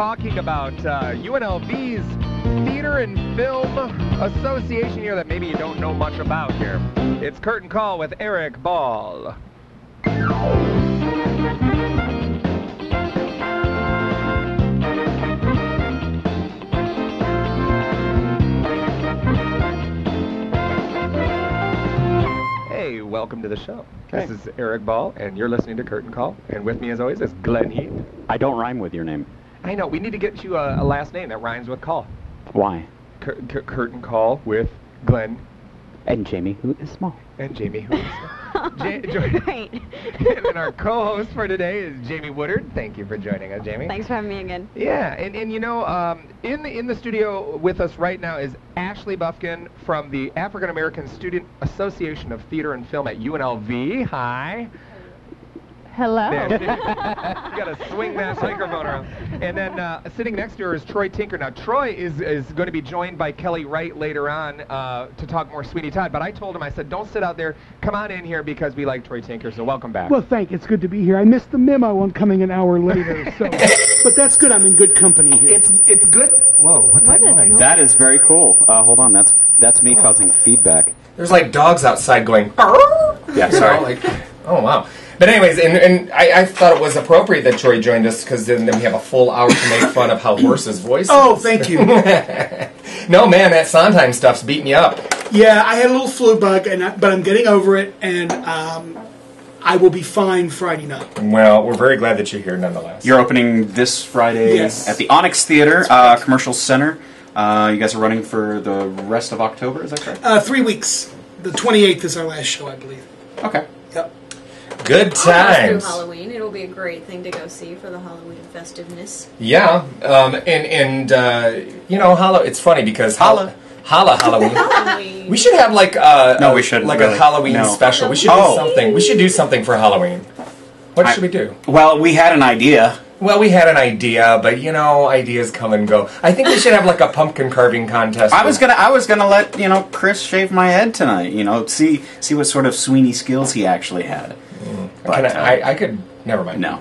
talking about UNLV's Theater and Film Association here that maybe you don't know much about here. It's Curtain Call with Erik Ball. Hey, welcome to the show. Okay. This is Erik Ball, and you're listening to Curtain Call. And with me, as always, is Glenn Heath. I don't rhyme with your name. I know. We need to get you a last name that rhymes with Call. Why? Curtain Call with Glenn. And Jamie, who is small. And Jamie, who is Right. And then our co-host for today is Jamie Woodard. Thank you for joining us, Jamie. Thanks for having me again. Yeah, and you know, in the studio with us right now is Ashley Bufkin from the African American Student Association of Theater and Film at UNLV. Hi. Hello. There, you got to swing that microphone around. And then sitting next to her is Troy Tinker. Now, Troy is going to be joined by Kellie Wright later on to talk more Sweeney Todd. But I told him, I said, don't sit out there. Come on in here because we like Troy Tinker. So welcome back. Well, thank you. It's good to be here. I missed the memo on coming an hour later. So, but that's good. I'm in good company here. It's good. Whoa, what's that noise? That is very cool. Hold on, that's me causing feedback. There's like dogs outside going. Yeah, sorry. Oh wow. But anyways, and I thought it was appropriate that Troy joined us because then we have a full hour to make fun of how horses' voice. Oh, thank you. No, man, that Sondheim stuff's beating you up. Yeah, I had a little flu bug, but I'm getting over it, and I will be fine Friday night. Well, we're very glad that you're here nonetheless. You're opening this Friday at the Onyx Theater, Commercial Center. You guys are running for the rest of October, is that correct? 3 weeks. The 28th is our last show, I believe. Okay. Yep. Good Almost times. through Halloween. It'll be a great thing to go see for the Halloween festiveness. Yeah, and you know, it's funny because Halloween. Halloween. We should have like No, we shouldn't, like really. a Halloween No. special. We should do something. We should do something for Halloween. What should we do? Well, we had an idea. Well, we had an idea, but you know, ideas come and go. I think we should have like a pumpkin carving contest. I was gonna let Chris shave my head tonight. See what sort of Sweeney skills he actually had. But I could. Never mind. No.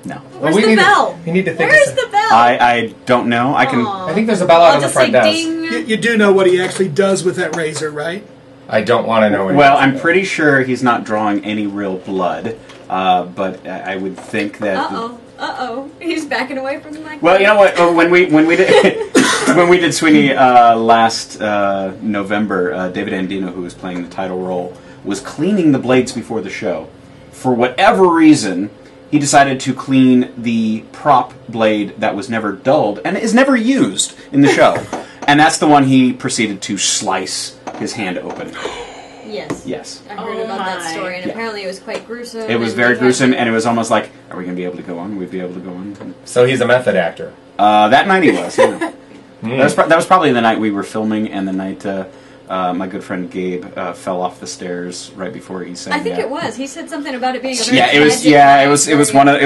No. Where's the bell? We need to think. Where's the bell? I don't know. I can. I think there's a bell out on the front desk. You do know what he actually does with that razor, right? I don't want to know. Well, I'm pretty sure he's not drawing any real blood, but I would think that. Uh-oh. He's backing away from the mic. Well, you know what? When we did when we did Sweeney last November, David Andino, who was playing the title role, was cleaning the blades before the show. For whatever reason, he decided to clean the prop blade that was never dulled and is never used in the show. And that's the one he proceeded to slice his hand open. Yes. Yes. I heard about that story, and apparently it was quite gruesome. It was very gruesome, and it was almost like, are we going to be able to go on? We'd be able to go on. So he's a method actor. That night he was, yeah. That was probably the night we were filming, and the night my good friend Gabe fell off the stairs right before he sang. I think it was. He said something about it being a very it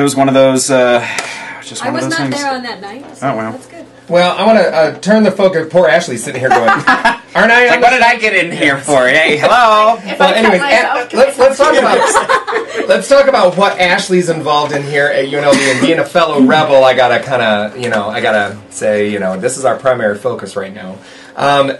was one of those. Just one I was of those not things. there on that night. So Oh well. That's good. Well, I want to turn the focus. Poor Ashley's sitting here going, "Aren't I?" Like, what did I get in here for? Hey, hello. Well, anyways, let's talk about what Ashley's involved in here at UNLV. And being a fellow rebel, I gotta say, this is our primary focus right now.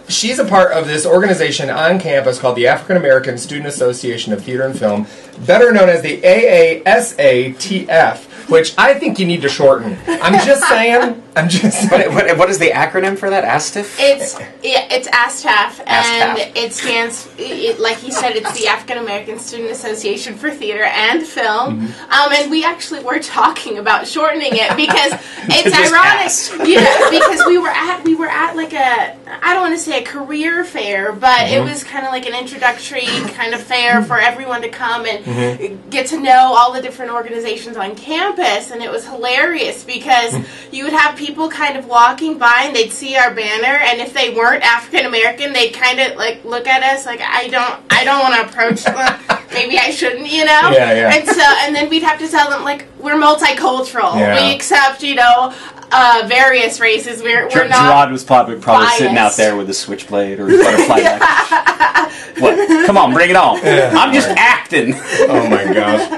She's a part of this organization on campus called the African American Student Association of Theater and Film, better known as the AASATF, which I think you need to shorten. I'm just saying. What is the acronym for that? ASTIF? It's ASTAF, and it stands, like he said, it's the African American Student Association for Theater and Film. Mm-hmm. And we actually were talking about shortening it because it's ironic. Yeah, because we were at like I don't want to say a career fair, but it was kind of like an introductory kind of fair for everyone to come and get to know all the different organizations on campus, and it was hilarious because you would have people kind of walking by and they'd see our banner, and if they weren't African American, they'd kind of like look at us like, I don't want to approach them. Maybe I shouldn't, Yeah. And then we'd have to tell them like we're multicultural. Yeah. We accept, various races. We're not. Gerard was probably sitting out biased. there with a switchblade or a butterfly knife. What? Come on, bring it on. Yeah. I'm just acting. Oh my gosh.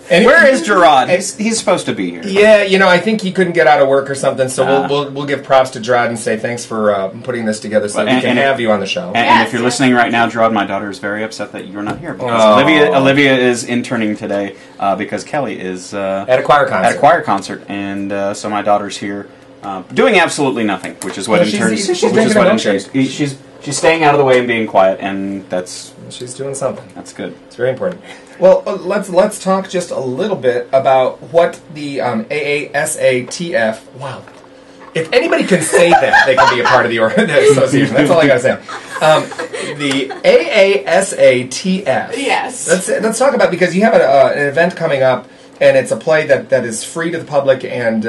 Where is Gerard? He's supposed to be here. Yeah, I think he couldn't get out of work or something, so we'll give props to Gerard and say thanks for putting this together so that we can have you on the show. And if you're listening right now, Gerard, my daughter is very upset that you're not here because Olivia is interning today because Kellie is at a choir concert. At a choir concert, and so my daughter's here doing absolutely nothing, which is what interns. She's staying out of the way and being quiet, and she's doing something. That's good. It's very important. Well, let's talk just a little bit about what the AASATF. Wow, if anybody can say that, they can be a part of the association. That's all I gotta say. The AASATF. Yes. Let's talk about, because you have an event coming up. And it's a play that is free to the public. And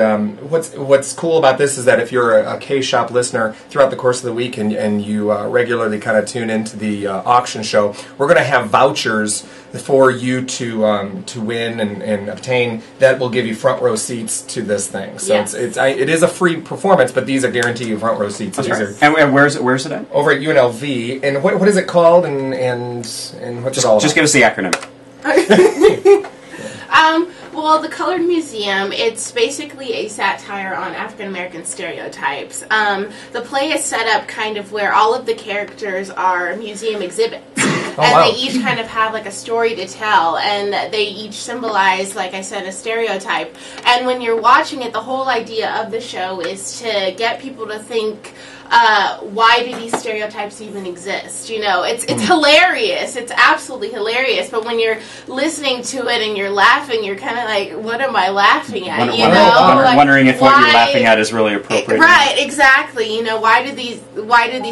what's cool about this is that if you're a K-Shop listener throughout the course of the week and you regularly kind of tune into the auction show, we're going to have vouchers for you to win and obtain that will give you front row seats to this thing. So yes. it is a free performance, but these are guaranteed you front row seats. That's right. And where's it at? Over at UNLV. And what is it called? And what's it all about? Just give us the acronym. Well, the Colored Museum, it's basically a satire on African American stereotypes. The play is set up kind of where all of the characters are museum exhibits. They each kind of have like a story to tell, and they each symbolize, like I said, a stereotype. And when you're watching it, the whole idea of the show is to get people to think, why do these stereotypes even exist? It's hilarious. It's absolutely hilarious. But when you're listening to it and you're laughing, you're kind of like, what am I laughing at? Wondering if what you're laughing at is really appropriate. Right, exactly. Why do these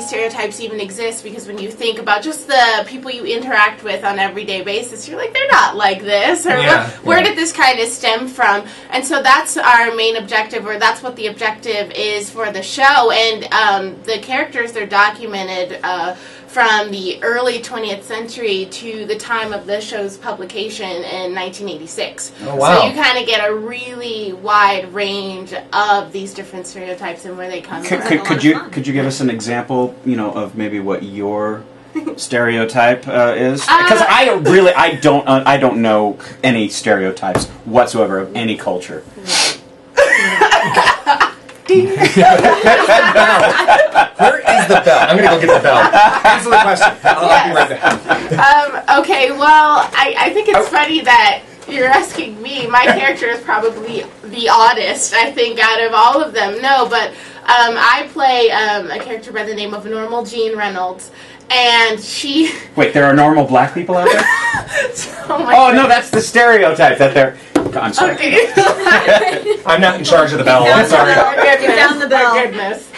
stereotypes even exist? Because when you think about just the people you interact with on an everyday basis, you're like, they're not like this. Or where did this kind of stem from? And so that's our main objective, or that's what the objective is for the show. And the characters, they're documented from the early 20th century to the time of the show's publication in 1986. Oh, wow. So you kind of get a really wide range of these different stereotypes and where they come from. Could you give us an example, of maybe what your stereotype is? Because I don't know any stereotypes whatsoever of any culture. Where is the bell? I'm going to go get the bell. Answer the question. I'll be right back. Okay, well, I think it's funny that you're asking me. My character is probably the oddest, I think, out of all of them. No, but I play a character by the name of Normal Jean Reynolds. And she... Wait, there are normal black people out there? No, that's the stereotype that they're... I'm sorry. Okay. I'm not in charge of the bell. I'm sorry. You found the bell. My goodness.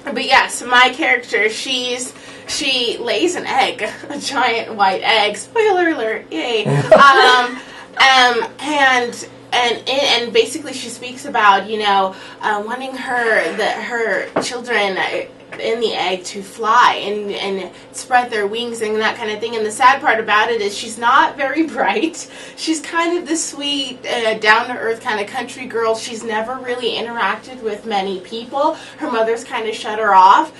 But yes, my character, she lays an egg, a giant white egg. Spoiler alert! Yay. And basically she speaks about wanting her children in the egg to fly and spread their wings and that kind of thing. And the sad part about it is she's not very bright. She's kind of the sweet, down-to-earth kind of country girl. She's never really interacted with many people. Her mother's kind of shut her off.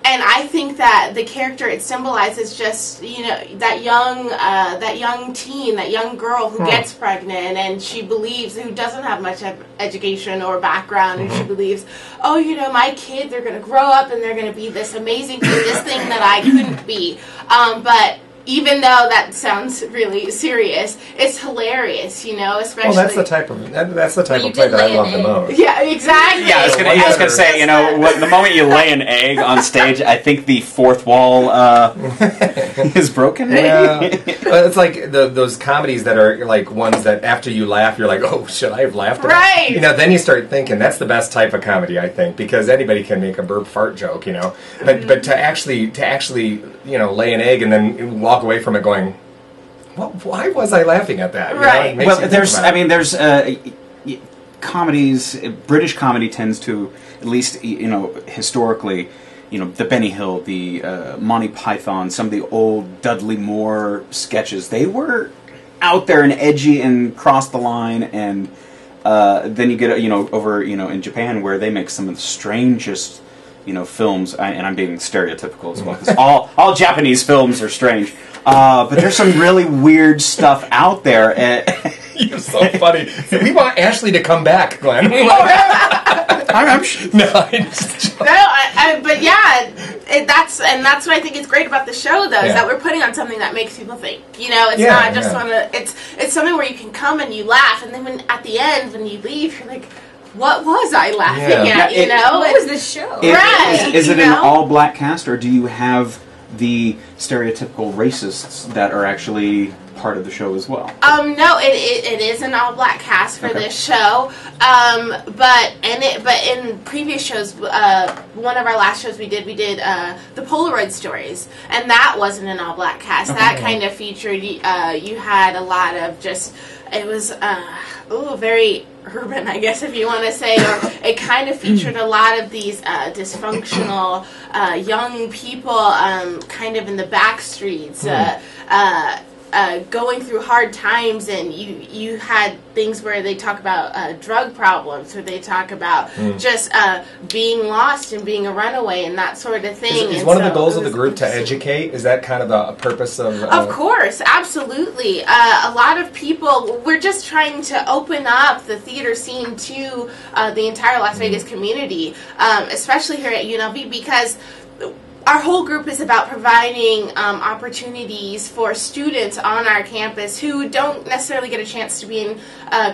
And I think that the character, it symbolizes just, that young teen, that young girl who gets pregnant, and she believes, who doesn't have much education or background, and she believes, my kids, they're going to grow up and they're going to be this amazing thing, this thing that I couldn't be. But even though that sounds really serious, it's hilarious, especially... Well, that's the type of play that I love the most. Yeah, exactly. Yeah, I was going to say, the moment you lay an egg on stage, I think the fourth wall is broken. Yeah. It's like those comedies that are like ones that after you laugh, you're like, oh, should I have laughed? Right. Then you start thinking, that's the best type of comedy, I think, because anybody can make a burp fart joke, But to actually lay an egg and then walk away from it going, well, why was I laughing at that? Right. There's comedies. British comedy tends to, at least historically, the Benny Hill, the Monty Python, some of the old Dudley Moore sketches. They were out there and edgy and cross the line, and then you get over in Japan where they make some of the strangest films, and I'm being stereotypical as well, because all Japanese films are strange. but there's some really weird stuff out there. You're so funny. We want Ashley to come back, Glenn. I'm sure. No, but yeah, that's what I think is great about the show, though, is that we're putting on something that makes people think. You know, it's not just it's something where you can come and you laugh, and then at the end when you leave, you're like, what was I laughing at? You know, what was this show? Is it an all-black cast, or do you have the stereotypical racists that are actually part of the show as well? No, it is an all-black cast for this show. But in previous shows, one of our last shows we did the Polaroid stories, and that wasn't an all-black cast. That kind of featured you had a lot of it was very urban, I guess, if you want to say, or it kind of featured a lot of these dysfunctional young people kind of in the back streets, going through hard times, and you had things where they talk about drug problems, or they talk about just being lost and being a runaway and that sort of thing. Is one of the goals of the group to educate? Is that kind of the purpose of... Of course, absolutely. A lot of people, we're just trying to open up the theater scene to the entire Las Vegas community, especially here at UNLV, because our whole group is about providing opportunities for students on our campus who don't necessarily get a chance to be in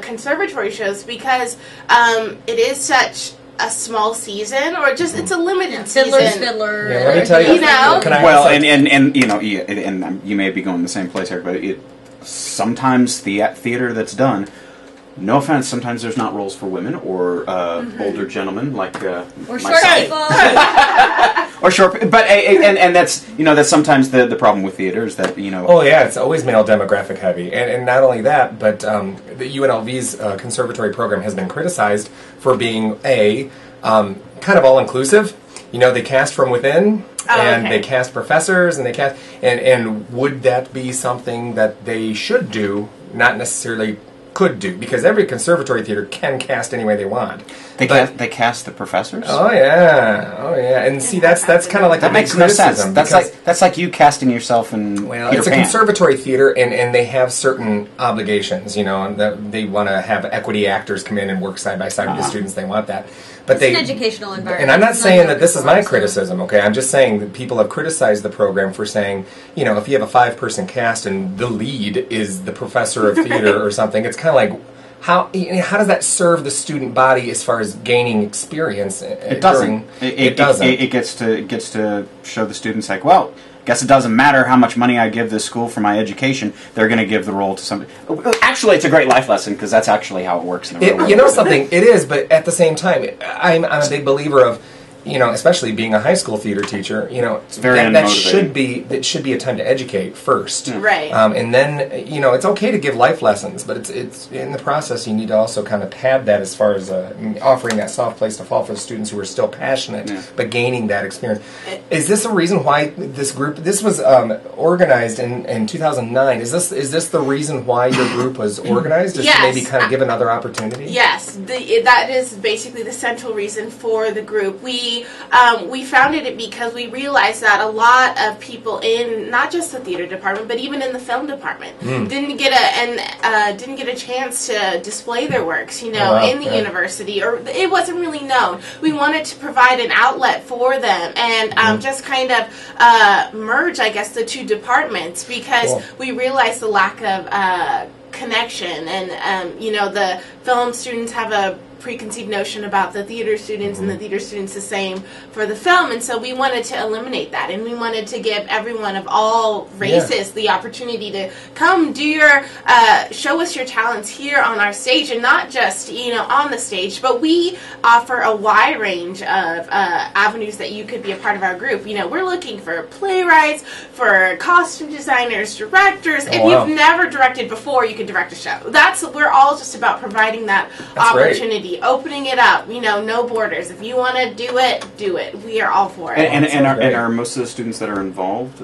conservatory shows, because it is such a small season, or just it's a limited season. Fiddler. Yeah, let me tell you. You know? And you know, and you may be going the same place here, but sometimes the theater that's done. No offense, sometimes there's not roles for women or older gentlemen like or myself. short people. Or short, but and that's that's sometimes the problem with theater is that Oh yeah, it's always male demographic heavy, and not only that, but the UNLV's conservatory program has been criticized for being kind of all inclusive. They cast from within, they cast professors, and they cast and would that be something that they should do, not necessarily could do, because every conservatory theater can cast any way they want. They cast the professors. Oh yeah, and see that's kind of like that makes no sense. That's like you casting yourself in. Well, it's a conservatory theater, and they have certain obligations, and they want to have equity actors come in and work side by side with the students. They want that. But it's an educational environment. And I'm not saying that this is my criticism, okay? I'm just saying that people have criticized the program for saying, if you have a 5-person cast and the lead is the professor of theater or something, it's kind of like, how does that serve the student body as far as gaining experience? It doesn't. It doesn't. It gets to show the students like, well, guess it doesn't matter how much money I give this school for my education. They're going to give the role to somebody. Actually, it's a great life lesson, because that's actually how it works. In a real something? It is, but at the same time, I'm a big believer of, especially being a high school theater teacher, it's very that should be a time to educate first, right? And then it's okay to give life lessons, but it's in the process you need to also kind of pad that as far as offering that soft place to fall for the students who are still passionate but gaining that experience. Is this a reason why this was organized in 2009? Is this the reason why your group was organized? Just to maybe kind of give another opportunity? Yes, that is basically the central reason for the group. We founded it because we realized that a lot of people in not just the theater department, but even in the film department, didn't get a chance to display their works, in the university, or it wasn't really known. We wanted to provide an outlet for them, and just kind of merge, I guess, the two departments, because we realized the lack of connection, and the film students have a preconceived notion about the theater students, and the theater students the same for the film, and so we wanted to eliminate that, and we wanted to give everyone of all races the opportunity to come do your show us your talents here on our stage, and not just on the stage, but we offer a wide range of avenues that you could be a part of our group. We're looking for playwrights, for costume designers, directors. If you've never directed before, you can direct a show. We're all just about providing that opportunity. Opening it up, no borders. If you want to do it. We are all for it. And are most of the students that are involved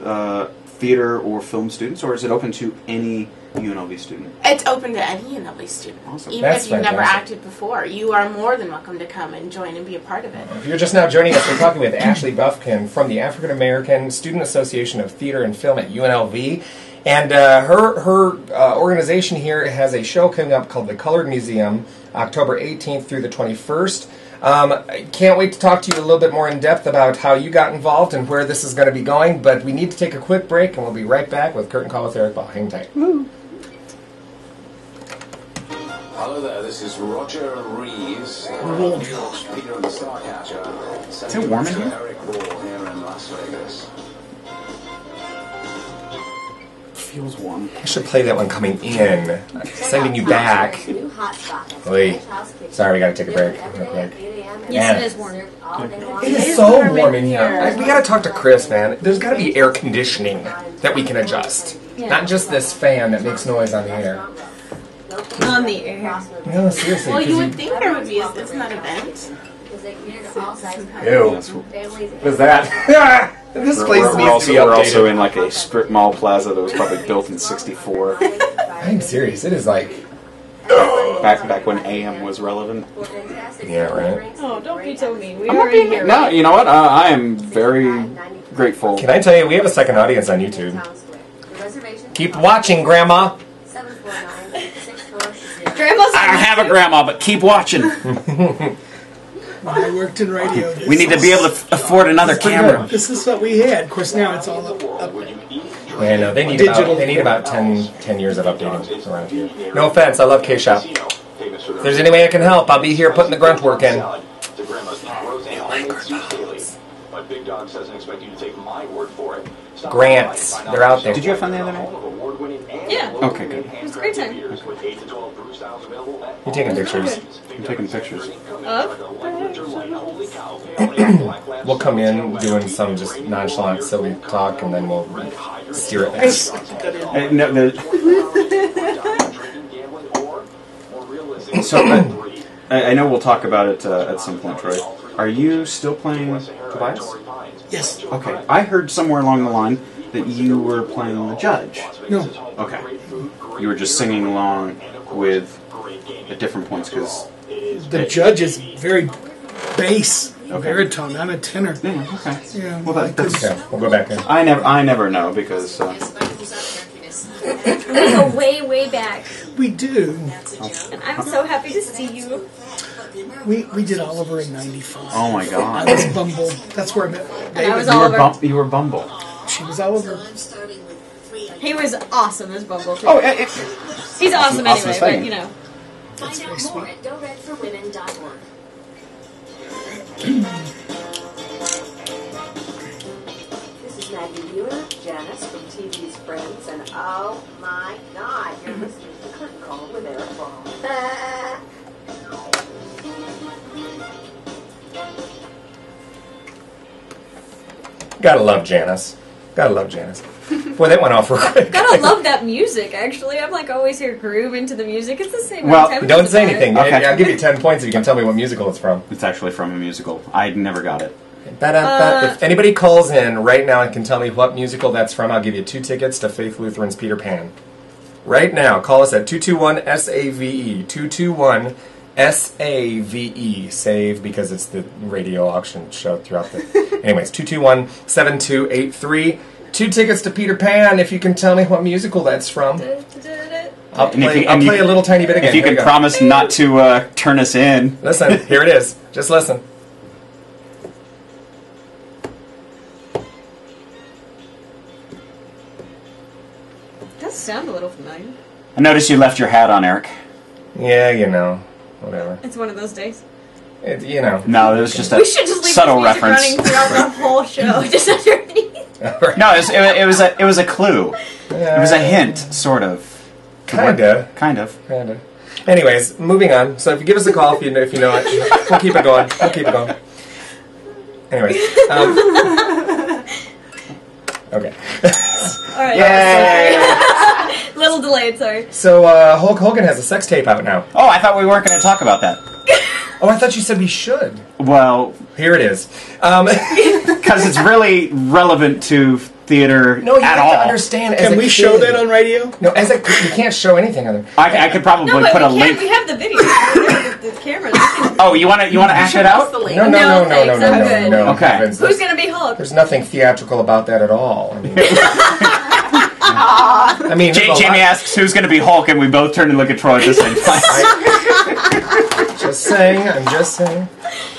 theater or film students, or is it open to any UNLV student? It's open to any UNLV student. Awesome. Even That's if you've never fantastic. acted before, you are more than welcome to come and join and be a part of it. If you're just now joining us, we're talking with Ashley Bufkin from the African American Student Association of Theater and Film at UNLV. And her organization here has a show coming up called The Colored Museum, October 18th through the 21st. I can't wait to talk to you a little bit more in depth about how you got involved and where this is going to be going, but we need to take a quick break, and we'll be right back with Curtain Call with Erik Ball. Hang tight. Hello there, this is Roger Reeves. Peter and the Starcatcher. Is it warm in here? Erik Ball here in Las Vegas. Feels warm. I should play that one coming in. Sending you back. Wait. Sorry, we got to take a break real quick. Yes, it is warm. It is so warm in here. We got to talk to Chris, man. There's got to be air conditioning that we can adjust. Not just this fan that makes noise on the air. On the air. No, seriously. Well, 'cause you would think there would be. It's not an event. Ew. What is that? This place needs to be We're also updated. in like a strip mall plaza that was probably built in '64. I'm serious. It is like... Back when AM was relevant. Yeah, right? Oh, don't be so mean. We are in here. No, you know what? I am very grateful. Can I tell you, we have a second audience on YouTube. Keep watching, Grandma. Grandma's I don't have a grandma, but keep watching. I worked in radio. We need to be able to afford another camera. This is what we had. Of course, now it's all up. Yeah, no, they need about 10 years of updating around here. No offense, I love K-Shop. If there's any way I can help, I'll be here putting the grunt work in. Grants, they're out there. Did you have fun the other night? Yeah. Okay, good. It was a great time. You taking pictures? I'm taking pictures. We'll come in doing some just nonchalant, silly talk, and then we'll steer it back. No, so I know we'll talk about it at some point, Troy. Are you still playing Tobias? Yes. Okay. I heard somewhere along the line that you were playing the judge. No. Okay. You were just singing along with at different points because The judge is very bass, baritone. I'm a tenor. yeah. Okay. Yeah. Well, that's Okay, we'll go back in. I never know because We go way, way back. We do. And I'm so happy to see you. We did Oliver in '95. oh my I god, was Bumble. That's where I met David. I was Oliver. you were Bumble. She was Oliver. He was awesome as Bumble, too. Oh, He's awesome awesome anyway, thing. but, you know. That's very sweet. This is Maggie Mueller, Janice from TV's Friends, and oh my God, you're listening to Curtain Call with Erik Ball. Gotta love Janice. Gotta love Janice. Boy, that went off real quick. Gotta love that music, actually. I'm like always here grooving to the music. It's the same. Well, every time Don't it's say on. anything. Okay. I'll give you 10 points if you can tell me what musical it's from. It's actually from a musical. I never got it. If anybody calls in right now and can tell me what musical that's from, I'll give you 2 tickets to Faith Lutheran's Peter Pan. Right now, call us at 221-SAVE. 221-SAVE. Save because it's the radio auction show throughout the... Anyways, 221-7283. 2 tickets to Peter Pan if you can tell me what musical that's from. I'll play a little tiny bit again. If you Here we can go. promise not to turn us in. Listen, here it is. Just listen. It does sound a little familiar. I noticed you left your hat on, Eric. Yeah, you know, whatever. It's one of those days. You know. No, it was just a We should just leave subtle this music reference. running throughout the whole show, just underneath. No, it was a clue. It was a hint, sort of. Kinda. Kind of. Kinda. Anyways, moving on. So if you give us a call if you know it, we'll keep it going. We'll keep it going. Anyways. Okay. All right. Yay! Little delayed, sorry. So Hulk Hogan has a sex tape out now. Oh, I thought we weren't going to talk about that. Oh, I thought you said we should. Well, Here it is. because it's really relevant to theater No, you at have all. to understand. Can we show that on radio? No, as a you can't show anything on there. I could probably No, but put a we link. can't. We have the video. the camera. Oh, you want to act it out? No, No, thanks, I'm good. no. Okay. Heavens, Who's gonna be Hulk? There's nothing theatrical about that at all. I mean, Jamie asks who's going to be Hulk, and we both turn and look at Troy at the same time. I'm just saying.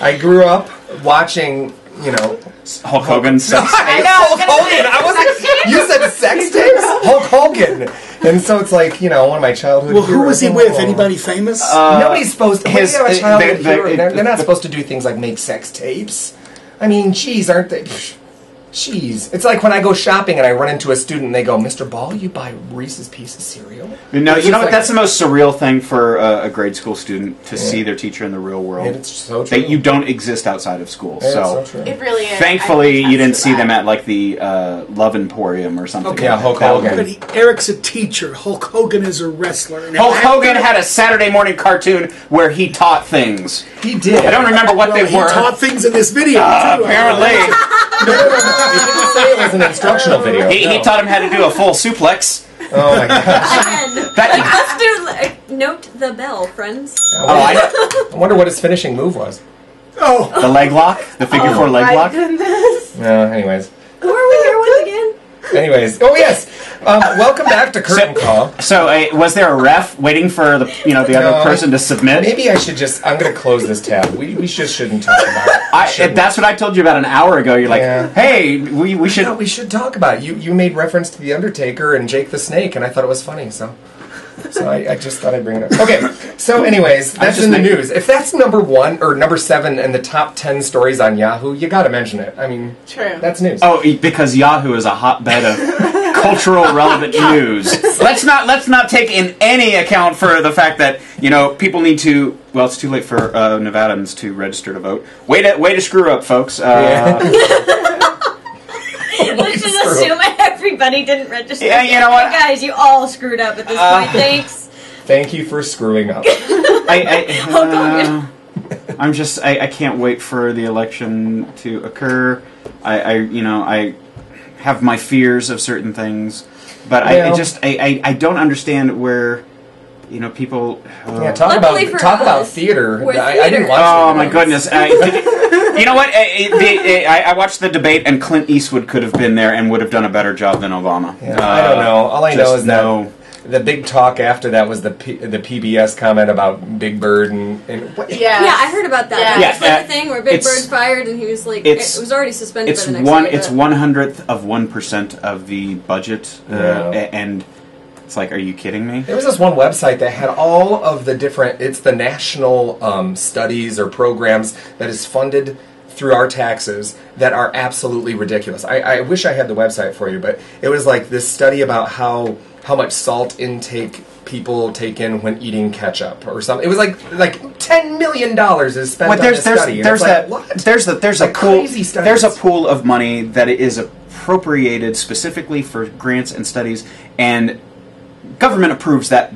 I grew up watching, Hulk Hogan. I know, Hulk Hogan. I wasn't. You said sex tapes? Hulk Hogan. And so it's like, one of my childhood. Well, who was he with? heroes. Anybody famous? Nobody's supposed to. his- A childhood hero. the- They're not supposed to do things like make sex tapes. I mean, geez, aren't they? Jeez. It's like when I go shopping and I run into a student and they go, Mr. Ball, you buy Reese's Pieces cereal? No, It's you know just what? That's the most surreal thing for a grade school student to see their teacher in the real world. It's so true. That you don't exist outside of school. It's So, true. It really is. thankfully, I you didn't attest see to them that. at like the Love Emporium or something. Okay. Yeah, Hulk Hogan. But Eric's a teacher. Hulk Hogan is a wrestler. Now, Hulk Hogan had a Saturday morning cartoon where he taught things. He did. I don't remember what Well, they he were. taught things in this video, too. Apparently, No. He didn't say it was an instructional video. he No. taught him how to do a full suplex. Oh my gosh. Again. That- Let's do note the bell, friends. Oh, I know. I wonder what his finishing move was. Oh, The leg lock, the figure four leg My lock. goodness. No, anyways. Who are we here with again? Anyways. Oh, yes. Welcome back to Curtain Call. So, was there a ref waiting for the other person to submit? Maybe I should I'm going to close this tab. We just shouldn't talk about it. Shouldn't. That's what I told you about an hour ago. You're like, Yeah. hey, we should. No, we should talk about it. You made reference to The Undertaker and Jake the Snake, and I thought it was funny, so I just thought I'd bring it up. Okay, so anyways, that's just in the making- news. If that's number 1 or number 7 in the top 10 stories on Yahoo, you got to mention it. I mean, True. that's news. Oh, because Yahoo is a hotbed of cultural relevant news. Let's not take in any account for the fact that people need to. Well, it's too late for Nevadans to register to vote. Way to screw up, folks. Let's just assume everybody didn't register. Yeah, you know what? Guys, you all screwed up at this point. Thanks. Thank you for screwing up. I can't wait for the election to occur. I have my fears of certain things, but I don't understand where people. Yeah, talk Luckily for about us, theater. we're I didn't watch. Oh it. my goodness! You know what? I watched the debate, and Clint Eastwood could have been there and would have done a better job than Obama. Yeah, I don't know. All I know just is that the big talk after that was the PBS comment about Big Bird and what? Yeah. Yeah, I heard about that. Yeah. That was like the thing where Big it's- Bird fired and he was like, it's- it was already suspended It's by the next one. day, It's but- 1/100th of 1% of the budget, and it's like, are you kidding me? There was this one website that had all of the different. It's the national studies or programs that is funded through our taxes that are absolutely ridiculous. I wish I had the website for you, but it was like this study about how much salt intake people take in when eating ketchup or something. It was like $10 million is spent on this study. And it's like, what? There's a Like pool. crazy studies. There's a pool of money that is appropriated specifically for grants and studies, and government approves that.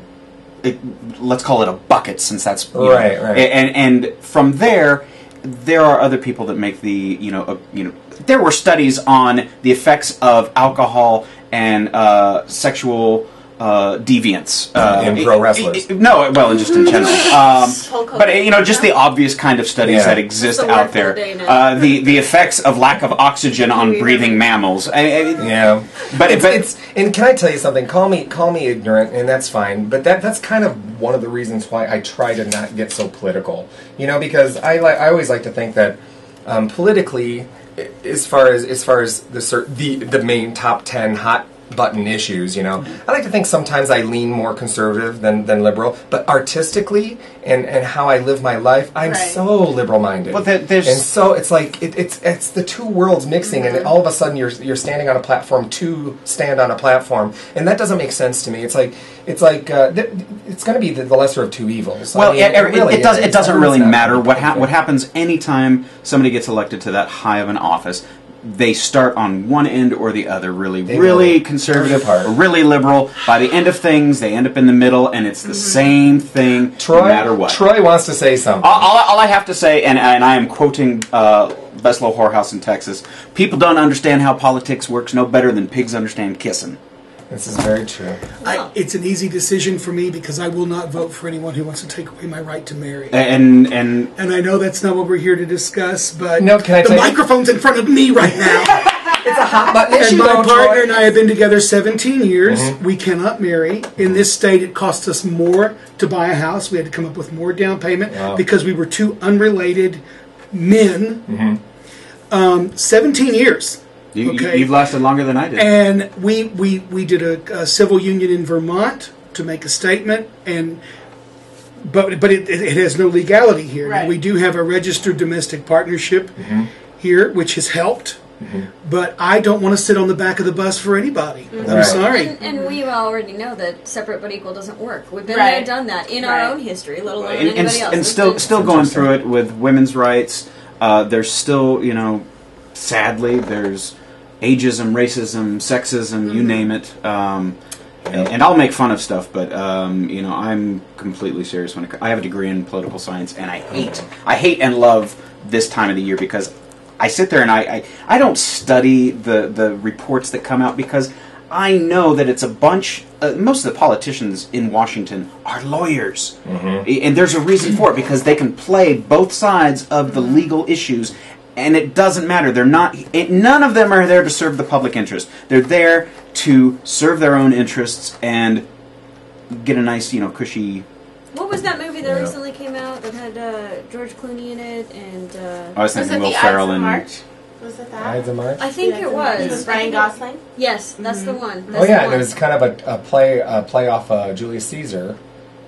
Let's call it a bucket, since that's Right. And from there are other people that make the there were studies on the effects of alcohol and sexual deviance In pro wrestlers. just in general. But just the obvious kind of studies that exist That's the word out for there. the day now. The effects of lack of oxygen on breathing mammals. Yeah, But it's and can I tell you something? Call me ignorant, and that's fine. But that's kind of one of the reasons why I try to not get so political. Because I always like to think that politically, as far as the main top 10 hot button issues, I like to think sometimes I lean more conservative than liberal, but artistically and how I live my life, I'm so liberal minded. Well, and so it's like it's the two worlds mixing, and all of a sudden you're standing on a platform to stand on a platform, and that doesn't make sense to me. It's like it's going to be the lesser of two evils. Well, I mean, it doesn't really matter what happens. what happens anytime somebody gets elected to that high of an office. They start on one end or the other, really conservative or really liberal. By the end of things, they end up in the middle, and it's the same thing no matter what. Troy wants to say something. All I have to say, and I am quoting best little whorehouse in Texas. People don't understand how politics works no better than pigs understand kissing. This is very true. It's an easy decision for me because I will not vote for anyone who wants to take away my right to marry. And I know that's not what we're here to discuss, but No, can I the tell you- microphone's in front of me right now. It's a hot button issue. And my though, partner Troy. and I have been together 17 years. We cannot marry. In this state, it cost us more to buy a house. We had to come up with more down payment because we were two unrelated men. 17 years. You've lasted longer than I did. And we did a civil union in Vermont to make a statement, but it has no legality here. Right. Now, we do have a registered domestic partnership here, which has helped. But I don't want to sit on the back of the bus for anybody. I'm Right. sorry. And we already know that separate but equal doesn't work. We've been Right. there, done that in our own history, let alone and anybody else. and still going through it with women's rights. There's still, sadly, there's ageism, racism, sexism, you name it. And I'll make fun of stuff, but I'm completely serious when I have a degree in political science, and I hate and love this time of the year because I sit there and I don't study the reports that come out because I know that it's a bunch. Most of the politicians in Washington are lawyers, and there's a reason for it because they can play both sides of the legal issues, and it doesn't matter. They're not. None of them are there to serve the public interest. They're there to serve their own interests and get a nice, cushy. What was that movie that recently came out that had George Clooney in it? And I was Was thinking it Will the Ferrell Ides of and March? Was it that? Ides of March? I think it was. With Ryan Gosling? Yes, that's the one. Oh That's yeah, the and one. it was kind of a play off Julius Caesar,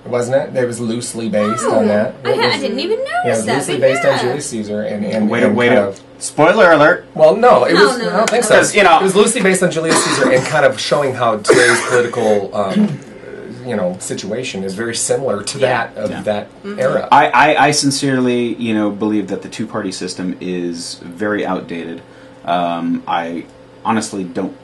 wasn't it? It was loosely based on that. I didn't even Yeah, it notice was that. loosely but based yeah. on Julius Caesar, and wait kind a of- spoiler alert. Well, no, it was. No, I don't think so. Because, It was loosely based on Julius Caesar and kind of showing how today's political, situation is very similar to that of that era. I sincerely, believe that the two-party system is very outdated. I honestly don't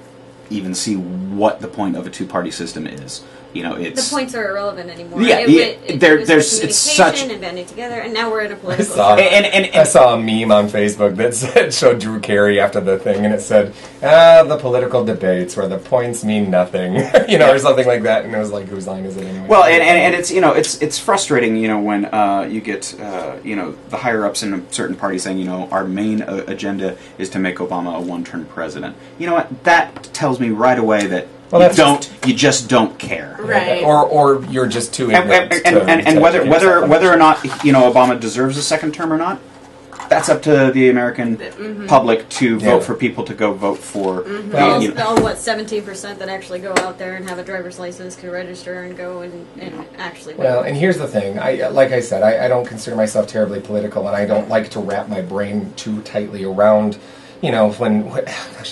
even see what the point of a two-party system is. It's The points are irrelevant anymore. Yeah, It was there's the it's such. communication and banding together, and now we're in a I political. saw, And I saw a meme on Facebook that showed Drew Carey after the thing, and it said, the political debates where the points mean nothing, or something like that, and it was like, whose line is it anyway? Well, and it's it's frustrating, when you get the higher ups in a certain party saying, our main agenda is to make Obama a one-term president. You know what? That tells me right away that you just don't care. Right. Or you're just too ignorant. And whether or not Obama deserves a second term or not, that's up to the American public to vote for people to go vote for. Well, 17% that actually go out there and have a driver's license, can register and go and actually vote. Well, and here's the thing. Like I said, I don't consider myself terribly political, and I don't like to wrap my brain too tightly around,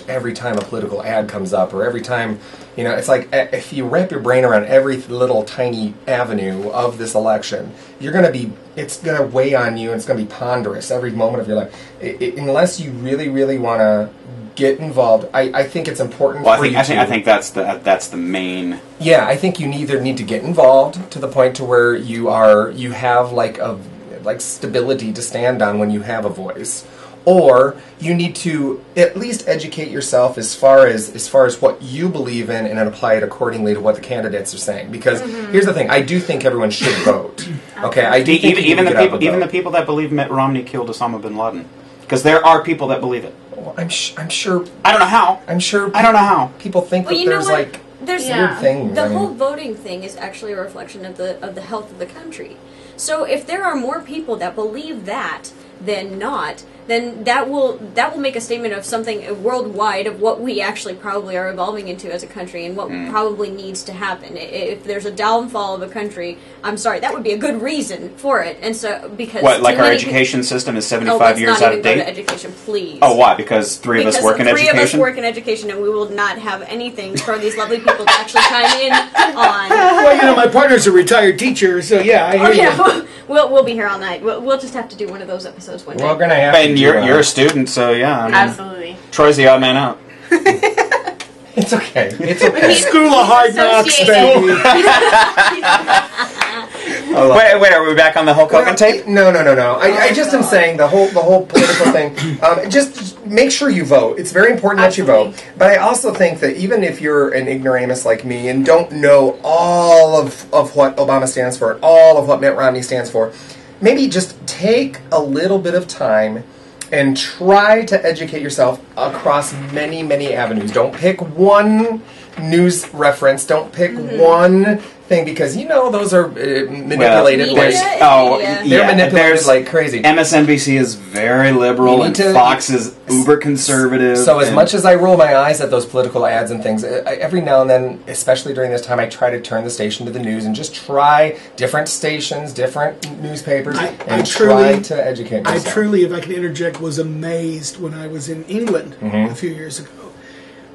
every time a political ad comes up, or every time, it's like if you wrap your brain around every little tiny avenue of this election, it's going to weigh on you, and it's going to be ponderous every moment of your life. Unless you really, really want to get involved, I think it's important for you to... I think that's the main... Yeah, I think you either need to get involved to the point to where you have like stability to stand on when you have a voice, or you need to at least educate yourself as far as what you believe in and apply it accordingly to what the candidates are saying. Because here's the thing: I do think everyone should vote. Okay, I do think even the people that believe Mitt Romney killed Osama bin Laden, because there are people that believe it. Well, I'm sure. I don't know how. I'm sure. I don't know how. People think that there's weird things. The whole voting thing is actually a reflection of the health of the country. So if there are more people that believe that than not, then that will make a statement of something worldwide of what we actually probably are evolving into as a country and what probably needs to happen. If there's a downfall of a country, I'm sorry, that would be a good reason for it. And so because our education system is 75 years out of date. Go to education, please. Oh, why? Because three of us work in education. Three of us work in education, and we will not have anything for these lovely people to actually chime in on. Well, my partner's a retired teacher, so yeah, I hear you. We'll be here all night. We'll just have to do one of those episodes one day. We're gonna have. And you're a student, so yeah. Absolutely. Troy's the odd man out. It's okay. It's okay. School of Hard Knocks, baby. Wait, are we back on the Hulk Hogan tape? No. I just am saying the whole political thing. Just make sure you vote. It's very important that you vote. But I also think that even if you're an ignoramus like me and don't know all of what Obama stands for, all of what Mitt Romney stands for, maybe just take a little bit of time and try to educate yourself across many, many avenues. Don't pick one news reference. Don't pick one thing, because those are manipulated. They're manipulated like crazy. MSNBC is very liberal, and Fox is uber conservative. So as much as I roll my eyes at those political ads and things, every now and then, especially during this time, I try to turn the station to the news and just try different stations, different newspapers, and try to educate myself. I truly, if I can interject, was amazed when I was in England a few years ago,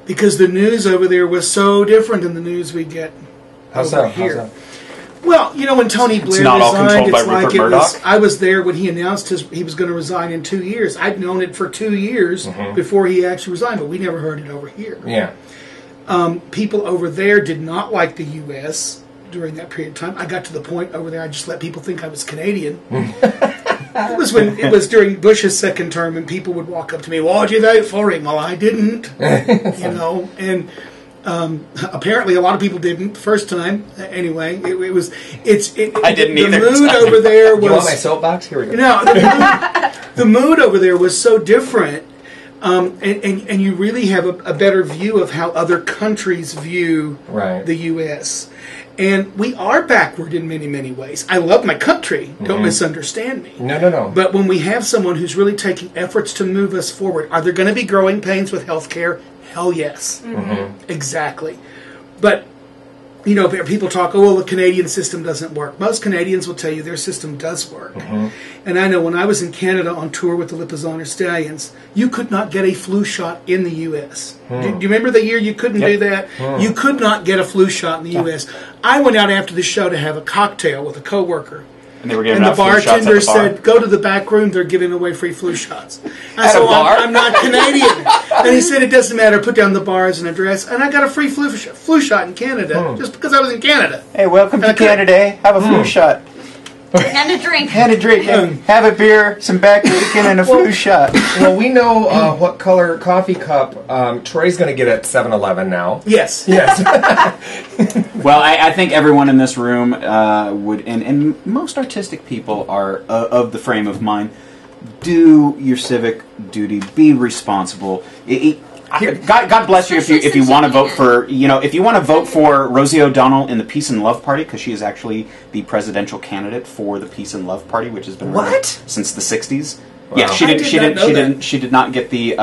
because the news over there was so different than the news we get over here. How so? Well, when Tony Blair resigned, it's like I was there when he announced he was going to resign in 2 years. I'd known it for 2 years before he actually resigned, but we never heard it over here. Yeah. People over there did not like the U.S. during that period of time. I got to the point over there I just let people think I was Canadian. It was during Bush's second term, and people would walk up to me, "Why'd you vote for him?" Well, I didn't. And apparently a lot of people didn't first time. Anyway, I didn't either. The mood over there was. You want my soapbox? Here we go. No, the mood over there was so different, and you really have a better view of how other countries view the U.S. And we are backward in many, many ways. I love my country. Don't misunderstand me. No. But when we have someone who's really taking efforts to move us forward, are there going to be growing pains with health care? Hell yes. Exactly. But, people talk, the Canadian system doesn't work. Most Canadians will tell you their system does work. And I know when I was in Canada on tour with the Lipizzaner Stallions, you could not get a flu shot in the U.S. Do you remember the year you couldn't do that? You could not get a flu shot in the U.S. I went out after the show to have a cocktail with a coworker. And they were giving the bartender said, "Go to the back room. They're giving away free flu shots." I said, I'm not Canadian. And he said, "It doesn't matter. Put down the bars and address." And I got a free flu shot in Canada just because I was in Canada. Hey, welcome to Canada. Have a flu shot. And a drink. Have a beer, some back bacon, and a flu shot. Well, we know what color coffee cup Troy's going to get at 7-Eleven now. Yes. Well, I think everyone in this room would, and most artistic people are of the frame of mind, do your civic duty, be responsible. God bless you if you want to vote for if you want to vote for Rosie O'Donnell in the Peace and Love Party, because she is actually the presidential candidate for the Peace and Love Party, which has been around since the 60s. Wow. Yeah, she did not get the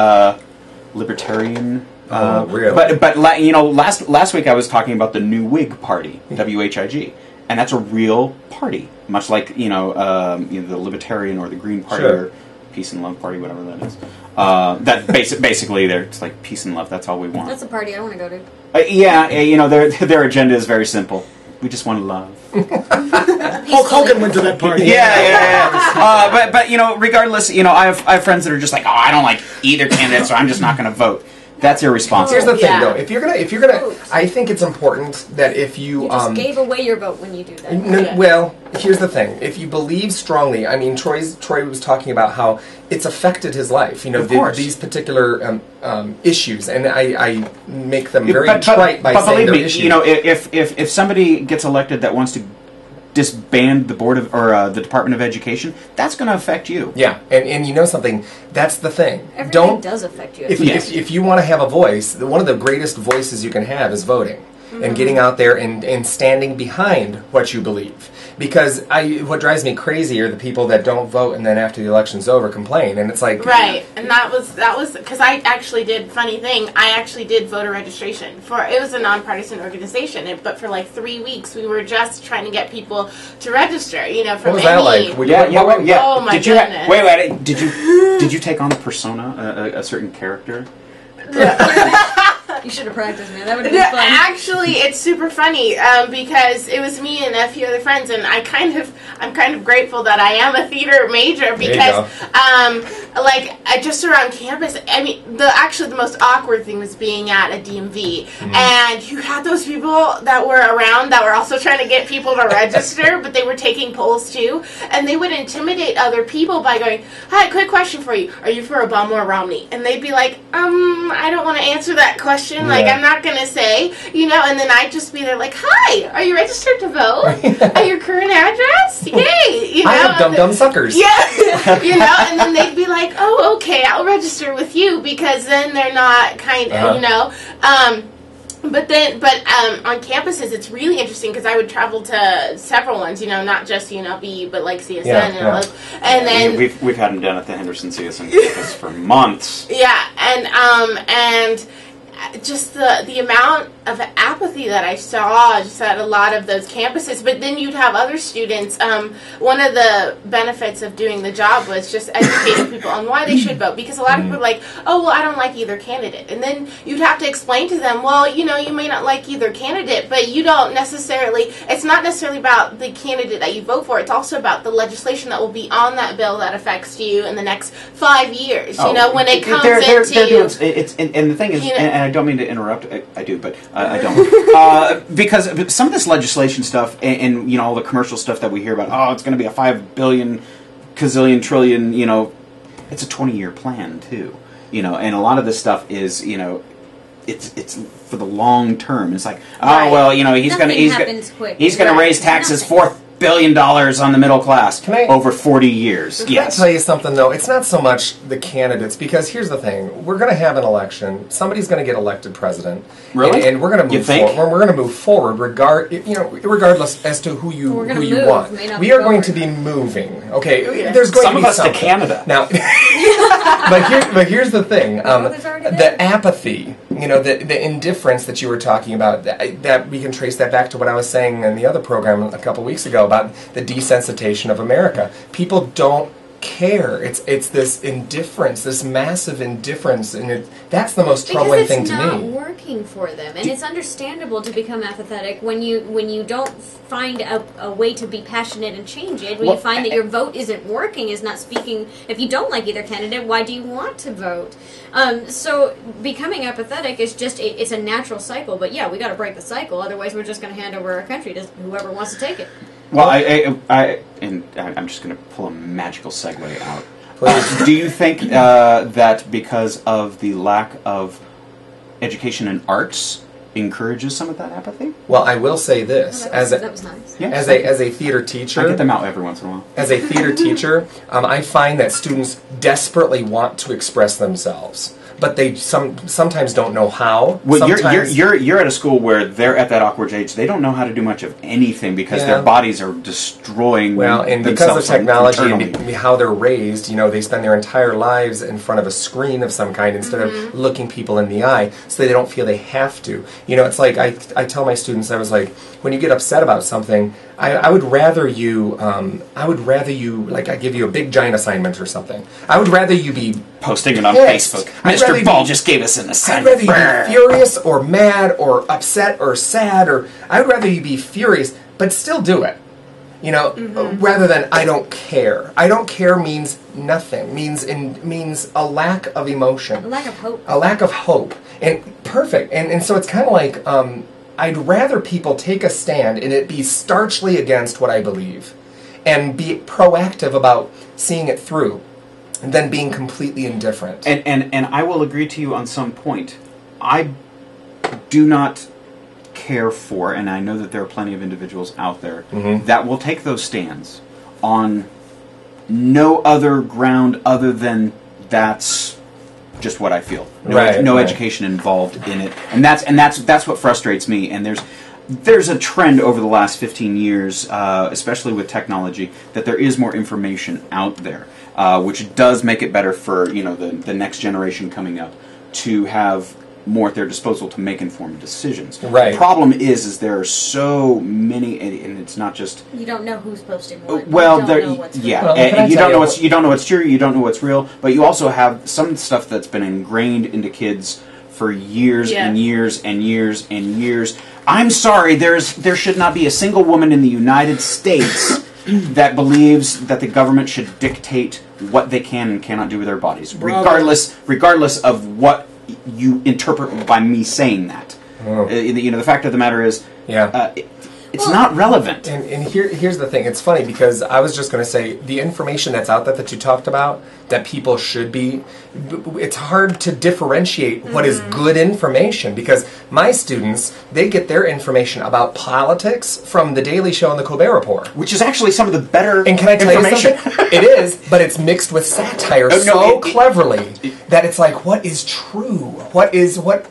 libertarian. Really? But last week I was talking about the New Whig Party, WHIG, and that's a real party, much like the Libertarian or the Green Party or Peace and Love Party, whatever that is. That basically, it's like peace and love. That's all we want. That's a party I want to go to. Their agenda is very simple. We just want to love. Hulk Hogan went to that party. Yeah. But regardless, I have friends that are just like, oh, I don't like either candidate, so I'm just not going to vote. That's irresponsible. Here's the thing, though. If you're gonna, I think it's important that if you just gave away your vote when you do that. Well, here's the thing. If you believe strongly, I mean, Troy was talking about how it's affected his life. These particular issues, and I make them very trite by saying they're issues. If somebody gets elected that wants to disband the board of the Department of Education, that's going to affect you. Yeah, and you know something? That's the thing. Everything does affect you. If you want to have a voice, one of the greatest voices you can have is voting. And getting out there and standing behind what you believe. Because what drives me crazy are the people that don't vote and then after the election's over complain. And it's like... Right. And that was because I actually did, funny thing, I actually did voter registration. It was a nonpartisan organization, but for like 3 weeks we were just trying to get people to register, from What was that like? Oh my goodness. Wait, did you take on a persona, a certain character? You should have practiced, man. That would have been fun. Actually, it's super funny because it was me and a few other friends, and I'm kind of grateful that I am a theater major because just around campus, I mean, the most awkward thing was being at a DMV, and you had those people that were around that were also trying to get people to register, but they were taking polls too, and they would intimidate other people by going, "Hi, quick question for you: are you for Obama or Romney?" And they'd be like, I don't want to answer that question. Like, I'm not gonna say, And then I'd just be there, like, "Hi, are you registered to vote? At your current address? Yay!" I have dumb suckers. Yeah, and then they'd be like, "Oh, okay, I'll register with you," because then they're not But on campuses, it's really interesting because I would travel to several ones, not just UNLV, but like CSN and all those. And then we've had them down at the Henderson CSN campus for months. Yeah, and just the amount of apathy that I saw just at a lot of those campuses. But then you'd have other students. One of the benefits of doing the job was just educating people on why they should vote, because a lot of people are like, "Oh, well, I don't like either candidate," and then you'd have to explain to them, "Well, you may not like either candidate, but you don't necessarily. It's not necessarily about the candidate that you vote for. It's also about the legislation that will be on that bill that affects you in the next 5 years. When it comes and the thing is, and I don't mean to interrupt. I do, but I don't. Because some of this legislation stuff and all the commercial stuff that we hear about, it's going to be a $5 billion, gazillion, trillion, it's a 20-year plan too. And a lot of this stuff is, it's for the long term. It's like, he's going to raise taxes $4 billion on the middle class over 40 years. Can I tell you something, though? It's not so much the candidates, because here's the thing. We're going to have an election. Somebody's going to get elected president. Really? And we're going to move forward. We're going to move forward regardless as to who you want. We are going to be moving. Okay? Yeah. There's going Some to of be us something. to Canada. Now, but here's the thing. The apathy, the indifference that you were talking about, that we can trace that back to what I was saying in the other program a couple weeks ago about the desensitization of America. People don't care. It's this indifference, this massive indifference, and that's the most troubling thing to me. Because it's not working for them, and it's understandable to become apathetic when you don't find a way to be passionate and change it. When you find that your vote isn't working, is not speaking. If you don't like either candidate, why do you want to vote? So becoming apathetic is just it's a natural cycle. But yeah, we got to break the cycle. Otherwise, we're just going to hand over our country to whoever wants to take it. Well, I'm just going to pull a magical segue out. Do you think that because of the lack of education in arts encourages some of that apathy? Well, I will say this: that was nice. Yeah, as a theater teacher, I get them out every once in a while. As a theater teacher, I find that students desperately want to express themselves, but they sometimes don't know how. Well, you're at a school where they're at that awkward age. They don't know how to do much of anything because their bodies are destroying. Well, and because of technology and how they're raised, they spend their entire lives in front of a screen of some kind instead of looking people in the eye, so they don't feel they have to. It's like I tell my students, I was like, when you get upset about something, I would rather you like I give you a big giant assignment or something. I would rather you be posting it on Facebook. Mr. Ball just gave us an assignment. I'd rather you be furious or mad or upset or sad, or I'd rather you be furious but still do it. Rather than I don't care. I don't care means nothing. Means a lack of emotion. A lack of hope. A lack of hope. And perfect. And so it's kind of like I'd rather people take a stand and it be starchly against what I believe and be proactive about seeing it through than being completely indifferent. And I will agree to you on some point. I do not care for, and I know that there are plenty of individuals out there that will take those stands on no other ground other than that's just what I feel. No education involved in it, and that's what frustrates me. And there's a trend over the last 15 years, especially with technology, that there is more information out there, which does make it better for the next generation coming up to have more at their disposal to make informed decisions. Right. The problem is there are so many, and it's not just you don't know who's posting what. Well, you don't know what's real. And you don't know what's true. You don't know what's real. But you also have some stuff that's been ingrained into kids for years and years and years and years. I'm sorry, there should not be a single woman in the United States that believes that the government should dictate what they can and cannot do with their bodies, Bravo. regardless of what you interpret by me saying that. The fact of the matter is, it's not relevant. And here's the thing. It's funny because I was just going to say the information that's out there that you talked about that people should be. It's hard to differentiate what is good information because my students, they get their information about politics from The Daily Show and The Colbert Report, which is actually some of the better and can I tell information. You something? It is, but it's mixed with satire cleverly that it's like, what is true? What is what?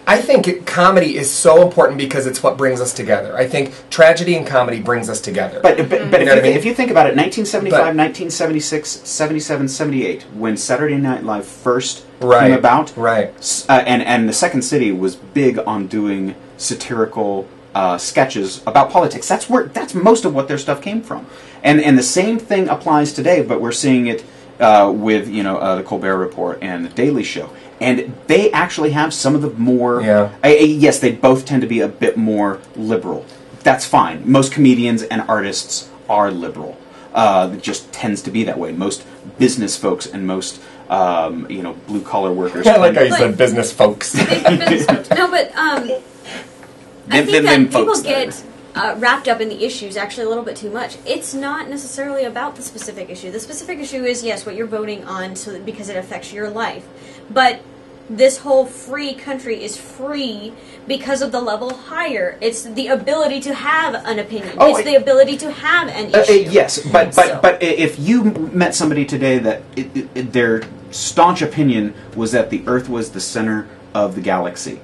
I think comedy is so important because it's what brings us together. I think tragedy and comedy brings us together. But if you think about it, 1975, 1976, 77, 78, when Saturday Night Live first came about, and the Second City was big on doing satirical sketches about politics. That's most of what their stuff came from. And the same thing applies today, but we're seeing it with the Colbert Report and the Daily Show. And they actually have some of the more... yes, they both tend to be a bit more liberal. That's fine. Most comedians and artists are liberal. It just tends to be that way. Most business folks and most, blue-collar workers... I like how you said business folks. No, but I think that people get wrapped up in the issues actually a little bit too much. It's not necessarily about the specific issue. The specific issue is, yes, what you're voting on because it affects your life. But this whole free country is free because of the level higher. It's the ability to have an opinion. It's the ability to have an issue. Yes, but if you met somebody today that their staunch opinion was that the Earth was the center of the galaxy,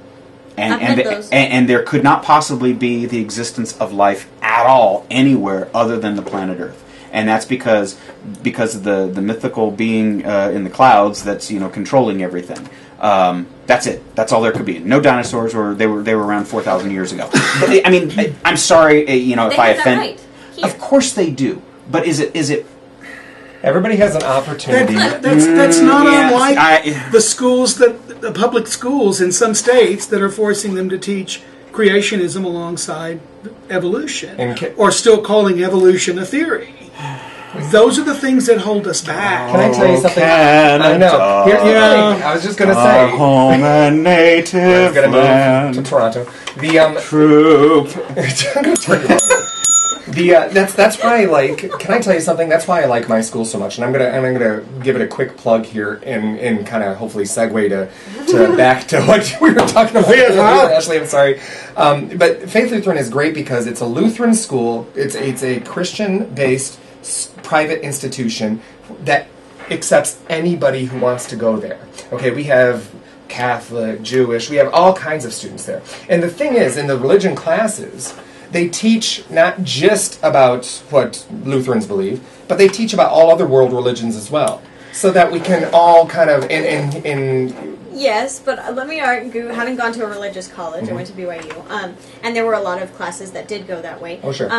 and there could not possibly be the existence of life at all anywhere other than the planet Earth. And that's because of the mythical being in the clouds that's controlling everything. That's it. That's all there could be. No dinosaurs, or they were around 4,000 years ago. I mean, I'm sorry, if I offend. Right. Of course they do, but is it? Everybody has an opportunity. That's not unlike the public schools in some states that are forcing them to teach creationism alongside evolution, or still calling evolution a theory. Those are the things that hold us back. Can I tell you something? I know. Here's the thing. I was just going to say. Home and native land. To Toronto. Troop. That's why I like. Can I tell you something? That's why I like my school so much, and I'm gonna give it a quick plug here, and kind of hopefully segue to back to what we were talking about. Ashley, I'm sorry, but Faith Lutheran is great because it's a Lutheran school. It's a Christian-based private institution that accepts anybody who wants to go there. Okay, we have Catholic, Jewish, we have all kinds of students there. And the thing is, in the religion classes, they teach not just about what Lutherans believe, but they teach about all other world religions as well. So that we can all kind of, Yes, but let me argue, having gone to a religious college, I went to BYU, and there were a lot of classes that did go that way. Oh, sure.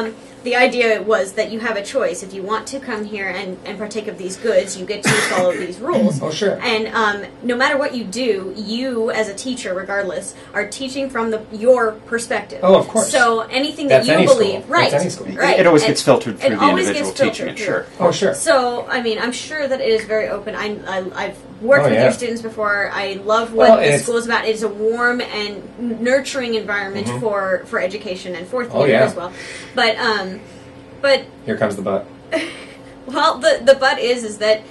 The idea was that you have a choice. If you want to come here and partake of these goods, you get to follow these rules. Oh, sure. And no matter what you do, you, as a teacher, regardless, are teaching from your perspective. Oh, of course. So anything that you believe... School. Right. That's any school. Right. It always gets filtered through the individual teaching it, sure. Oh, sure. So, I mean, I'm sure that it is very open. I've worked with your students before. I love what the school is about. It is a warm and nurturing environment for education and for theater as well. But here comes the but. Well, the but is that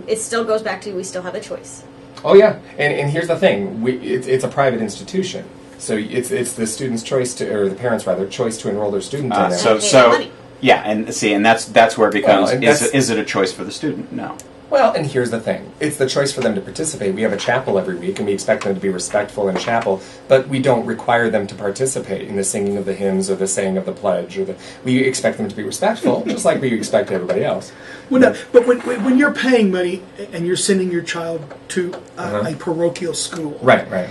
it still goes back to we still have a choice. Oh yeah, and here's the thing: it's a private institution, so it's the student's choice or the parents' rather choice to enroll their student in there. Yeah, and that's where it becomes: is it a choice for the student? No. Well, and here's the thing. It's the choice for them to participate. We have a chapel every week, and we expect them to be respectful in chapel, but we don't require them to participate in the singing of the hymns or the saying of the pledge. We expect them to be respectful, just like we expect everybody else. Well, no, but when you're paying money and you're sending your child to a parochial school... Right.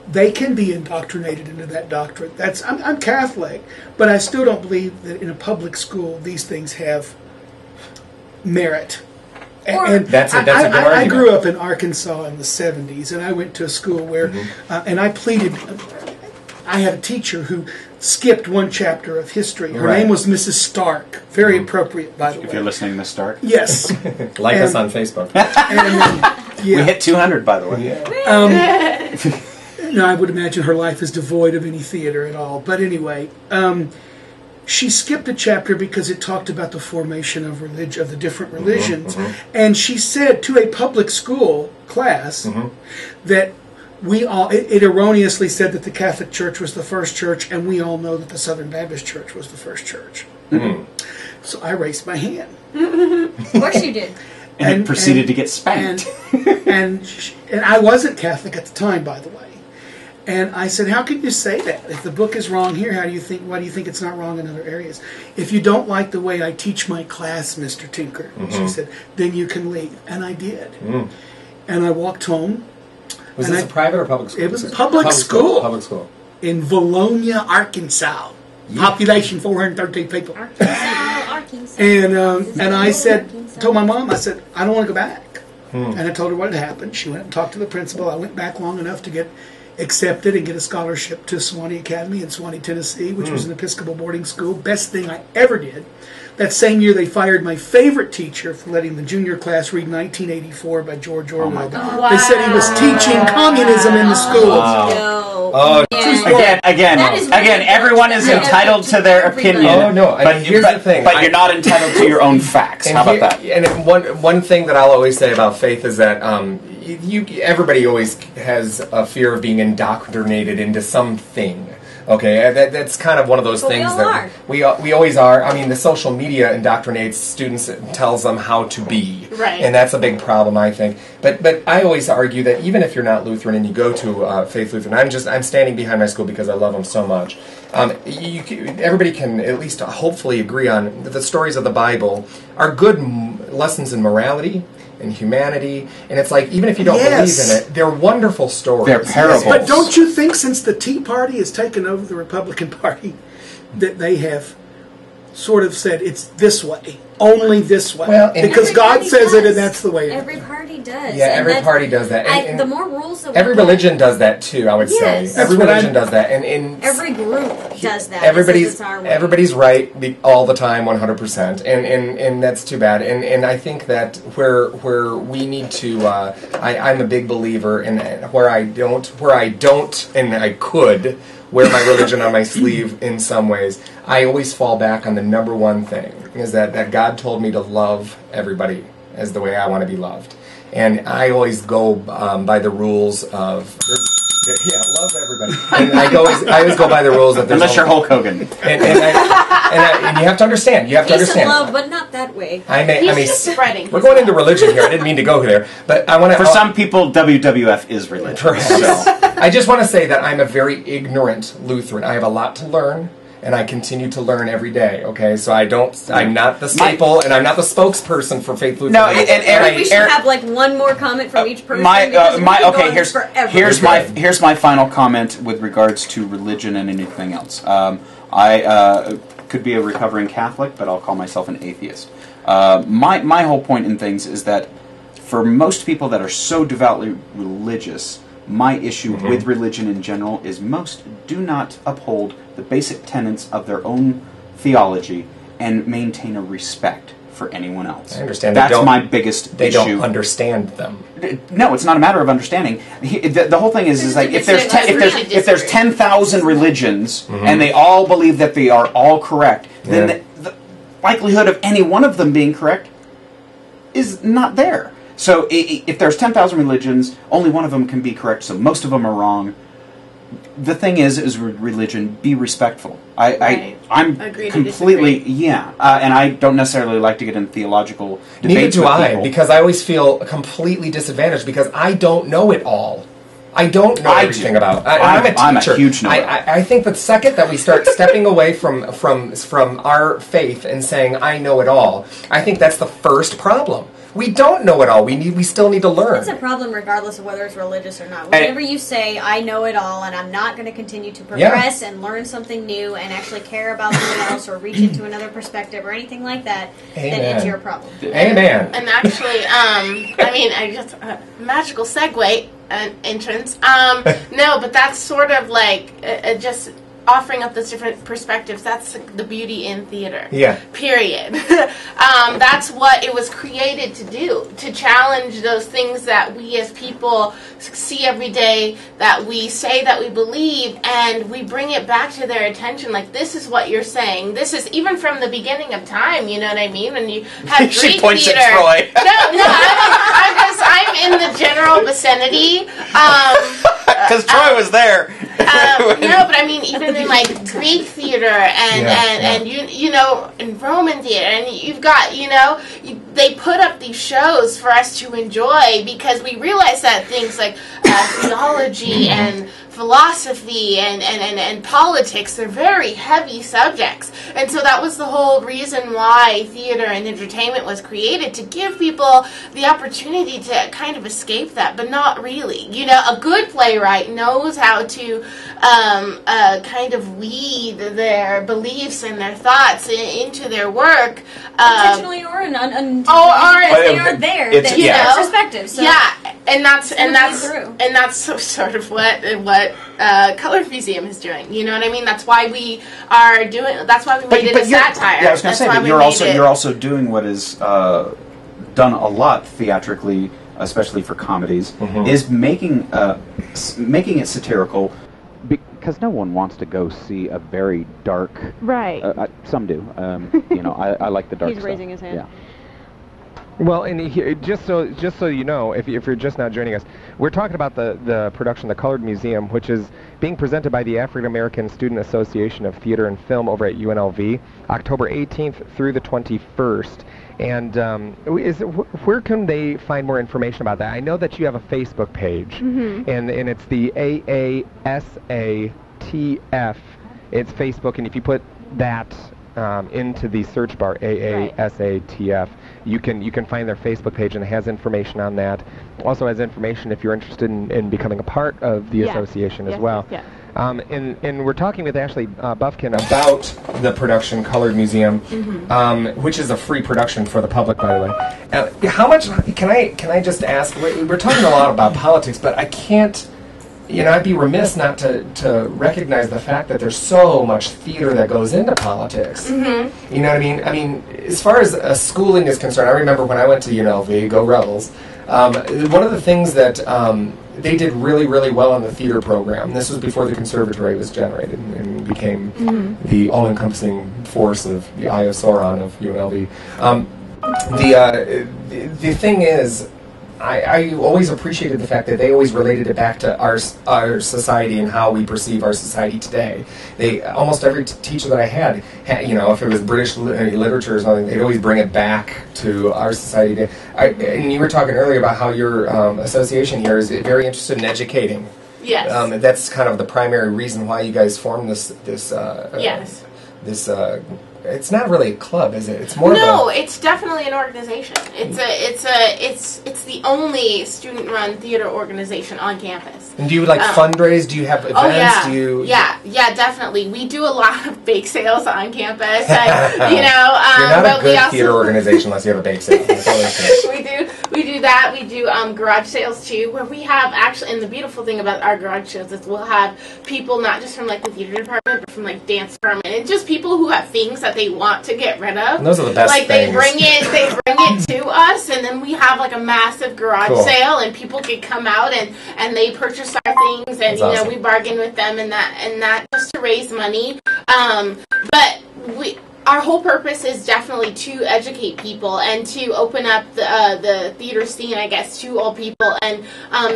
They can be indoctrinated into that doctrine. I'm Catholic, but I still don't believe that in a public school these things have merit. And that's a good argument. I grew up in Arkansas in the 70s, and I went to a school where, and I pleaded. I had a teacher who skipped one chapter of history. Her Right. name was Mrs. Stark. Very appropriate, by the way. If you're listening, Miss Stark. Yes. Like us on Facebook. And, We hit 200, by the way. No, I would imagine her life is devoid of any theater at all. But anyway, she skipped a chapter because it talked about the formation of of the different religions. And she said to a public school class that we all, it erroneously said that the Catholic Church was the first church, and we all know that the Southern Baptist Church was the first church. So I raised my hand. Of course you did. And proceeded to get spanked. And I wasn't Catholic at the time, by the way. And I said, how can you say that? If the book is wrong here, why do you think it's not wrong in other areas? If you don't like the way I teach my class, Mr. Tinker, she said, then you can leave. And I did. And I walked home. Was this a private or public school? It was a public school. Public school. In Valonia, Arkansas. Population 413 people. Arkansas. And I told my mom, I said, I don't want to go back. And I told her what had happened. She went and talked to the principal. I went back long enough to get accepted and get a scholarship to Swanee Academy in Swanee, Tennessee, which was an Episcopal boarding school. Best thing I ever did. That same year, they fired my favorite teacher for letting the junior class read 1984 by George Orwell. They said he was teaching communism in the school. Again, everyone is entitled to their opinion. Oh, no. Here's the thing. But you're not entitled to your own facts. How about that? And one thing that I'll always say about faith is that everybody always has a fear of being indoctrinated into something. Okay, that's kind of one of those things that we always are. I mean, the social media indoctrinates students and tells them how to be, right? And that's a big problem, I think. But I always argue that even if you're not Lutheran and you go to Faith Lutheran, I'm standing behind my school because I love them so much. Everybody can at least hopefully agree on that the stories of the Bible are good lessons in morality and humanity, and it's like, even if you don't believe in it, they're wonderful stories. They're parables. But don't you think, since the Tea Party has taken over the Republican Party, that they have sort of said it's this way, only this way, because God says it, and that's the way it is. Every party does. Yeah, every party does that. And the more rules that every religion does that too, I would say. Every religion does that. And every group does that. Everybody's right all the time, 100%. And that's too bad. And I think that where we need to, I'm a big believer in where I don't, and I could wear my religion on my sleeve in some ways, I always fall back on the number one thing, is that God told me to love everybody as the way I want to be loved. And I always go by the rules of... love everybody. And I always go by the rules that there's... Unless you're Hulk Hogan. And you have to understand. You have to understand. Love, but not that way. He's just spreading. We're going into religion here. I didn't mean to go there. But I want to... For some people, WWF is religion. Perhaps. I just want to say that I'm a very ignorant Lutheran. I have a lot to learn, and I continue to learn every day. Okay, so I'm not the staple, and I'm not the spokesperson for Faith Lutheran. No, and we should have like one more comment from each person. Here's my final comment with regards to religion and anything else. I could be a recovering Catholic, but I'll call myself an atheist. My whole point in things is that for most people that are so devoutly religious, my issue with religion in general is most do not uphold the basic tenets of their own theology and maintain a respect for anyone else. I understand. That's my biggest issue. They don't understand them. No, it's not a matter of understanding. The whole thing is like if there's 10,000 religions and they all believe that they are all correct, then the likelihood of any one of them being correct is not there. So if there's 10,000 religions, only one of them can be correct, so most of them are wrong. The thing is religion, be respectful. I'm completely, and I don't necessarily like to get in theological debates. Neither do I, people. because I always feel completely disadvantaged because I don't know it all. I don't know everything about. I'm a teacher. I'm a huge knower. I think the second that we start stepping away from our faith and saying I know it all, I think that's the first problem. We don't know it all. We still need to learn. It's a problem regardless of whether it's religious or not. Whenever you say, I know it all and I'm not going to continue to progress and learn something new and actually care about something else or reach into another perspective or anything like that, then it's your problem. Amen. And actually, I just magical segue entrance. No, but that's sort of like just offering up those different perspectives. That's the beauty in theater. Yeah. Period. That's what it was created to do, to challenge those things that we as people see every day, that we say that we believe, and we bring it back to their attention. Like, this is what you're saying. This is even from the beginning of time, you know what I mean? When you have She Greek points theater. at Troy. I'm in the general vicinity. Because Troy was there. No, but I mean, even in like Greek theater and you know, in Roman theater, and you've got, they put up these shows for us to enjoy, because we realize that things like theology and philosophy and politics, they're very heavy subjects. And so that was the whole reason why theater and entertainment was created, to give people the opportunity to kind of escape that, but not really. A good playwright knows how to kind of weed their beliefs and their thoughts into their work. Intentionally or unintentionally. They are there. It's perspective. So and that's sort of what Colored Museum is doing. You know what I mean? That's why we are doing. That's why we made it a satire. Yeah, I was going to say, but you're also doing what is done a lot theatrically, especially for comedies, is making it satirical. Because no one wants to go see a very dark. Right. Some do. I like the dark He's stuff. raising his hand. Yeah. Well, and just so you know, if you're just now joining us, we're talking about the production, The Colored Museum, which is being presented by the African American Student Association of Theater and Film over at UNLV, October 18th through the 21st. And where can they find more information about that? I know that you have a Facebook page, and it's the AASATF. It's Facebook, and if you put that into the search bar, AASATF, you can find their Facebook page, and it has information on that. Also has information if you're interested in becoming a part of the association as well. Yes. And we're talking with Ashley Bufkin about the production Colored Museum, which is a free production for the public, by the way. How much can I just ask? We're talking a lot about politics, but I can't. I'd be remiss not to recognize the fact that there's so much theater that goes into politics. You know what I mean? I mean, as far as schooling is concerned, I remember when I went to UNLV, go Rebels, one of the things that they did really, really well in the theater program, this was before the conservatory was generated and became the all-encompassing force of the Eye of Sauron of UNLV. The thing is, I always appreciated the fact that they always related it back to our society and how we perceive our society today. Almost every teacher that I had, if it was British literature or something, they'd always bring it back to our society. And you were talking earlier about how your association here is very interested in educating. Yes. That's kind of the primary reason why you guys formed this. Yes. It's not really a club, is it? It's more. No, it's definitely an organization. It's the only student-run theater organization on campus. And do you fundraise? Do you have events? Oh yeah, do you? Yeah, definitely. We do a lot of bake sales on campus. You're not a good theater organization unless you have a bake sale. We do that. We do garage sales too, where we have and the beautiful thing about our garage sales is we'll have people not just from the theater department, but from dance department, and just people who have things that they want to get rid of. And those are the best things. They bring it to us, and then we have a massive garage sale, and people can come out and they purchase our things, and awesome. We bargain with them and that just to raise money. But our whole purpose is definitely to educate people and to open up the theater scene, I guess, to all people. And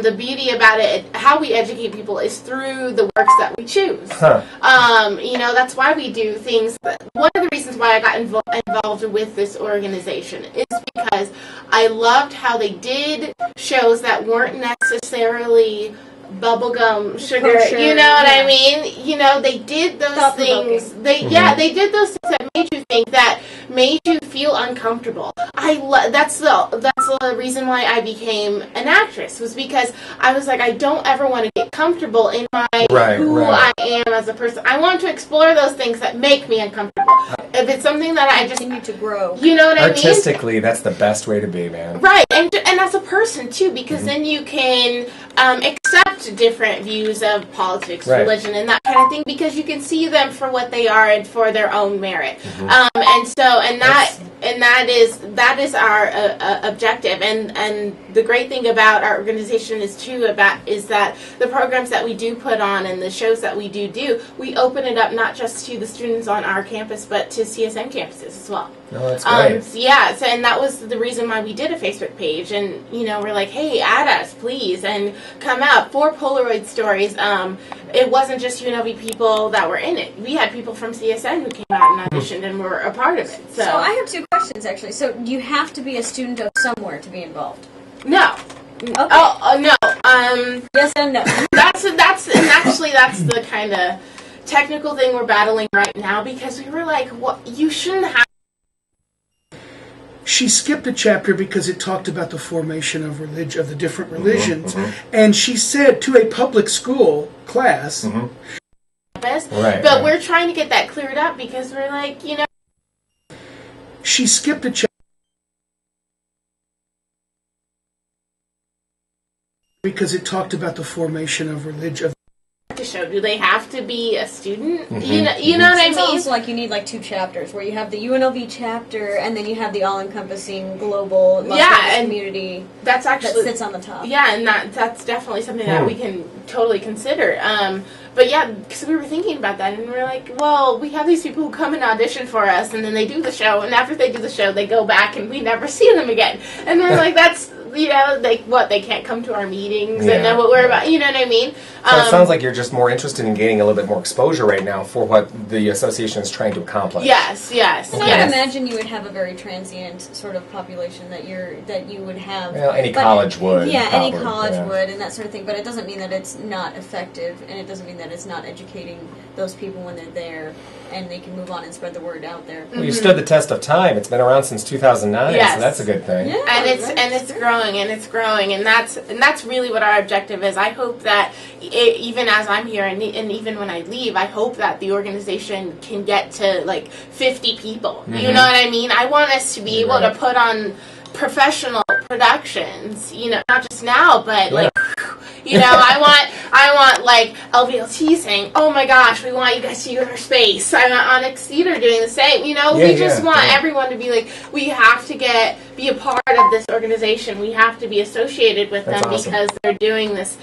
the beauty about it, how we educate people, is through the works that we choose. That's why we do things. One of the reasons why I got involved with this organization is because I loved how they did shows that weren't necessarily bubblegum sugar, you know what I mean? They did those things. They did those things that made you think, that made you feel uncomfortable. That's the reason why I became an actress, was because I was I don't ever want to get comfortable in my I am as a person. I want to explore those things that make me uncomfortable. If it's something that I just continue to grow, you know what I mean? Artistically, that's the best way to be, man. Right, and as a person too, because then you can accept different views of politics, religion, and that kind of thing, because you can see them for what they are and for their own merit. And that is our objective. And the great thing about our organization is that the programs that we do put on and the shows that we do, we open it up not just to the students on our campus, but to CSN campuses as well. Oh, that's great. And that was the reason why we did a Facebook page, and we're like, hey, add us, please, and come out for Polaroid stories. It wasn't just UNLV people that were in it. We had people from CSN who came out and auditioned and were a part of it. So I have two questions actually. So do you have to be a student of somewhere to be involved? No. Okay. No. Yes and no. That's the kind of technical thing we're battling right now, because we were like, what? You shouldn't have. She skipped a chapter because it talked about the formation of the different religions, and she said to a public school class. But we're trying to get that cleared up, because we're like, She skipped a chapter because it talked about the formation of religion. To show, do they have to be a student? You know what I mean? It's almost like you need like two chapters, where you have the UNLV chapter, and then you have the all-encompassing global Las Vegas community that sits on the top. Yeah, and that's definitely something that we can totally consider. But yeah, because we were thinking about that, and we were like, well, we have these people who come and audition for us, and then they do the show, and after they do the show, they go back, and we never see them again. And we're like, that's, they can't come to our meetings and know what we're about, you know what I mean? So it sounds like you're just more interested in gaining a little bit more exposure right now for what the association is trying to accomplish. Yes. And I would imagine you would have a very transient sort of population that you would have. Well, any college would. Yeah, any college would, and that sort of thing. But it doesn't mean that it's not effective, and it doesn't mean that it's not educating those people when they're there, and they can move on and spread the word out there. Well, you stood the test of time. It's been around since 2009, so that's a good thing. Yeah, and it's growing, and that's really what our objective is. I hope that even as I'm here, and even when I leave, I hope that the organization can get to like 50 people. You know what I mean? I want us to be able to put on professional productions, not just now, but like, I want like LVLT saying, oh my gosh, we want you guys to use our space. I want Onyx Theater doing the same. We just want everyone to be like, we have to be a part of this organization. We have to be associated with them because they're doing this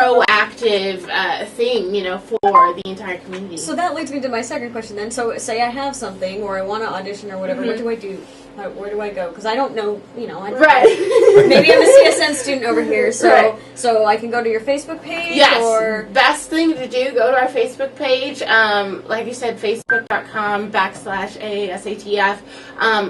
proactive thing, for the entire community. So that leads me to my second question then. So say I have something, or I want to audition or whatever, what do I do? Where do I go? Because I don't know, maybe I'm a CSN student over here, so I can go to your Facebook page? Yes, or best thing to do, go to our Facebook page, like you said, facebook.com/AASATF.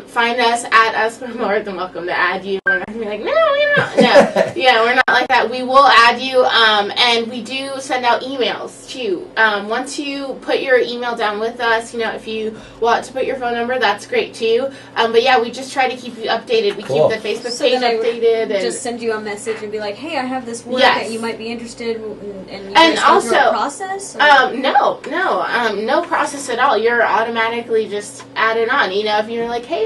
Find us, add us. We're more than welcome to add you. We're not going to be like, no, you're not. No, yeah, we're not like that. We will add you, and we do send out emails, too. Once you put your email down with us, if you want to put your phone number, that's great, too. But yeah, we just try to keep you updated. We keep the Facebook page updated. And just send you a message and be like, hey, I have this work that you might be interested in, and you guys go through a process? No process at all. You're automatically just added on. If you're like, hey,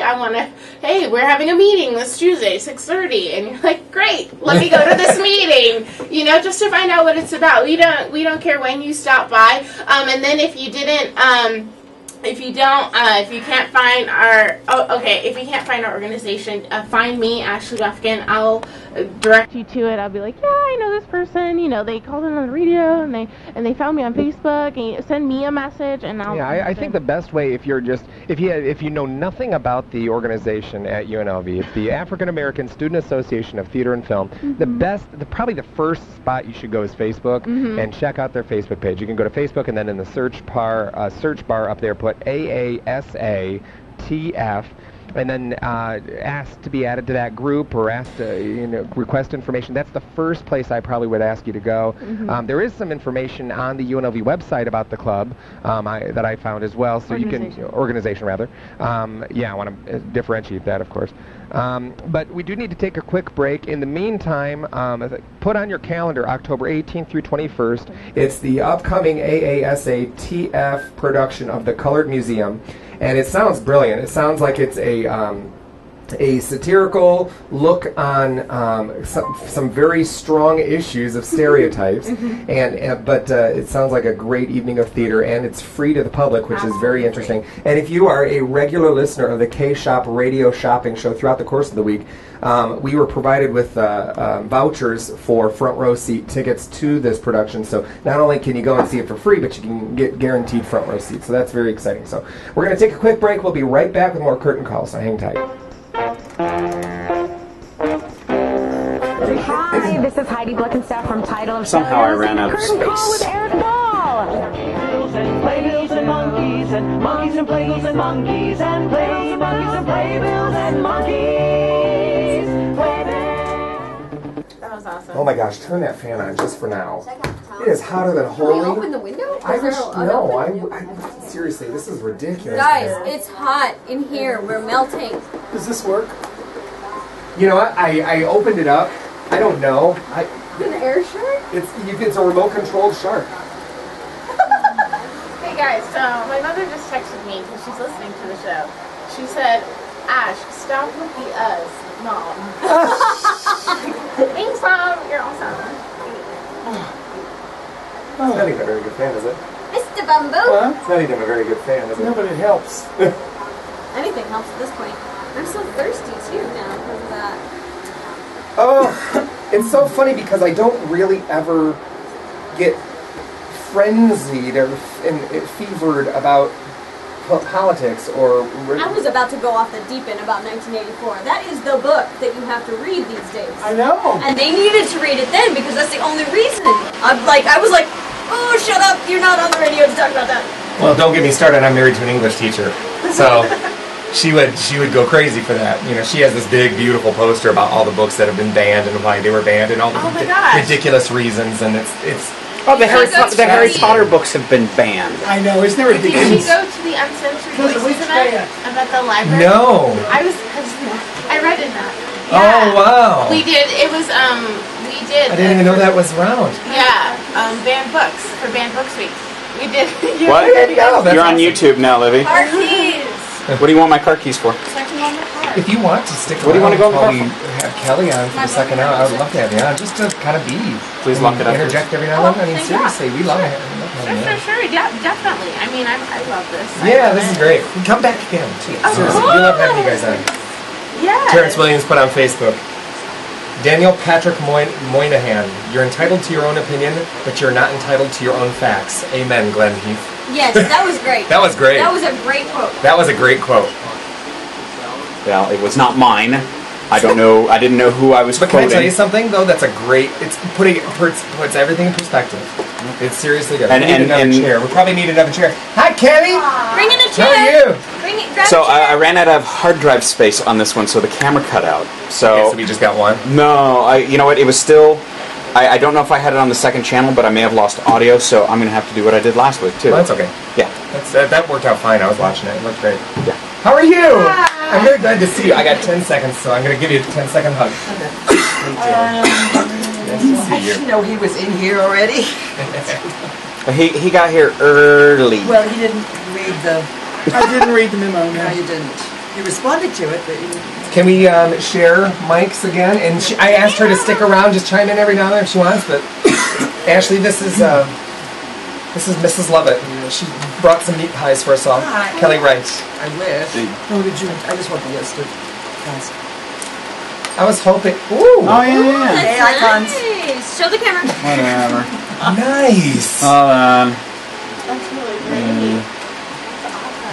we're having a meeting this Tuesday, 6:30, and you're like, great, let me go to this meeting, just to find out what it's about. We don't care when you stop by. And then if you can't find our organization, find me, Ashley Bufkin. I'll direct you to it. I'll be like, yeah, I know this person. They called in on the radio, and they found me on Facebook, and send me a message, and I'll. Yeah, I think the best way, if you know nothing about the organization at UNLV, it's the African American Student Association of Theater and Film. Probably the first spot you should go is Facebook, and check out their Facebook page. You can go to Facebook, and then in the search bar up there, put AASATF, and then ask to be added to that group, or ask to request information. That's the first place I probably would ask you to go. There is some information on the UNLV website about the club that I found as well, so you can organization rather. I want to differentiate that, of course. But we do need to take a quick break. In the meantime, put on your calendar October 18th through 21st. It's the upcoming AASATF production of the Colored Museum. And it sounds brilliant. It sounds like it's a a satirical look on some very strong issues of stereotypes, but it sounds like a great evening of theater, and it's free to the public, which is very interesting. And if you are a regular listener of the K-Shop radio shopping show throughout the course of the week, we were provided with vouchers for front row seat tickets to this production. So not only can you go and see it for free, but you can get guaranteed front row seats. So that's very exciting. So we're going to take a quick break. We'll be right back with more curtain calls. So hang tight. Hi, this is Heidi Blickenstaff from Title of Somehow I ran out of Curtain Call space. with Erik Ball. Playbills and monkeys and monkeys and playbills and monkeys and playbills and monkeys and playbills and monkeys. That was awesome. Oh my gosh, turn that fan on just for now. It is hotter than Can we holy. open the window? Irish, Is there no, open? seriously, this is ridiculous. Guys, it's hot in here. We're melting. Does this work? You know what? I opened it up. I don't know. An air shark? It's a remote controlled shark. Hey guys, so my mother just texted me because she's listening to the show. She said, Ash, stop with the us, Mom. Thanks, Mom. You're awesome. It's not even a very good fan, is it? Mr. Bamboo! Huh? It's not even a very good fan, is it? No, but it helps. Anything helps at this point. I'm so thirsty too now because of that. Oh, it's so funny because I don't really ever get frenzied or fevered about politics or... I was about to go off the deep end about 1984. That is the book that you have to read these days. I know. And they needed to read it then because that's the only reason. I was like, oh, shut up! You're not on the radio to talk about that. Well, don't get me started. I'm married to an English teacher, so she would go crazy for that. You know, she has this big, beautiful poster about all the books that have been banned and why they were banned and all the ridiculous reasons. And it's Oh, the Harry Potter books have been banned. I know, isn't there Did ridiculous? you go to the Uncensored Voices event about the library? No. I read in that. Oh wow. We did. It was we did. I didn't even know that was around. Yeah, banned books for Banned Books Week. We did. What? Yeah, that's You're on awesome. YouTube now, Livy. Car keys. What do you want my car keys for? Second on the car. If you want to stick What do you around want to go while for? we have Kelly on for the second hour, I would love to have you on, just to kind of be. Please lock it up. Interject every now and then. I mean, thank God. seriously, we love it. Sure. Yeah, definitely. I mean, I love this. Yeah, this is great. Come back again, too. Seriously, we love having you guys on. Yeah. Terrence Williams put on Facebook. Daniel Patrick Moynihan, you're entitled to your own opinion, but you're not entitled to your own facts. Amen, Glenn Heath. Yes, that was great. That was great. That was a great quote. That was a great quote. Well, it was not mine. I don't know. I didn't know who I was But quoting. can I tell you something, though? That's a great... It puts everything in perspective. It seriously does. We need another chair. We probably need another chair. Hi, Kelly! Bring in a chair! How are you? Grab So a chair. I ran out of hard drive space on this one, so the camera cut out. So we just got one? No, you know what? It was still... I don't know if I had it on the second channel, but I may have lost audio, so I'm going to have to do what I did last week, too. Well, that's okay. Yeah. That worked out fine. I was watching it. It looked great. Yeah. How are you? I'm very glad to see you. I got 10 seconds, so I'm going to give you a 10-second hug. I didn't know he was in here already. He got here early. Well, he didn't read the... I didn't read the memo, No, you didn't. You responded to it, but you didn't. Can we share mics again? And I asked her to stick around, just chime in every now and then if she wants, but Ashley, this is Mrs. Lovett. She brought some meat pies for us all. Hi. Kelly Wright. I wish. Oh, did you? I just want the list of guys. I was hoping... Ooh! Oh, yeah. Hey, icons. Nice. Show the camera. Whatever. Nice! Hold on. That's really great.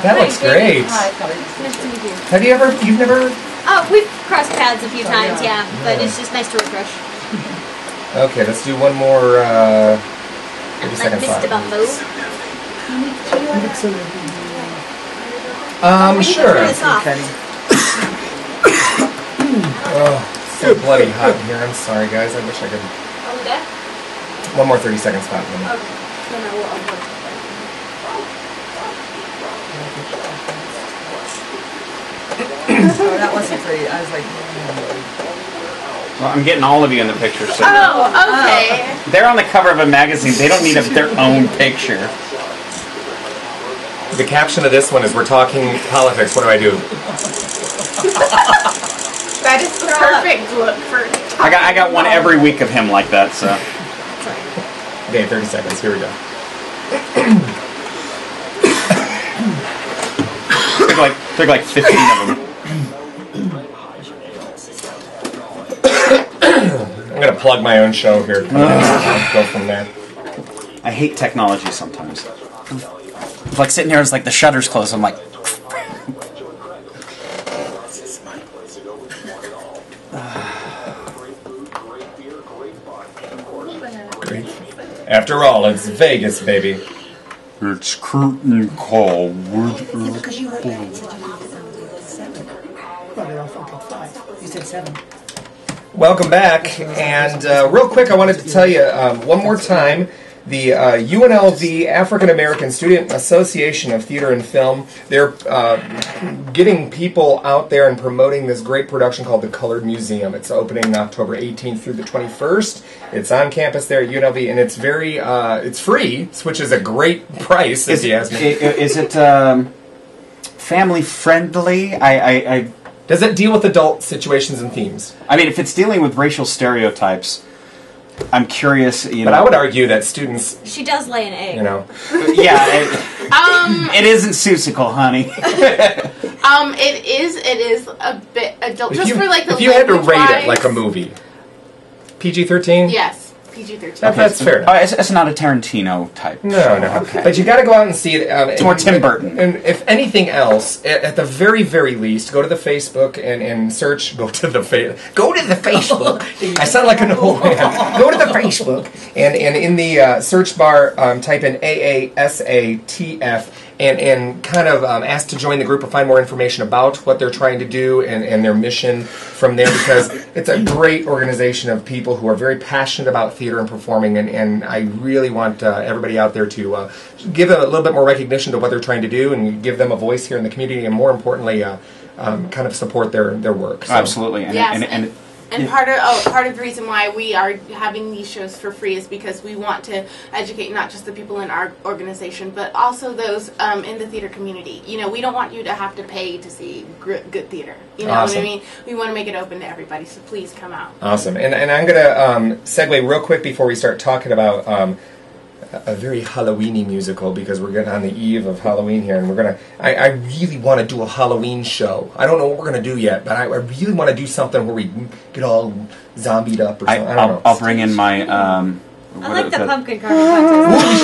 That looks great. Hi, Kelly. Nice to meet you. You've never... Oh, we've crossed paths a few times, yeah. But it's just nice to refresh. Okay, let's do one more 30-second Mr. slot. Bumbo. Sure. Turn this off. Oh, so bloody hot in here. I'm sorry, guys. I wish I could... Are we there? One more 30-second spot. Okay. No, we'll upload. Oh, that wasn't pretty. I was like... Well, I'm getting all of you in the picture, so... Oh, okay. They're on the cover of a magazine. They don't need their own picture. The caption of this one is, "We're talking politics. What do I do?" That is the perfect look for. I got one every week of him like that. So. Okay, 30 seconds. Here we go. Took like 15 of them. I'm gonna plug my own show here. Go from there. I hate technology sometimes. It's like sitting here, it's like the shutters close. I'm like. Great. After all, it's Vegas, baby. It's curtain call. Because you heard that, you said you did 7. Well, they're all fucking 5. You said 7. Welcome back, and real quick, I wanted to tell you one more time, the UNLV African American Student Association of Theater and Film, they're getting people out there and promoting this great production called The Colored Museum. It's opening October 18th through the 21st. It's on campus there at UNLV, and it's very, it's free, which is a great price, if you ask me. Is it family friendly? Does it deal with adult situations and themes? I mean, if it's dealing with racial stereotypes, I'm curious. But I would argue that students. She does lay an egg. You know. Yeah. It isn't susical, honey. It is a bit adult. Just for like the. If you had to rate it like a movie, PG-13. Yes. PG-13. That's fair enough. It's not a Tarantino type. No. Okay. But you got to go out and see it. It's more Tim Burton. And if anything else, at the very, very least, go to the Facebook and search. Go to the Facebook. I sound like an old man. Go to the Facebook and in the search bar, type in AASATF. And kind of ask to join the group or find more information about what they're trying to do and their mission from there, because it's a great organization of people who are very passionate about theater and performing, and I really want everybody out there to give a little bit more recognition to what they're trying to do and give them a voice here in the community, and more importantly, kind of support their work. So. Absolutely. And part of the reason why we are having these shows for free is because we want to educate not just the people in our organization, but also those in the theater community. You know, we don't want you to have to pay to see good theater. You know what I mean? We want to make it open to everybody, so please come out. Awesome. And I'm going to segue real quick before we start talking about a very Halloween-y musical, because we're getting on the eve of Halloween here, and I really want to do a Halloween show. I don't know what we're going to do yet, but I really want to do something where we get all zombied up or something. I don't know. I'll bring in my... I like the pumpkin carving contest.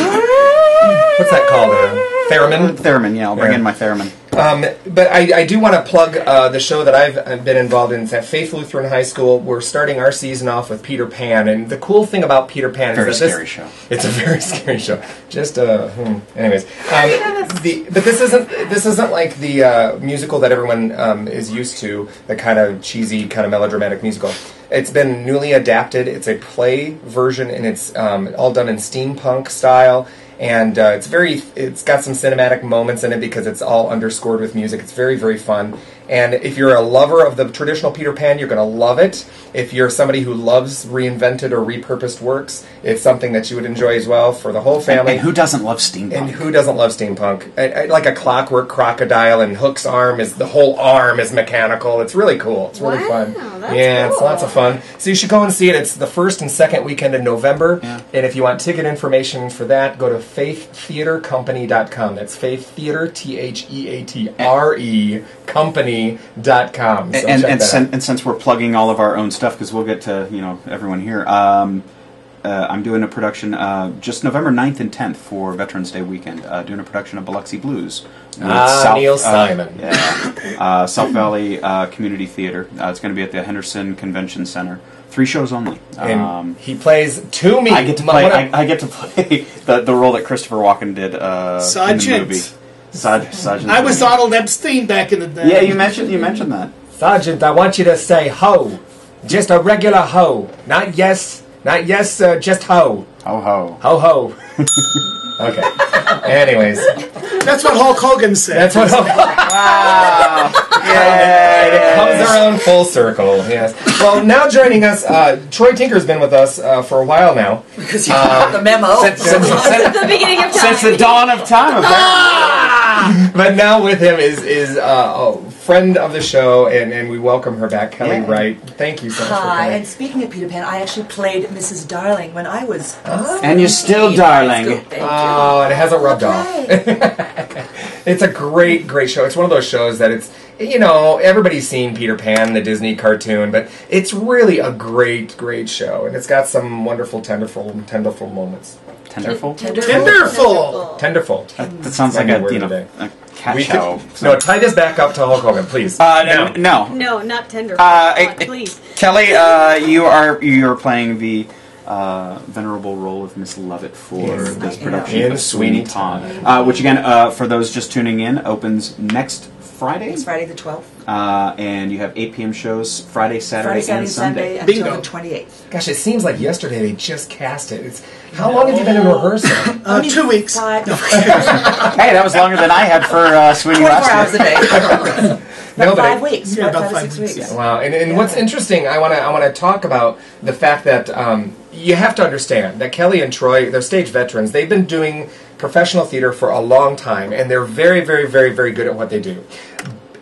What's that called? Theremin? Theremin, yeah. I'll bring in my theremin. But I do want to plug the show that I've been involved in. It's at Faith Lutheran High School. We're starting our season off with Peter Pan, and the cool thing about Peter Pan is that scary show. It's a very scary show. Just anyways, but this isn't like the musical that everyone is used to, the kind of cheesy, kind of melodramatic musical. It's been newly adapted. It's a play version, and it's all done in steampunk style. And it's got some cinematic moments in it because it's all underscored with music. It's very, very fun. And if you're a lover of the traditional Peter Pan, you're going to love it. If you're somebody who loves reinvented or repurposed works, it's something that you would enjoy as well for the whole family. And who doesn't love steampunk? And who doesn't love steampunk? Like a clockwork crocodile, and Hook's the whole arm is mechanical. It's really cool. It's really fun. That's It's lots of fun. So you should go and see it. It's the first and second weekend in November. Yeah. And if you want ticket information for that, go to faiththeatercompany.com. That's faiththeater, TheaTre, company.com. So and since we're plugging all of our own stuff, because we'll get to everyone here, I'm doing a production just November 9th and 10th for Veterans Day weekend, doing a production of Biloxi Blues. Neil Simon. South Valley Community Theater. It's going to be at the Henderson Convention Center. 3 shows only. And he plays Toomey. I get to play the role that Christopher Walken did in the movie. Sergeant. I was Donald Epstein back in the day. Yeah, you mentioned that. Sergeant, I want you to say ho. Just a regular ho. Not yes, just ho. Ho ho. Ho ho. Okay. Anyways. That's what Hulk Hogan said. That's what Hulk Hogan said. Wow. Yeah. And it comes around full circle. Yes. Well, now joining us, Troy Tinker's been with us for a while now. Because you got the memo. Since the beginning of time. Since the dawn of time, apparently. But now with him is friend of the show, and we welcome her back, Kellie Wright. Thank you so much for Hi, coming. and speaking of Peter Pan, I actually played Mrs. Darling when I was... And you're still darling. Oh, and it hasn't rubbed off. It's a great, great show. It's one of those shows that it's, you know, everybody's seen Peter Pan, the Disney cartoon, but it's really a great, great show. And it's got some wonderful, tenderful moments. Tenderful? Tenderful. That sounds like a cat show. No, tie this back up to Hulk Hogan, please. No. No, not tender. Please. Kellie, you are playing the venerable role of Miss Lovett for this production of Sweeney Todd, which again, for those just tuning in, opens next Friday. It's Friday the 12th. And you have 8 p.m. shows Friday, Saturday, and Sunday. Until the 28th. Gosh, it seems like yesterday they just cast it. How long have you been in rehearsal? 2 weeks. Hey, that was longer than I had for Sweeney 24 last hours a day. No, but 5 weeks. Yeah, about about 5 to 6 weeks. Wow, and what's interesting, I want to talk about the fact that you have to understand that Kellie and Troy, they're stage veterans. They've been doing professional theater for a long time, and they're very, very, very, very good at what they do.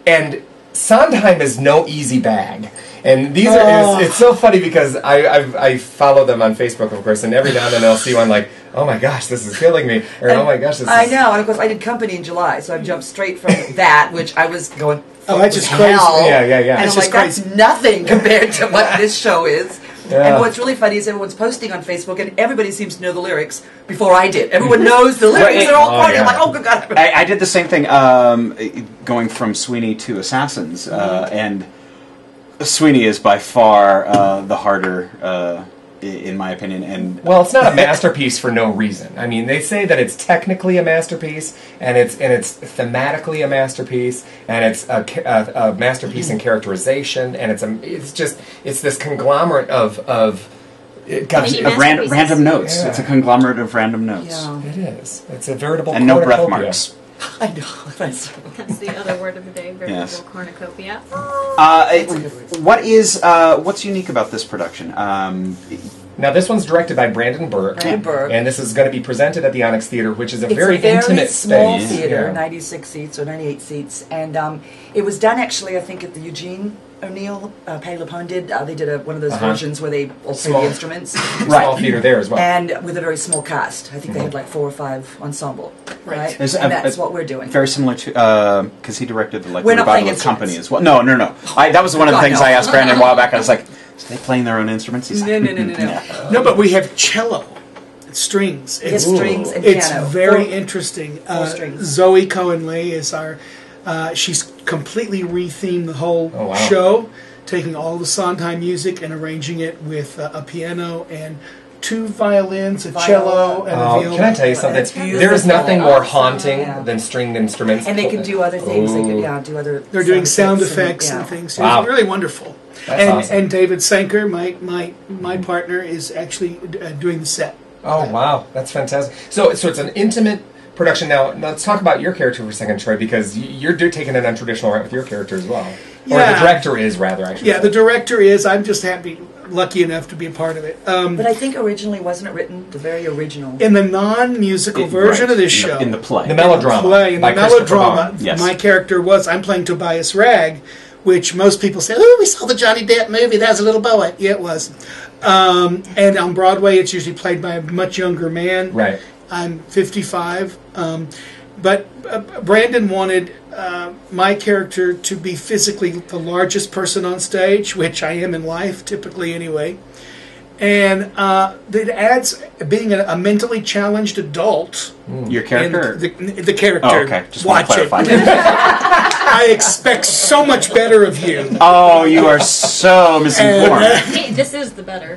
And Sondheim is no easy bag. And these are, it's so funny because I follow them on Facebook, of course, and every now and then I'll see one like, oh my gosh, this is killing me, or oh my gosh, this is... I know, and of course I did Company in July, so I've jumped straight from that, which I was going, that's just crazy. Yeah. And I'm like, that's nothing compared to what this show is. Yeah. And what's really funny is everyone's posting on Facebook, and everybody seems to know the lyrics before I did. Everyone knows the lyrics. They're all quoting. I'm like, oh, good God. I did the same thing, going from Sweeney to Assassins, and Sweeney is by far the harder, in my opinion. And well, it's not a masterpiece for no reason. I mean, they say that it's technically a masterpiece, and it's thematically a masterpiece, and it's a masterpiece in characterization, and it's this conglomerate of random notes. Yeah. It's a conglomerate of random notes. Yeah. It is. It's a veritable and no breath marks. I know. That's the other word of the day, veritable cornucopia. What's unique about this production? Now, this one's directed by Brandon Burke. And this is going to be presented at the Onyx Theater, which is a very intimate small space. theater, 96 seats or 98 seats. And it was done, actually, I think, at the Eugene O'Neill, Patty LuPone did. They did one of those versions where they all play the instruments. Small theater there as well. And with a very small cast. I think they had like 4 or 5 ensemble. Right? And that's what we're doing. Very similar to, because he directed the We're not Revival of Company as well. No. That was one of the things I asked Brandon a while back. I was like, are they playing their own instruments? He's No. No, but we have cello. Strings. It's strings and it's piano. Very interesting. 4 strings. Zoe Cohen-Lee is our... she's completely rethemed the whole show, taking all the Sondheim music and arranging it with a piano and 2 violins, a cello, and a viola. Can I tell you something? There's nothing more haunting than stringed instruments. And they can do other things. They can do other... They're doing sound effects and things. Wow. It's really wonderful. Awesome. And David Sanker, my partner, is actually doing the set. Oh, wow. That's fantastic. So it's an intimate production. Now, let's talk about your character for a second, Troy, because you're taking an untraditional route with your character as well. Or the director is, rather, I should say. The director is. I'm just lucky enough to be a part of it. But I think originally, wasn't it written, the very original? In the non-musical version of this show. In the play. The melodrama. In the melodrama, my character I'm playing Tobias Ragg, which most people say, oh, we saw the Johnny Depp movie, that was a little boy. Yeah, it was. And on Broadway, it's usually played by a much younger man. Right. I'm 55. But Brandon wanted my character to be physically the largest person on stage, which I am in life, typically anyway. And it adds being a mentally challenged adult. Your character? The character. Oh, okay. Just want to clarify. I expect so much better of you. Oh, you are so misinformed. Hey, this is the better.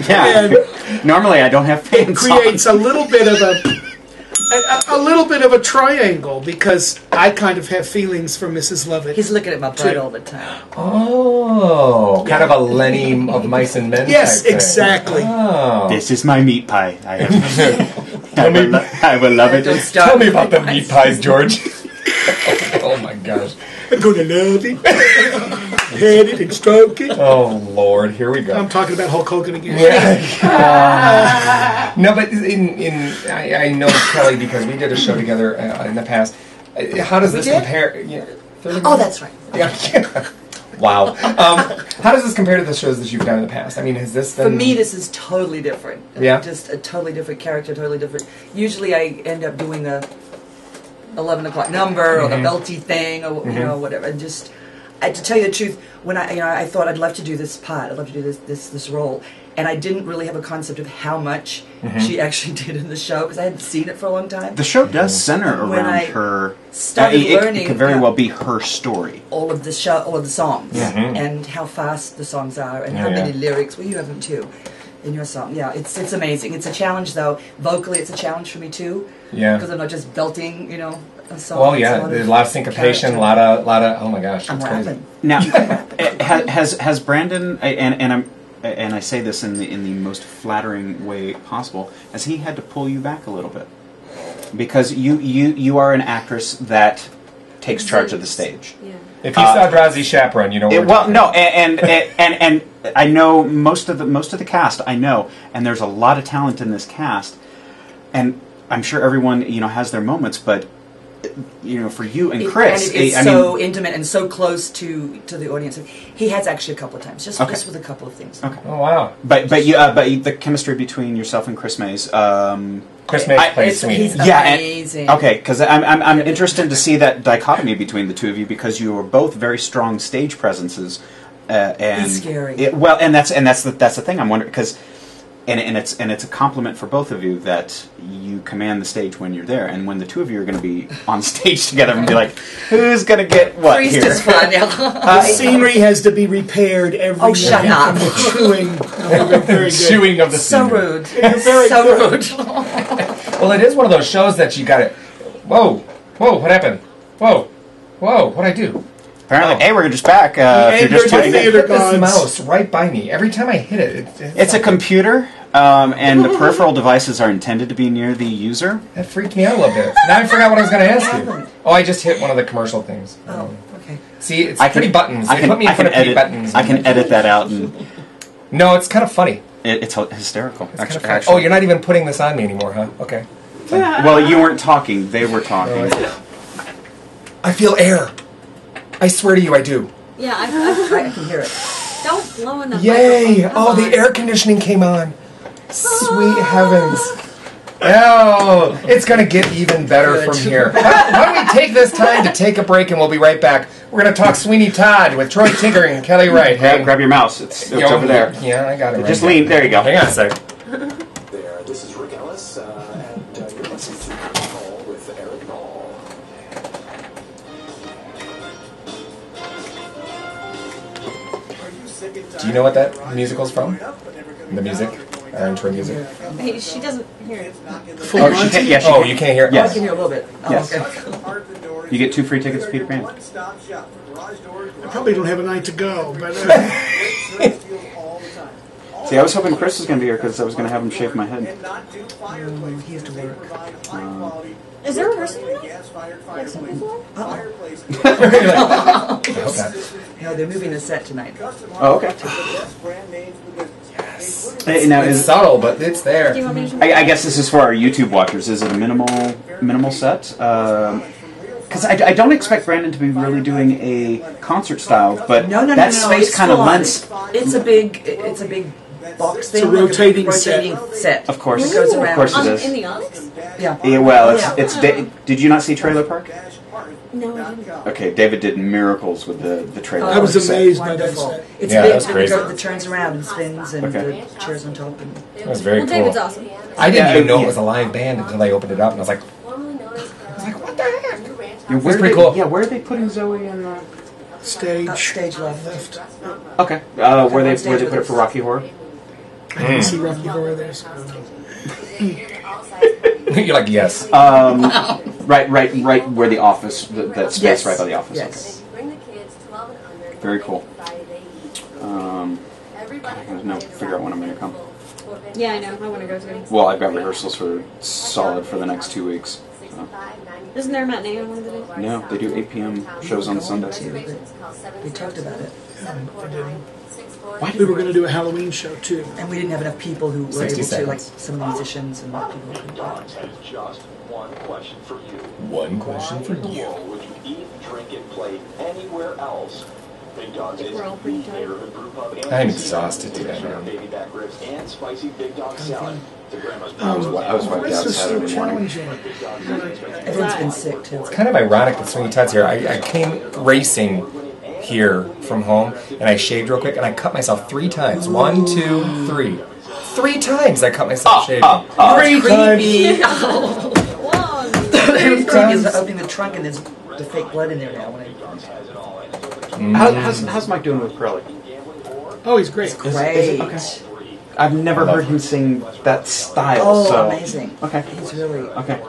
Yeah. Normally I don't have fans. Creates a little bit of a triangle because I kind of have feelings for Mrs. Lovett. He's looking at my butt all the time. Oh, kind of a Lenny of Mice and Men. Yes, type thing. exactly. Oh. This is my meat pie. I will love it. Tell me about the meat pies, George. Oh my gosh. I'm going to love it. Pet it and stroke it. Oh Lord, here we go. I'm talking about Hulk Hogan again. No, but I know Kellie because we did a show together in the past. How does this compare? 30 Oh, minutes? that's right. Yeah. Wow. How does this compare to the shows that you've done in the past? I mean, has this been... For me, this is totally different. Yeah? Just a totally different character, totally different. Usually I end up doing the 11 o'clock number or the belty thing or you know, whatever. And just, to tell you the truth, when I thought I'd love to do this part, I'd love to do this role, and I didn't really have a concept of how much she actually did in the show because I hadn't seen it for a long time. The show does center When around I her. started learning, it could very well be her story. all of the songs, and how fast the songs are, and how many lyrics. Well, you have them too in your song. Yeah, it's amazing. It's a challenge, though. Vocally, it's a challenge for me too. Yeah. Because I'm not just belting, you know, a song. Well, yeah, there's a lot of syncopation, a lot of. Oh my gosh, I'm it's crazy. rapping. Now, has Brandon and I say this in the most flattering way possible, has he had to pull you back a little bit? Because you are an actress that takes charge of the stage. Yeah. If you saw Drazi Chaperone, you know what we're talking about. and I know most of the cast. I know, and there's a lot of talent in this cast, and I'm sure everyone has their moments, but for you and Chris, it's so intimate and so close to the audience. He has actually a couple of times, just with a couple of things. Okay. Oh wow! But the chemistry between yourself and Chris Mays. Chris Mays plays Sweeney. He's amazing. Okay, because I'm interested to see that dichotomy between the two of you because you are both very strong stage presences. And it's scary. That's the thing. I'm wondering because. And it's a compliment for both of you that you command the stage when you're there, and when the two of you are going to be on stage together and be like, who's going to get what Priest here? is fun. The scenery has to be repaired every Oh, shut week. up. And the chewing. Very good. Chewing of the So scenery. rude. Very So good. rude. Well, it is one of those shows that you got to. Whoa, what happened? Whoa, what'd I do? Apparently, hey, we're just back. If you're just tuning in. Put this mouse right by me. Every time I hit it, It's a computer, and the peripheral devices are intended to be near the user. That freaked me out a little bit. Now I forgot what I was going to ask you. Oh, I just hit one of the commercial things. Oh, okay. See, it's pretty buttons. They put me in front of pretty buttons. I can edit that out, and no, it's kind of funny. It's hysterical. It's actually. Oh, you're not even putting this on me anymore, huh? Okay. Well, you weren't talking; they were talking. I feel air. I swear to you, I do. Yeah, I can hear it. Don't blow in the Yay! microphone. Oh, the air conditioning came on. Sweet heavens. Oh, it's going to get even better from here. Why don't we take this time to take a break, and we'll be right back. We're going to talk Sweeney Todd with Troy Tinker and Kellie Wright. Grab your mouse. It's over there. Yeah, I got it. Just lean. There you go. Hang on a sec. There, this is Rick Ellis, and you're listening to Call with Erik Ball. Do you know what that musical's from? The music? Our intro music? Hey, she doesn't hear it. Oh, she can't, you can't hear it? Yes. I can hear a little bit. Oh, Yes. okay. You get 2 free tickets to Peter Pan. I probably don't have a night to go, but See, I was hoping Chris was going to be here because I was going to have him shave my head. He has to work. Is there a rehearsal now? Like something for? No, they're moving the set tonight. Oh, okay. Hey, now It's is subtle, but it's there. Do you want me to I guess this is for our YouTube watchers. Is it a minimal set? Because I don't expect Brandon to be really doing a concert style, but No, that space it's kind of full on. lends. It's a big box thing. a rotating set. Of course, It goes around. of course it In is. the Onyx? Yeah. Yeah, well, it's. Did you not see Trailer Park? No, I didn't. Okay, David did miracles with the trailer. I was Park set. amazed by that Wonderful. set. It's Yeah, big. that's crazy. That turns around and spins, and Okay. the chairs on top. And That was very Well, cool. David's awesome. I didn't Yeah, even know yeah. it was a live band until they opened it up, and I was like, what the heck? Yeah, where pretty they, cool. Yeah, where are they putting Zoe in? Stage left. Okay, where they put it for Rocky Horror? I didn't see Rocky Horror there. So. You're like, yes. Right where the office, that space Yes. right by the office. Yes. Okay. Very cool. I gotta now figure out when I'm going to come. Yeah, I know. I want to go too. Well, I've got rehearsals for the next 2 weeks. So. Isn't there a matinee on one of the days? No, they do 8 p.m. shows on Sunday. We talked about it. We were going to do a Halloween show too, and we didn't have enough people who were 60 able to, like seconds. some of the musicians and people who could. Just one question for you. One question for you. Would you eat, drink, can't get played anywhere else. Big Dogs is We're all pretty the neighborhood brew pub and I'm museum. exhausted today, man. Baby back ribs and spicy Big Dog salad. To Grandma's I was Burgers. just so challenging. Everyone's been sick too. It's kind of ironic that Sweeney Todd's here. I came racing here from home, and I shaved real quick, and I cut myself 3 times. 1, 2, 3. 3 times I cut myself shaving. 3 times. Every time is opening the trunk and there's the fake blood in there now. When How's Mike doing with Kellie? Oh, he's great. Great. Is it? Okay. I've never heard him sing that style. Oh, so. amazing. Okay. He's really... Okay.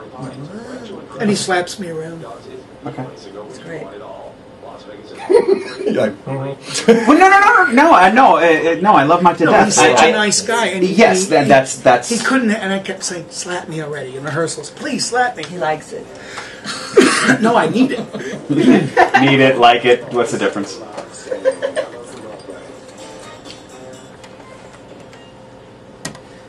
And he slaps me around. Okay. It's great. You're like, Well, no. I love Mike to No, death. he's such a nice guy. And That's. He couldn't, and I kept saying, slap me already in rehearsals. Please slap me. He likes it. No, I need it. Need it, like it. What's the difference?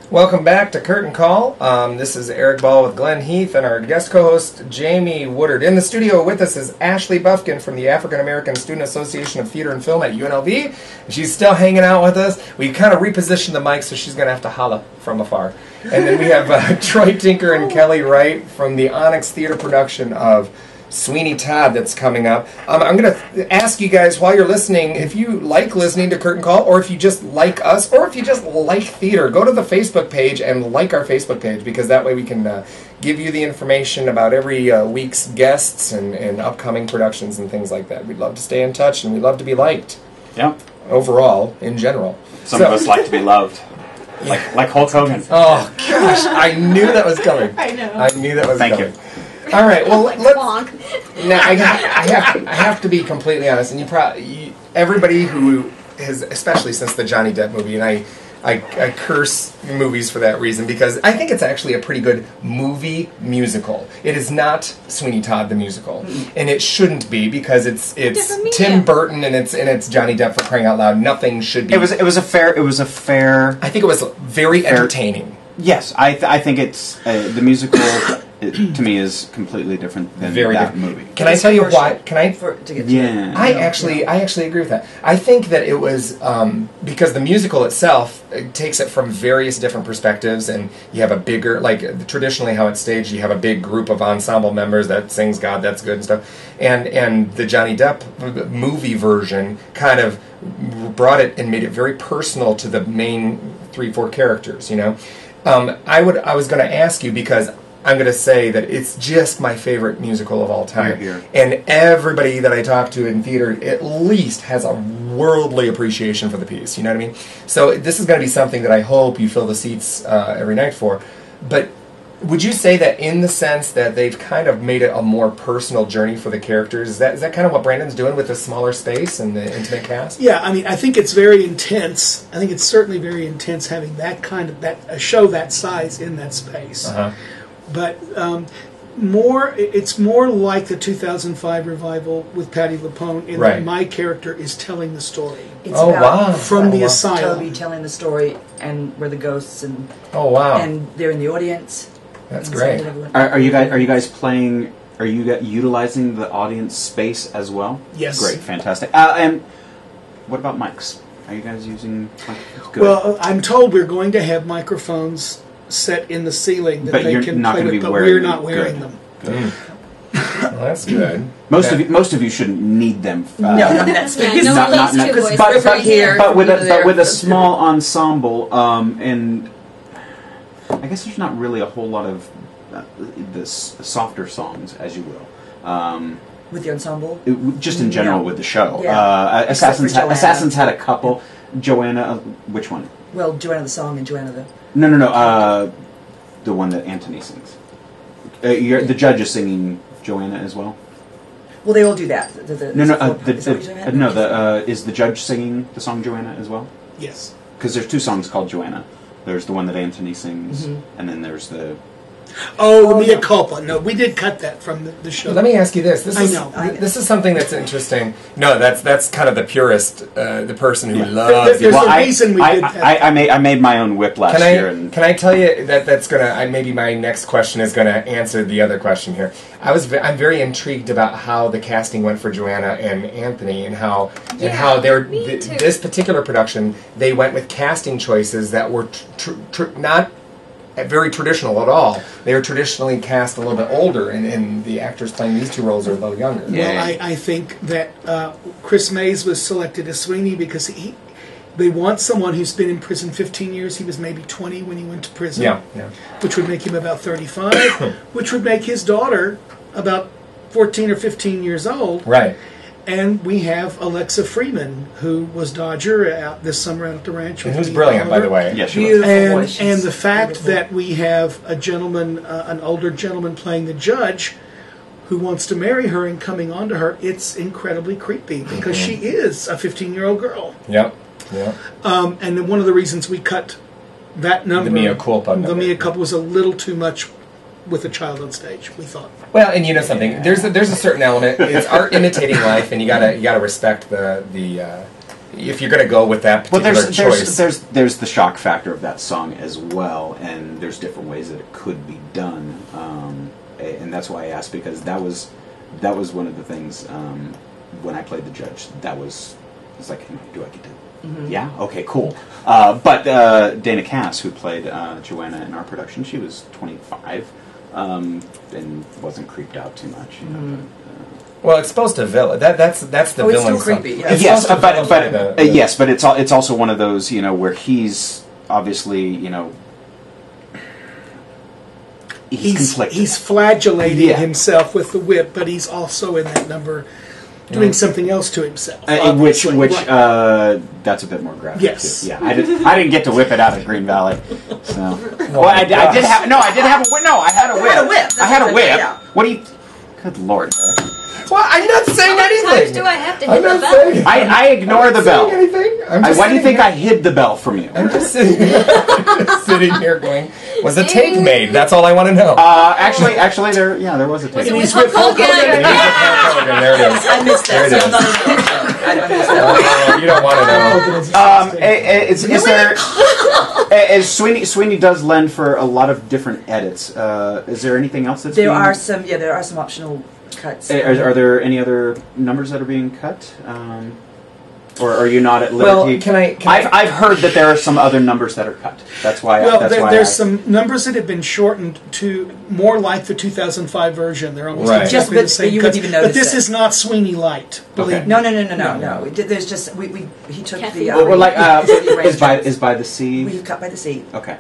Welcome back to Curtain Call. This is Erik Ball with Glenn Heath and our guest co-host Jamie Woodard. In the studio with us is Ashley Bufkin from the African American Student Association of Theater and Film at UNLV. She's still hanging out with us. We kind of repositioned the mic, so she's going to have to holla from afar. And then we have Troy Tinker and Kellie Wright from the Onyx Theater production of Sweeney Todd that's coming up. I'm going to ask you guys while you're listening, if you like listening to Curtain Call, or if you just like us, or if you just like theater, go to the Facebook page and like our Facebook page, because that way we can give you the information about every week's guests and upcoming productions and things like that. We'd love to stay in touch, and we'd love to be liked. Yeah. Overall, in general. Some of us like to be loved. Like Hulk Hogan. Oh, gosh, I knew that was coming. I know. I knew that was Thank coming. you. All right, well, let's... Bonk. Now, I have to be completely honest, and everybody who has, especially since the Johnny Depp movie, and I curse movies for that reason, because I think it's actually a pretty good movie musical. It is not Sweeney Todd the musical, and it shouldn't be, because it's Tim Burton and it's Johnny Depp, for crying out loud. Nothing should be. It was a fair. I think it was very entertaining. Yes, I think it's the musical. To me, is completely different than that movie. Can I tell you why? Can I? I actually agree with that. I think that it was because the musical itself takes it from various different perspectives, and you have a bigger, like traditionally how it's staged, you have a big group of ensemble members that sings "God That's Good" and stuff, and the Johnny Depp movie version kind of brought it and made it very personal to the main 3-4 characters. You know, I was going to ask you, because I'm going to say that it's just my favorite musical of all time. Here. And everybody that I talk to in theater at least has a worldly appreciation for the piece. You know what I mean? So this is going to be something that I hope you fill the seats every night for. But would you say that in the sense that they've kind of made it a more personal journey for the characters? Is that kind of what Brandon's doing with the smaller space and the intimate cast? Yeah, I mean, I think it's very intense. I think it's certainly very intense having that kind of a show that size in that space. Uh-huh. But it's more like the 2005 revival with Patti LuPone, in that my character is telling the story. It's about from the asylum. Toby telling the story, and we're the ghosts, and and they're in the audience. That's great. Are you guys playing? Are you utilizing the audience space as well? Yes. Great, fantastic. And what about mics? Are you guys using? Good. Well, I'm told we're going to have microphones set in the ceiling that they can play with, but we're not wearing them. Good. Well, that's good. Most of you shouldn't need them. No, that's but with a small ensemble, and I guess there's not really a whole lot of the softer songs, as you will. With the ensemble? Just in general with the show. Yeah. Assassins had a couple. Joanna, which one? Well, Joanna the song and Joanna the... No. The one that Anthony sings. The judge is singing Joanna as well? Well, they all do that. Is the judge singing the song Joanna as well? Yes. Because there's 2 songs called Joanna. There's the one that Anthony sings, and then there's the Oh, the mea culpa. No, we did cut that from the show. Let me ask you this. I know. This is something that's interesting. No, that's kind of the purist, the person who loves. There's a reason we did that. I made my own whip last year. Can I tell you that's gonna? Maybe my next question is gonna answer the other question here. I'm very intrigued about how the casting went for Joanna and Anthony, and how this particular production they went with casting choices that were not very traditional at all. They were traditionally cast a little bit older, and the actors playing these two roles are a little younger. Well, I think that Chris Mays was selected as Sweeney because they want someone who's been in prison 15 years. He was maybe 20 when he went to prison. Yeah. Which would make him about 35, which would make his daughter about 14 or 15 years old. Right. And we have Alexa Freeman, who was Dodger out this summer out at the ranch. And who's brilliant, by the way. Yeah, she was. And the fact that we have a gentleman, an older gentleman playing the judge, who wants to marry her and coming on to her, it's incredibly creepy because she is a 15-year-old girl. Yep. And then one of the reasons we cut that number, the mea culpa was a little too much with a child on stage, we thought. Well, and you know something, there's a certain element. It's art imitating life, and you gotta respect the if you're gonna go with that particular choice. There's the shock factor of that song as well, and there's different ways that it could be done, and that's why I asked, because that was one of the things when I played the judge. It's like, do I get to? Mm-hmm. Yeah. Okay. Cool. But Dana Cass, who played Joanna in our production, she was 25. And wasn't creeped out too much. You know, well, it's supposed to villain. That's the villain. It's still creepy. Yeah. Yes, but it's also one of those, you know, where he's obviously, you know, he's conflicted. He's flagellating himself with the whip, but he's also in that number doing something else to himself. Which that's a bit more graphic. Yes. Too. Yeah, I didn't get to whip it out at Green Valley. So, I did have a whip. No, I had a whip. I had a whip. Yeah. What do you? Good Lord, Eric. Well, I'm not saying anything. How many times do I have to hit the bell? I ignore the bell. Why do you think I hid the bell from you? I'm just sitting here going, was a take made? That's all I want to know. Actually, there was a take. He's with Hulk Hogan. There it is. I missed that. You don't want to know. Sweeney does lend for a lot of different edits. Is there anything else that's there are some optional cuts. Are there any other numbers that are being cut? Or are you not at liberty? Well, I've heard that there are some other numbers that are cut. That's why. There's some numbers that have been shortened to more like the 2005 version. They're almost exactly the same cuts. But this is not Sweeney Light. Okay. No. There's just he took the. Is by the sea. We cut by the sea. Okay.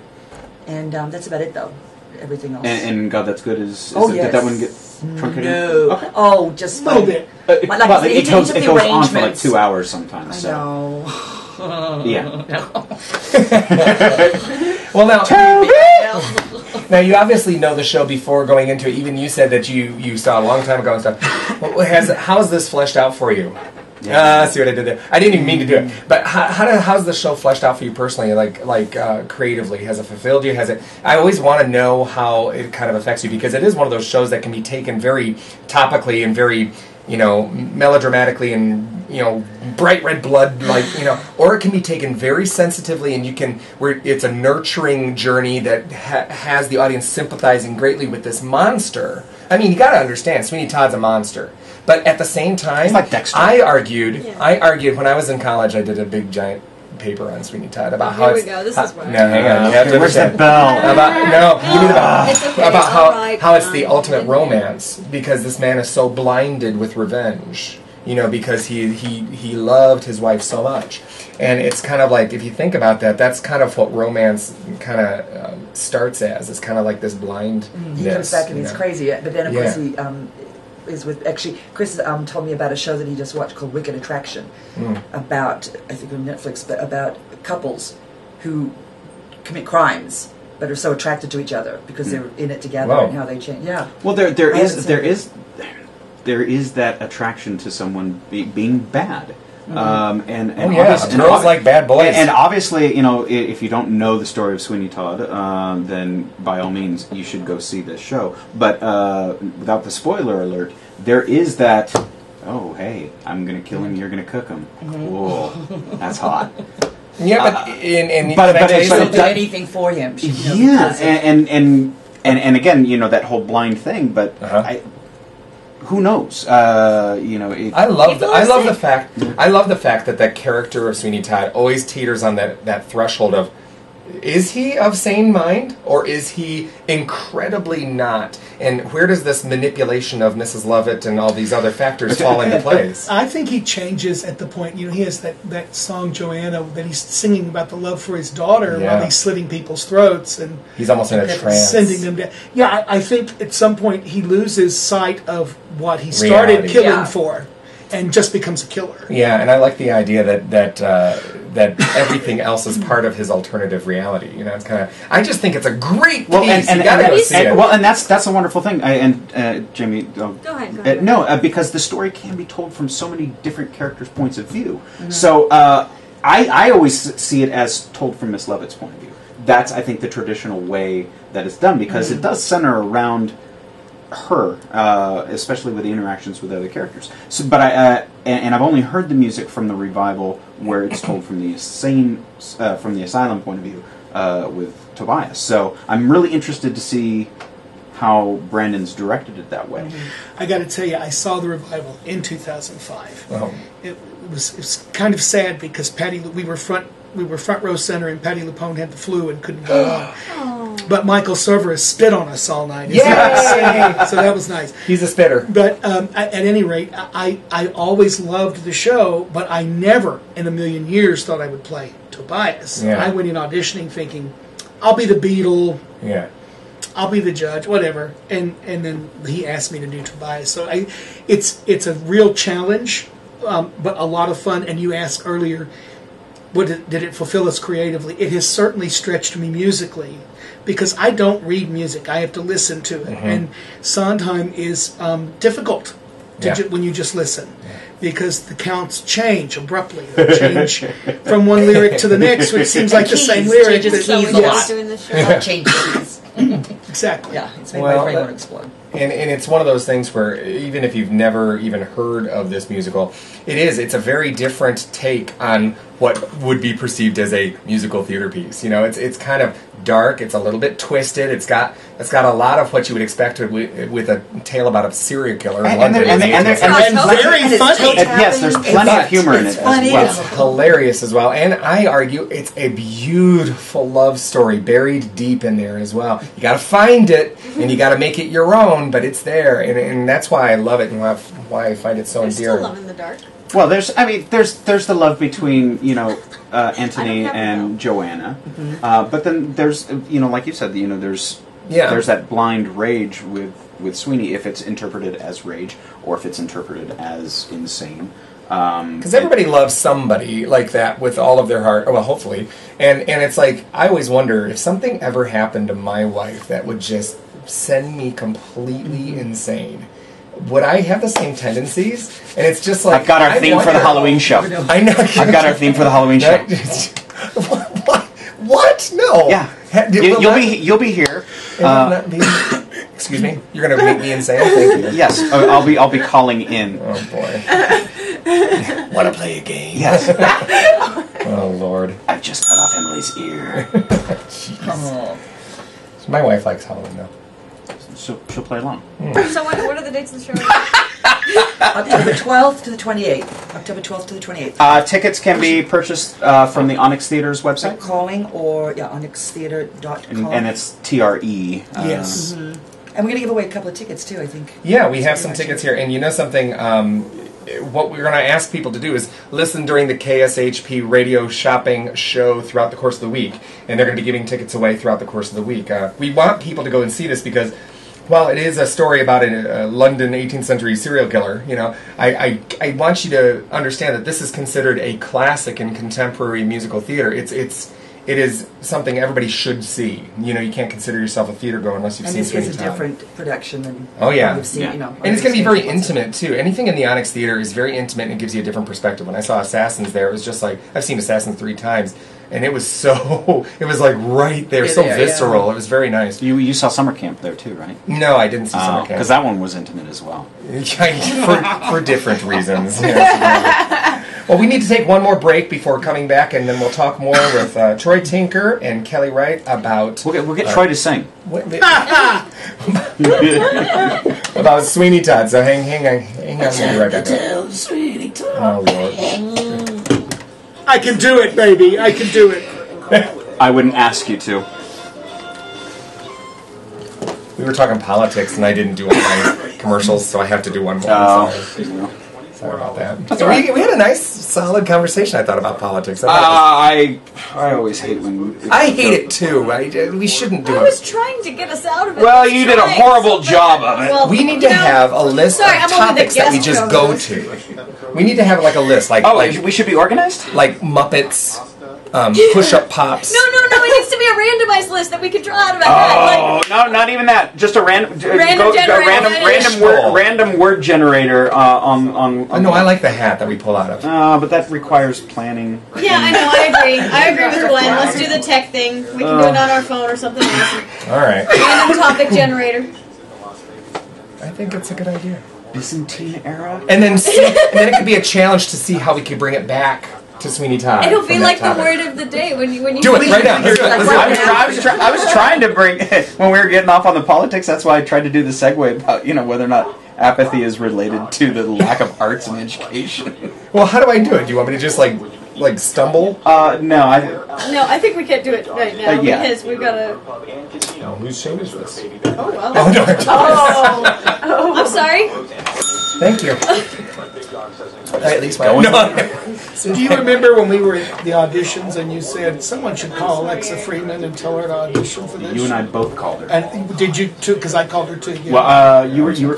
And that's about it, though. Everything else. And God, that's good. Did that one get truncated? No. Okay. Oh, just a little bit. It goes on for like 2 hours sometimes. I know. Yeah. Well, now you obviously know the show before going into it. Even you said that you saw a long time ago and stuff. How's this fleshed out for you? See what I did there? I didn't even mean to do it. But how's the show fleshed out for you personally? Like creatively, has it fulfilled you? I always want to know how it kind of affects you, because it is one of those shows that can be taken very topically and very, melodramatically and, bright red blood, or it can be taken very sensitively, and it's a nurturing journey that has the audience sympathizing greatly with this monster. I mean, you got to understand, Sweeney Todd's a monster. But at the same time, like Dexter. I argued when I was in college, I did a big giant paper on Sweeney Todd about how Here we go. This is where. No, hang on. You have to where's the understand. bell? Give me the bell. It's okay. About Alright, how it's the ultimate romance, because this man is so blinded with revenge. Because he loved his wife so much. And it's kind of like, if you think about that, that's kind of what romance kind of starts as. It's kind of like this blindness. He comes back and he's crazy. But then, of course, he is with... Actually, Chris told me about a show that he just watched called Wicked Attraction. About, I think on Netflix, but about couples who commit crimes but are so attracted to each other because they're in it together and how they change. Yeah. Well, there is that attraction to someone being bad. And girls like bad boys. And obviously, you know, if you don't know the story of Sweeney Todd, then by all means you should go see this show. But without the spoiler alert, there is that. Oh, hey, I'm gonna kill him. You're gonna cook him. Whoa, that's hot. Yeah, but she'll do anything for him. And again, you know, that whole blind thing. But who knows? You know, I love the fact that that character of Sweeney Todd always teeters on that threshold of, is he of sane mind or is he incredibly not? And where does this manipulation of Mrs. Lovett and all these other factors fall into place? I think he changes at the point, you know, he has that song Joanna that he's singing about the love for his daughter while he's slitting people's throats, and he's almost in a trance, sending them down. Yeah, I think at some point he loses sight of what he started killing for, and just becomes a killer. Yeah, and I like the idea that everything else is part of his alternative reality. You know, it's kind of. I just think it's a great piece. You gotta go see it. Well, and that's a wonderful thing. Jamie, go ahead. No, because the story can be told from so many different characters' points of view. Mm-hmm. So I always see it as told from Miss Lovett's point of view. That's, I think, the traditional way that it's done, because it does center around her, especially with the interactions with other characters. So, but I've only heard the music from the revival where it's told from the asylum point of view with Tobias. So I'm really interested to see how Brandon's directed it that way. I got to tell you, I saw the revival in 2005. It was kind of sad because we were front row center, and Patty LuPone had the flu and couldn't go on. But Michael Cerveris spit on us all night. Yeah, so that was nice. He's a spitter. But at any rate, I always loved the show, but I never in a million years thought I would play Tobias. Yeah. I went in auditioning thinking, I'll be the Beatle. Yeah. I'll be the judge, whatever. And then he asked me to do Tobias. So it's a real challenge, but a lot of fun. And you asked earlier, did it fulfill us creatively? It has certainly stretched me musically, because I don't read music. I have to listen to it. And Sondheim is difficult when you just listen, because the counts change abruptly. They change from one lyric to the next, which seems like the same lyric. Changes keys a lot. Change keys. Exactly. Yeah, it's made my brain want to explode. And it's one of those things where even if you've never even heard of this musical, it's a very different take on what would be perceived as a musical theater piece. You know, it's kind of dark, it's a little bit twisted, it's got a lot of what you would expect with a tale about a serial killer. And very funny. Yes, there's plenty of humor in it as well. It's hilarious as well. And I argue it's a beautiful love story buried deep in there as well. You got to find it, and you got to make it your own, but it's there, and that's why I love it, and why I find it so endearing. Still love in the dark. Well, there's the love between, you know, Anthony and Joanna, but then there's, you know, like you said, you know, there's that blind rage with Sweeney, if it's interpreted as rage or if it's interpreted as insane. Because everybody loves somebody like that with all of their heart. Well, hopefully, and it's like, I always wonder if something ever happened to my wife that would just send me completely insane. Would I have the same tendencies? And it's just like, I've got our theme for the Halloween show. I know. I've got our theme for the Halloween show. What? No. Yeah. You'll be here. Excuse me. You're going to make me insane. Thank you. Yes. I'll be calling in. Oh boy. Want to play a game? Yes. Oh Lord. I've just cut off Emily's ear. Jeez. My wife likes Halloween though. So she'll play along. So what are the dates of the show? October 12th to the 28th. October 12th to the 28th. Tickets can be purchased from the Onyx Theater's website. Calling or onyxtheater.com. And it's TRE. Yes. And we're going to give away a couple of tickets too, I think. Yeah, we have some tickets here. And you know something? What we're going to ask people to do is listen during the KSHP radio shopping show throughout the course of the week. And they're going to be giving tickets away throughout the course of the week. We want people to go and see this because, well, it is a story about a London 18th century serial killer. You know, I want you to understand that this is considered a classic in contemporary musical theater. It's it is something everybody should see. You know, you can't consider yourself a theater goer unless you've seen Sweeney Todd. And it's a different production than you've seen, you know. And it's going to be very intimate, too. Anything in the Onyx Theater is very intimate and it gives you a different perspective. When I saw Assassins there, it was just like, I've seen Assassins 3 times, and it was so, it was like right there, so visceral. Yeah. It was very nice. You saw Summer Camp there, too, right? No, I didn't see Summer Camp. Because that one was intimate as well. for different reasons. Yes. Well, we need to take one more break before coming back, and then we'll talk more with Troy Tinker and Kellie Wright about... We'll get Troy to sing. About Sweeney Todd, so hang on. We'll be right back. Sweeney Todd. Oh, Lord. I can do it, baby. I can do it. I wouldn't ask you to. We were talking politics, and I didn't do all my commercials, so I have to do one more. Sorry about that. That's all right. We had a nice, solid conversation, I thought, about politics. I always hate when... I hate it, too. We shouldn't do it. I was trying to get us out of it. Well, you did a horrible job of it. Well, we need to have a list of topics that we just go to. We need to have, like, a list. Like, we should be organized? Like Muppets... push-up pops. No, it needs to be a randomized list that we can draw out of a hat. No, not even that. Just a random word generator on. No, I like the hat that we pull out of. But that requires planning. Yeah, I know. I agree with Glenn. Let's do the tech thing. We can do it on our phone or something else. All right. Random topic generator. I think that's a good idea. Byzantine era. And then it could be a challenge to see how we could bring it back to Sweeney Todd. It'll be like the word of the day when you do it right now. I was trying to bring when we were getting off on the politics. That's why I tried to do the segue about whether or not apathy is related to the lack of arts and education. Well, how do I do it? Do you want me to just like stumble? No, I think we can't do it right now because we've got to. Oh, whose show is this? Oh well. Oh no! I'm sorry. Thank you. At least my Do you remember when we were at the auditions and you said someone should call Alexa Freeman and tell her to audition for this? You and I both called her. And did you too? Because I called her too. Again. Well, you were.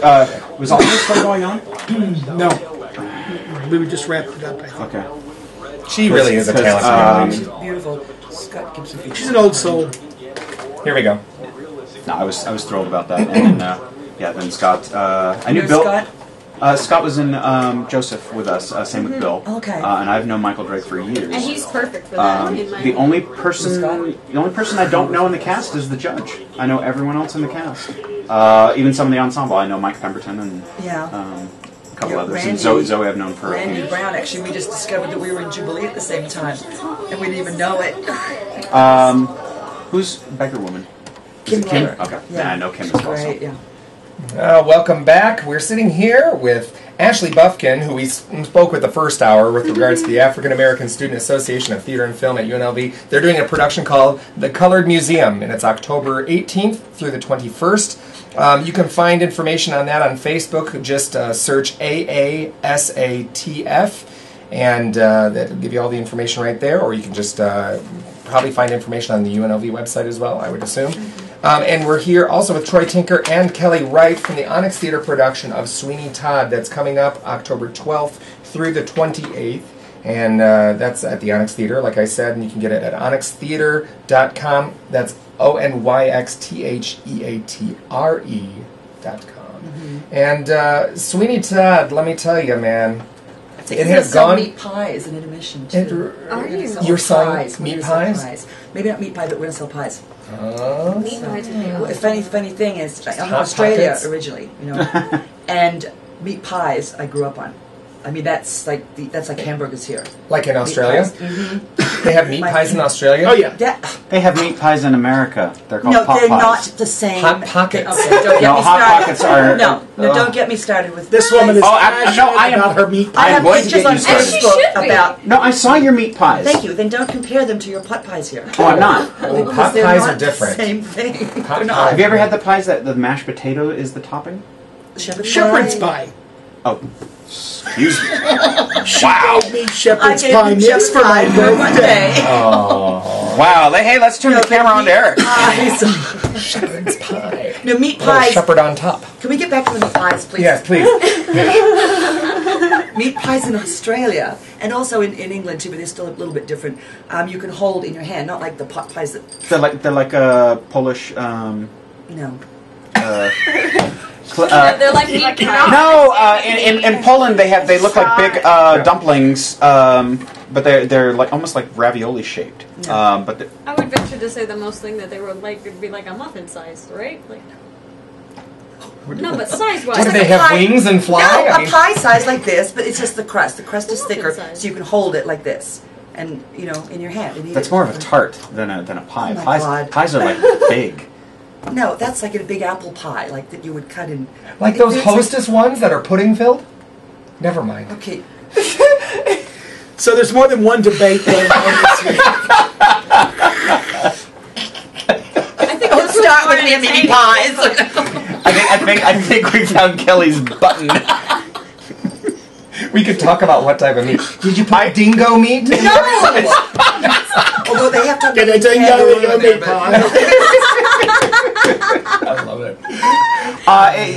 Was all this still going on? No, we just wrapped it up. I think. Okay. She really is a talented She's beautiful. Scott gives you. She's an old soul. Here we go. No, I was thrilled about that, and then Scott. I knew Bill. Scott? Scott was in Joseph with us. Same with Bill. Okay. And I've known Michael Drake for years. And he's perfect for that. The only person I don't know in the cast is the judge. I know everyone else in the cast. Even some of the ensemble. I know Mike Pemberton and a couple others. Randy, and Zoe I've known for Randy Brown. Actually, we just discovered that we were in Jubilee at the same time, and we didn't even know it. Who's Beggar Woman? Kim. Okay. Yeah, I know Kim as well. Great. Yeah. Welcome back. We're sitting here with Ashley Bufkin, who we spoke with the first hour with regards to the African American Student Association of Theater and Film at UNLV. They're doing a production called The Colored Museum, and it's October 18th through the 21st. You can find information on that on Facebook. Just search AASATF, and that'll give you all the information right there, or you can just probably find information on the UNLV website as well, I would assume. And we're here also with Troy Tinker and Kellie Wright from the Onyx Theater production of Sweeney Todd that's coming up October 12th through the 28th. And that's at the Onyx Theater, like I said, and you can get it at onyxtheatre.com. That's ONYXTHEATRE.com. And Sweeney Todd, let me tell you, man, it has gone. Meat pie is an intermission too. You're selling meat pies? Maybe not meat pie, but we're going to sell pies. Oh. Meat pies. The funny thing is, I'm in Australia originally, and meat pies I grew up on. I mean, that's like hamburgers here. Like in Australia? Mm-hmm. They have meat pies in Australia? Oh, yeah. They have meat pies in America. They're called pot pies. No, they're not the same. Hot Pockets. Okay, don't get me Hot started. Pockets are... No, don't get me started with this woman is passionate about her meat pies. I have pictures on Facebook about... No, I saw your meat pies. Thank you. Then don't compare them to your pot pies here. Oh, I'm not. Pot pies are different. Same thing. They're not. Have you ever had the pies that the mashed potato is the topping? Shepherd's pie. Oh, excuse me. Wow. Gave me shepherd's pie just for my birthday. Oh. Wow. Hey, let's turn the camera on to Eric. Shepherd's pie. No, meat pies. Shepherd on top. Can we get back to the meat pies, please? Yes, please. meat pies in Australia, and also in England too, but they're still a little bit different. You can hold in your hand, not like the pot pies that... They're like a Polish... No. They're like meat pies. No, in Poland they look like big dumplings, but they're like almost like ravioli shaped. No. But I would venture to say the most thing that they were like would be like a muffin size, right? Like. No, but size-wise. What do they have, wings and fly? No, I mean, a pie size like this, but it's just the crust. The crust is thicker, size. so you can hold it like this, and in your hand. And eat that's it. more of a tart than a pie. Oh my God. Pies are like big. No, that's like a big apple pie, like that you would cut in. like those Hostess ones that are pudding filled? Never mind. Okay. So there's more than one debate going on this week. Don't start with me mini pies. I think we found Kellie's button. We could talk about what type of meat. Did you put dingo meat? No! Although they have to have Get a dingo meat pie. I love it.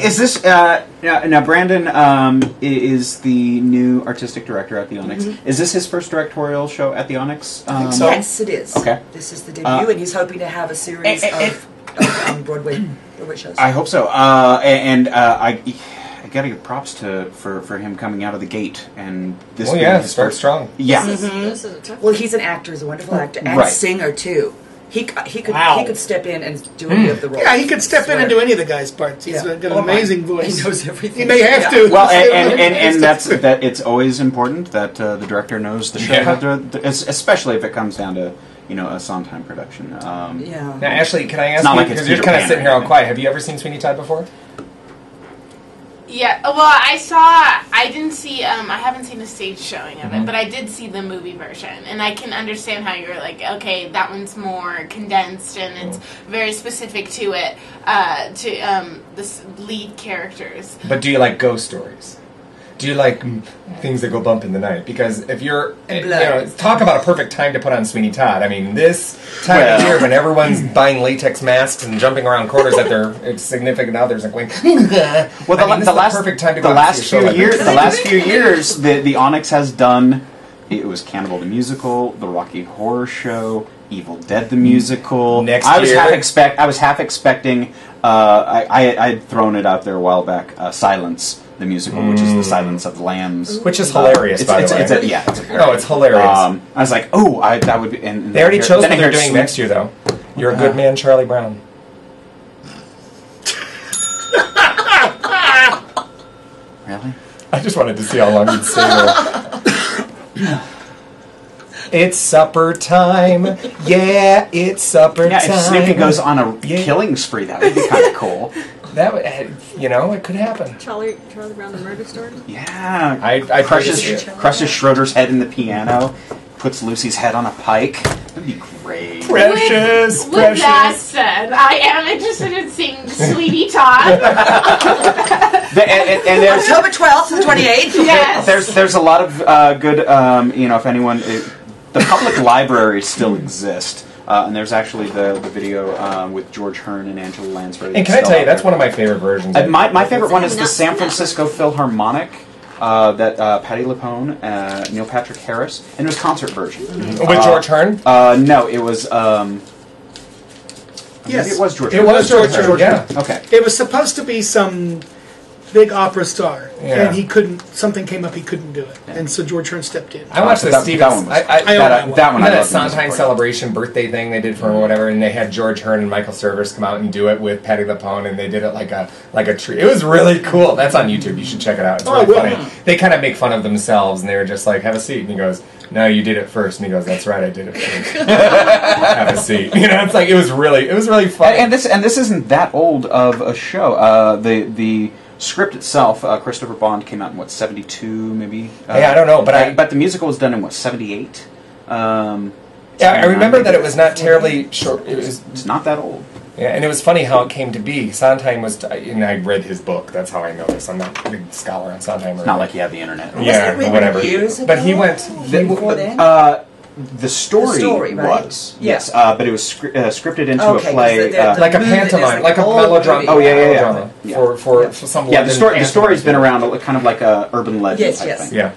Is this now? Brandon is the new artistic director at the Onyx. Mm-hmm. Is this his first directorial show at the Onyx? Yes, it is. Okay. This is the debut, and he's hoping to have a series of Broadway shows. I hope so. I got to give props for him coming out of the gate and this. Oh yeah, start strong. Yeah. This is a tough Well, he's an actor. He's a wonderful actor and Right. singer too. He could Wow. he could step in and do any of the roles. Yeah, he could step in and do any of the guys' parts. He's got an amazing voice. He knows everything. He may have to. Well, and that's that. It's always important that the director knows the show, especially if it comes down to a Sondheim production. Yeah. Now, Ashley, can I ask not you, like it's because you're Peter kind of Pan sitting or here all anything. quiet, have you ever seen Sweeney Todd before? Yeah, well, I didn't see, I haven't seen a stage showing of it, but I did see the movie version, and I can understand how you're like, okay, that one's more condensed, and it's very specific to it, to the lead characters. But do you like ghost stories? Do you like things that go bump in the night? Because if you're, talk about a perfect time to put on Sweeney Todd. I mean, this time of year when everyone's buying latex masks and jumping around corners at their significant others and going, well, the last few years, the Onyx has done. It was Cannibal the Musical, the Rocky Horror Show, Evil Dead the Musical. I was half expecting. I'd thrown it out there a while back. Silence the Musical, which is the Silence of the Lambs, which is hilarious. By the way, it's hilarious. I was like, that would be. And they already chose what they're doing next year, though. You're a good man, Charlie Brown. Really? I just wanted to see how long you'd stay there. It's supper time. Yeah, it's supper time. Yeah, if Snoopy goes on a killing spree, that would be kind of cool. That would, it could happen. Charlie Brown, the murder story. Yeah, I crushes Schroeder's head in the piano, puts Lucy's head on a pike. That'd be great. Precious. With that said, I am interested in seeing Sweeney Todd. and there's October 12th to the 28th. Yes. There's a lot of good. If anyone, the public libraries still exist. And there's actually the video with George Hearn and Angela Lansbury. And can I tell you, that's one of my favorite versions. My favorite one is the San Francisco Philharmonic that Patti LuPone, Neil Patrick Harris, and it was concert version. With George Hearn? No, it was... Yes. It was George Hearn. It was George Hearn, yeah. Okay. It was supposed to be some big opera star, Yeah. and he couldn't. Something came up, he couldn't do it, and so George Hearn stepped in. I watched the Stevens. That one. That Sondheim celebration birthday thing they did for him or whatever, and they had George Hearn and Michael Service come out and do it with Patti LuPone, and they did it like a treat. It was really cool. That's on YouTube. You should check it out. It's really funny. They kind of make fun of themselves, and they were just like, "Have a seat," and he goes, "No, you did it first." And he goes, "That's right, I did it first." Have a seat. It's like it was really funny. And this isn't that old of a show. The script itself, Christopher Bond came out in 72 maybe. I don't know, but the musical was done in 78. I remember that it was not terribly short. It's not that old. Yeah, and it was funny how it came to be. Sondheim was, and I read his book. That's how I know this. I'm not a big scholar on Sondheim. It's not like you have the internet. Yeah, or whatever. Years ago? But he went. Before then? The story right? was, yes, but it was scripted into a play, like a pantomime, like a melodrama. Oh yeah. For some. Yeah, the story's been around, kind of like a urban legend. Yes. Yeah.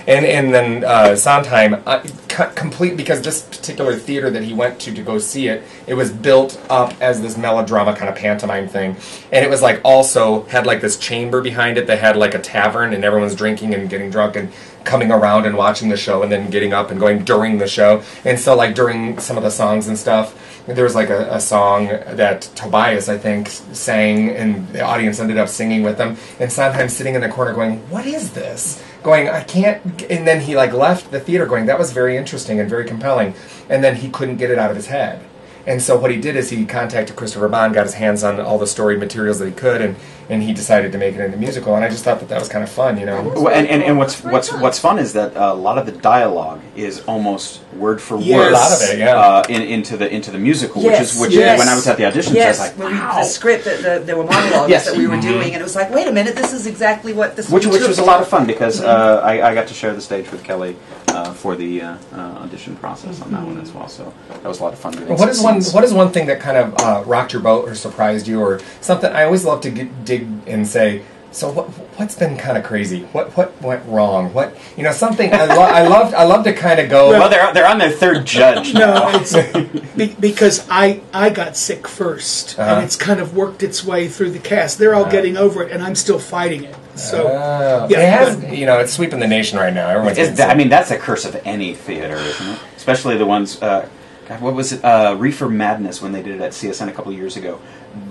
And then Sondheim, complete, because this particular theater that he went to go see it, it was built up as this melodrama kind of pantomime thing. And it was like also had like this chamber behind it that had like a tavern, and everyone's drinking and getting drunk and coming around and watching the show and then getting up and going during the show. And so like during some of the songs and stuff, there was like a song that Tobias, I think, sang, and the audience ended up singing with them. And Sondheim sitting in the corner going, "What is this?" Going, "I can't," and then he like left the theater going, "That was very interesting and very compelling," and then he couldn't get it out of his head. And so what he did is he contacted Christopher Bond, got his hands on all the story materials that he could, and he decided to make it into a musical. And I just thought that was kind of fun, you know. Well, and what's fun is that a lot of the dialogue is almost word for word. A lot of it, yeah. Into the musical, Yes. which when I was at the auditions, I was like, when wow. the script, there were monologues Yes. that we were doing, and it was like, wait a minute, this is exactly what this. Which was a lot of fun because I got to share the stage with Kellie for the audition process on that one as well. So that was a lot of fun. Doing What is one thing that kind of rocked your boat or surprised you or something? I always love to dig and say, so what's been kind of crazy? What went wrong? What, you know, something I love to kind of go. Well, they're on their third judge. No, it's because I got sick first, and it's kind of worked its way through the cast. They're all getting over it, and I'm still fighting it. So it has, you know, it's sweeping the nation right now. Everyone's. I mean, that's a curse of any theater, isn't it? Especially the ones. God, what was it? Reefer Madness, when they did it at CSN a couple of years ago.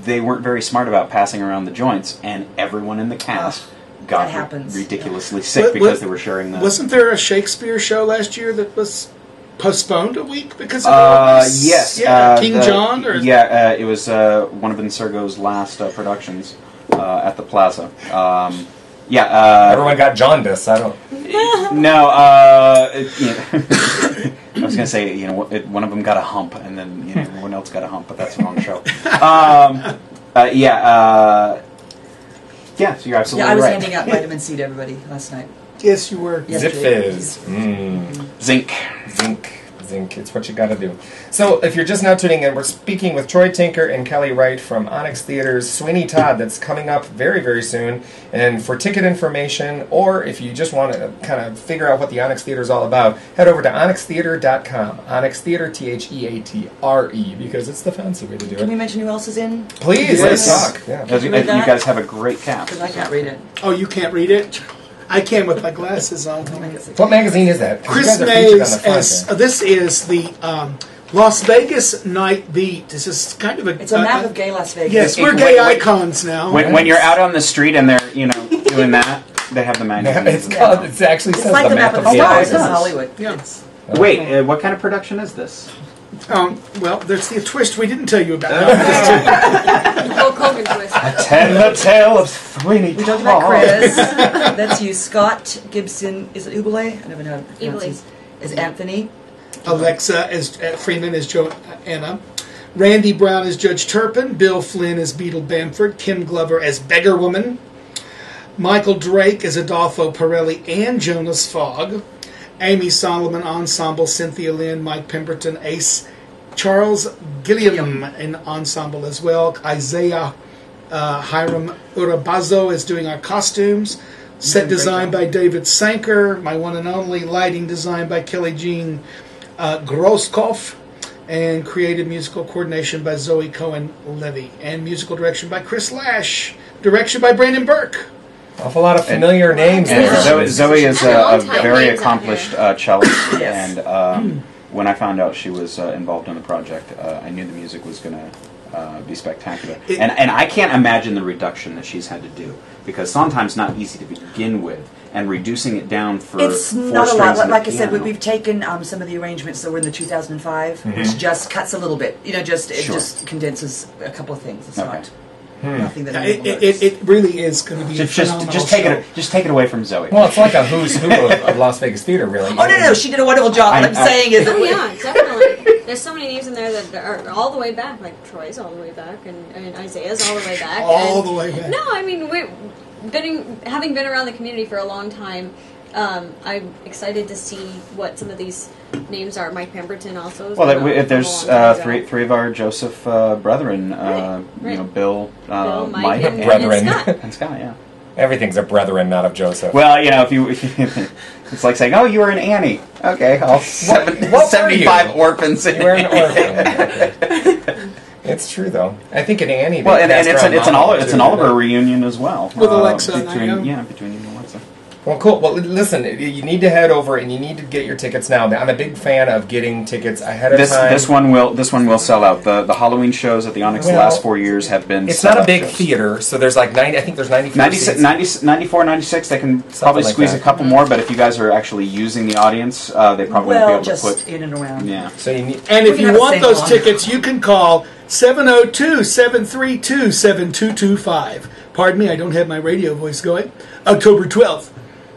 They weren't very smart about passing around the joints, and everyone in the cast got ridiculously sick because they were sharing the... Wasn't there a Shakespeare show last year that was postponed a week because of illness? Yes. King John? Or it was one of Insurgo's last productions at the Plaza. Everyone got jaundice. I don't... No, I was going to say, you know, one of them got a hump, and then everyone else got a hump, but that's the wrong show. So you're absolutely right. I was handing out vitamin C to everybody last night. Yes, you were. Zip Fizz. Zinc. It's what you got to do. So, if you're just now tuning in, we're speaking with Troy Tinker and Kellie Wright from Onyx Theater's Sweeney Todd that's coming up very, very soon. And for ticket information, or if you just want to kind of figure out what the Onyx Theater is all about, head over to onyxtheater.com. Onyx Theater, Theatre, because it's the fancy way to do it. Can we mention who else is in? Please, let's talk. Yeah. You guys have a great cast. Because I can't read it. Oh, you can't read it? I can with my glasses on. What magazine is that? Chris Mays. This is the Las Vegas Night Beat. This is kind of It's a map of gay Las Vegas. Yes, we're gay icons now. When you're out on the street and they're doing that, they have the magazine. It actually says like the map of stars in Hollywood. Yes. Wait, what kind of production is this? Well, there's the twist we didn't tell you about. Hulk Hogan twist. Attend the tale of Sweeney Todd. We talked about Chris. That's you. Scott Gibson. Is it Ubele? I never know. Is Anthony. Alexa as Freeman as Joanna. Randy Brown as Judge Turpin. Bill Flynn as Beetle Bamford. Kim Glover as Beggar Woman. Michael Drake as Adolfo Pirelli and Jonas Fogg. Amy Solomon Ensemble, Cynthia Lynn, Mike Pemberton, Ace, Charles Gilliam in Ensemble as well. Isaiah Hiram Urabazo is doing our costumes. Set design by David Sanker. My one and only lighting design by Kelly Jean Groskopf. And creative musical coordination by Zoe Cohen-Levy. And musical direction by Chris Lash. Direction by Brandon Burke. Awful lot of familiar names. Zoe is a very accomplished cellist, and when I found out she was involved in the project, I knew the music was going to be spectacular. And I can't imagine the reduction that she's had to do, because sometimes not easy to begin with, and reducing it down for it's four not a lot. Like I said, piano. we've taken some of the arrangements that were in the 2005, which just cuts a little bit. It just condenses a couple of things. It's not. Nothing that it really is going to be just take it away from Zoe. Well, it's like a who's who of Las Vegas theater, really. Oh no, she did a wonderful job. What I'm saying is, yeah, definitely. There's so many names in there that are all the way back. Like Troy's all the way back, and Isaiah's all the way back. All the way back. No, I mean having been around the community for a long time. I'm excited to see what some of these names are. Mike Pemberton also. Is There's three of our Joseph brethren. Right. You know, Bill, Mike, and brethren, and Scott. Yeah. Everything's a brethren, not of Joseph. Well, you know, if you it's like saying, "Oh, you were an Annie." Okay, all what 75 orphans. You were an orphan. It's true, though. I think an Annie. Well, and it's an Oliver reunion as well. With Alexa between and between you and Alexa. Well, cool. Well, listen, you need to head over and you need to get your tickets now. I'm a big fan of getting tickets ahead of time. This one will sell out. The Halloween shows at the Onyx the last 4 years have been. It's not a big theater, so there's like 90. I think there's 94, 96. They can probably squeeze a couple more, but if you guys are actually using the audience, they probably won't be able to put in and around. Yeah. So you need, and if you want those tickets, you can call 702-732-7225. Pardon me, I don't have my radio voice going. October 12th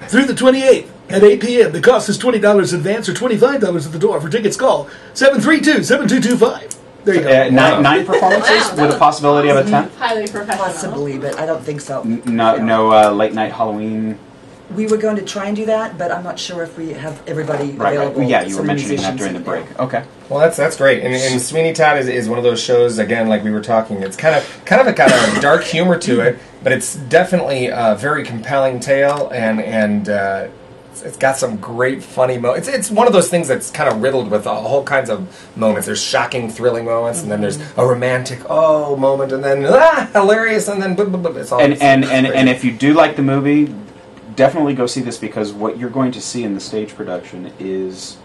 through the 28th at 8 p.m. The cost is $20 advance or $25 at the door. For tickets, call 732-7225. There you go. Nine performances with a possibility of a 10th? Highly professional. Possibly, but I don't think so. No late night Halloween. We were going to try and do that, but I'm not sure if we have everybody available. Right. Yeah, you were mentioning that during the break. Okay. Well, that's great. And Sweeney Todd is one of those shows, again, like we were talking. It's kind of a dark humor to it, but it's definitely a very compelling tale, and it's got some great funny moments. It's one of those things that's kind of riddled with all kinds of moments. There's shocking, thrilling moments, and then there's a romantic moment, and then hilarious, and then it's all. And if you do like the movie, definitely go see this, because what you're going to see in the stage production is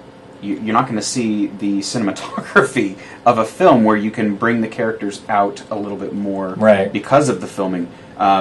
you're not going to see the cinematography of a film where you can bring the characters out a little bit more because of the filming.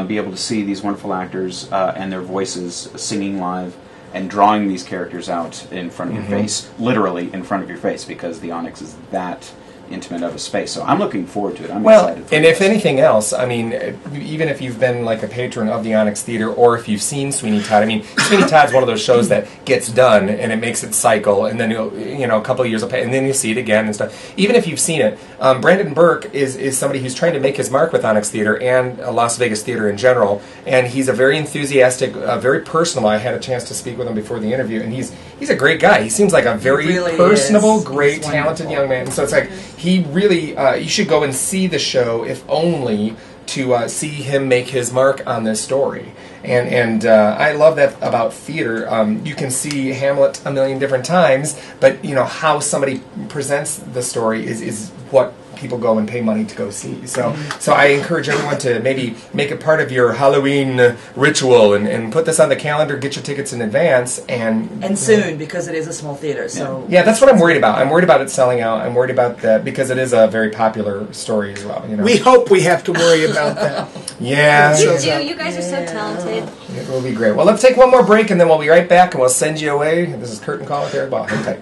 Be able to see these wonderful actors and their voices singing live and drawing these characters out in front of your face, literally in front of your face, because the Onyx is that intimate of a space. So I'm looking forward to it. I'm excited for and this. if anything else, I mean, even if you've been like a patron of the Onyx Theater, or if you've seen Sweeney Todd, I mean, Sweeney Todd's one of those shows that gets done and it makes it cycle, and then a couple of years will pass, and then you see it again and stuff. Even if you've seen it, Brandon Burke is somebody who's trying to make his mark with Onyx Theater and Las Vegas theater in general, and he's a very enthusiastic, very personable. I had a chance to speak with him before the interview, and he's a great guy. He seems like a very personable, great, talented young man. So it's like he really. You should go and see the show, if only to see him make his mark on this story. And I love that about theater. You can see Hamlet a million different times, but how somebody presents the story is what people go and pay money to go see. So I encourage everyone to maybe make it part of your Halloween ritual and put this on the calendar, get your tickets in advance, and soon, because it is a small theater. So yeah, that's what I'm worried about. I'm worried about it selling out. I'm worried about that because it is a very popular story as well. We hope we have to worry about that. Yeah. You do. You guys are so talented. It will be great. Well, let's take one more break, and then we'll be right back, and we'll send you away. This is Curtain Call with Erik Ball. Hang tight.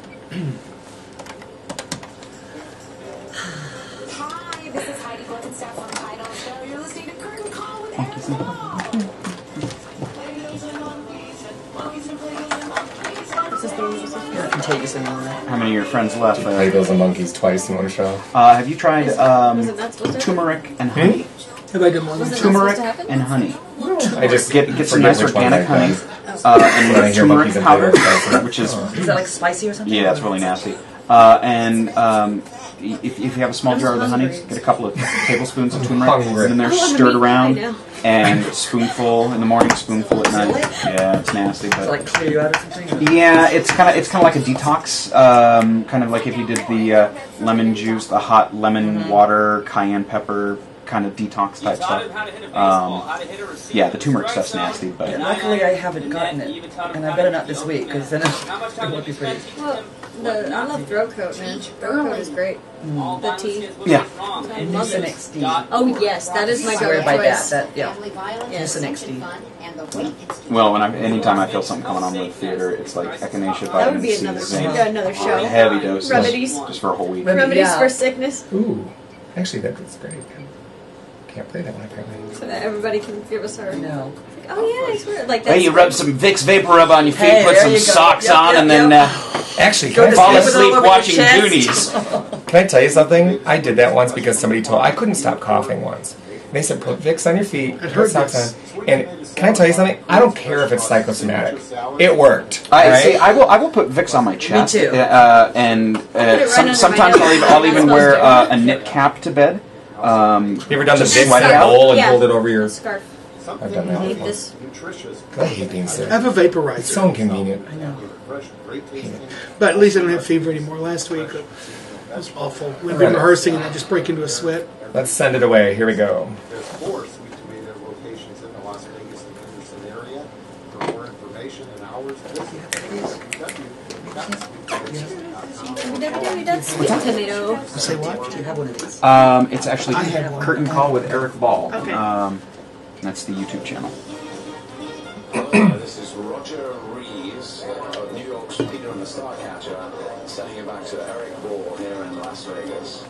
Contagious in How many of your friends left? Play Bills and Monkeys twice in one show. Have you tried turmeric and honey? Have I done one? Turmeric and honey. I just get some nice organic honey and turmeric powder, which is that like spicy or something? Yeah, it's really nasty. If you have a small jar of the honey, get a couple of tablespoons of turmeric, and then they're stirred around, and a spoonful in the morning, spoonful at night. Yeah, it's nasty. But to like clear you out or something? Yeah, it's kind of like a detox, kind of like if you did the lemon juice, the hot lemon water, cayenne pepper kind of detox type stuff. Yeah, the turmeric stuff's nasty, but luckily I haven't gotten it, and I better not this week because then it won't be pretty. Well, I love throat coat, man. Throat coat is great. The tea. Yeah. I love it. XD. Oh yes, that is my swear go-to by choice. that. Yeah. Yes. XD. Well, anytime I feel something coming on with theater, it's like echinacea, That would vitamin be C, zinc, another show. heavy doses, Remedies. just for a whole week. Remedies for sickness. Ooh, actually, that's great. Can't play that one apparently. So that everybody can give us our. No. Oh yeah, I swear. Like Hey, you rub some Vicks Vapor Rub on your feet, Hey, put there some you go. socks Yep, on, yep, and then actually, Go to fall sleep with it all asleep over your watching chest. Goonies. Can I tell you something? I did that once because somebody told I couldn't stop coughing once. They said put Vicks on your feet, I'd put heard socks this. on. And can I tell you something? I don't care if it's psychosomatic. It worked. See, Right? I will put Vicks on my chest. too. And it right under sometimes my nose. I'll even That wear smells a knit cap to bed. You ever done the Just Vicks sweat in it a out? bowl and Yeah. hold it over your... Scarf. I've done that I hate before. this. I hate being sick. I have a vaporizer. It's so inconvenient. But at least I don't have fever anymore. Last week it was awful. We've been rehearsing and I just break into a sweat. Let's send it away. Here we go. There's 4 Sweet Tomato locations in the Las Vegas and Henderson area. For more information and hours, visit Tomato. Say what? Do you have one of these? It's actually I had one. Curtain Call with Erik Ball. Okay. That's the YouTube channel. This is Roger Rees of New York's Peter and the Starcatcher, sending you back to Erik Ball here in Las Vegas.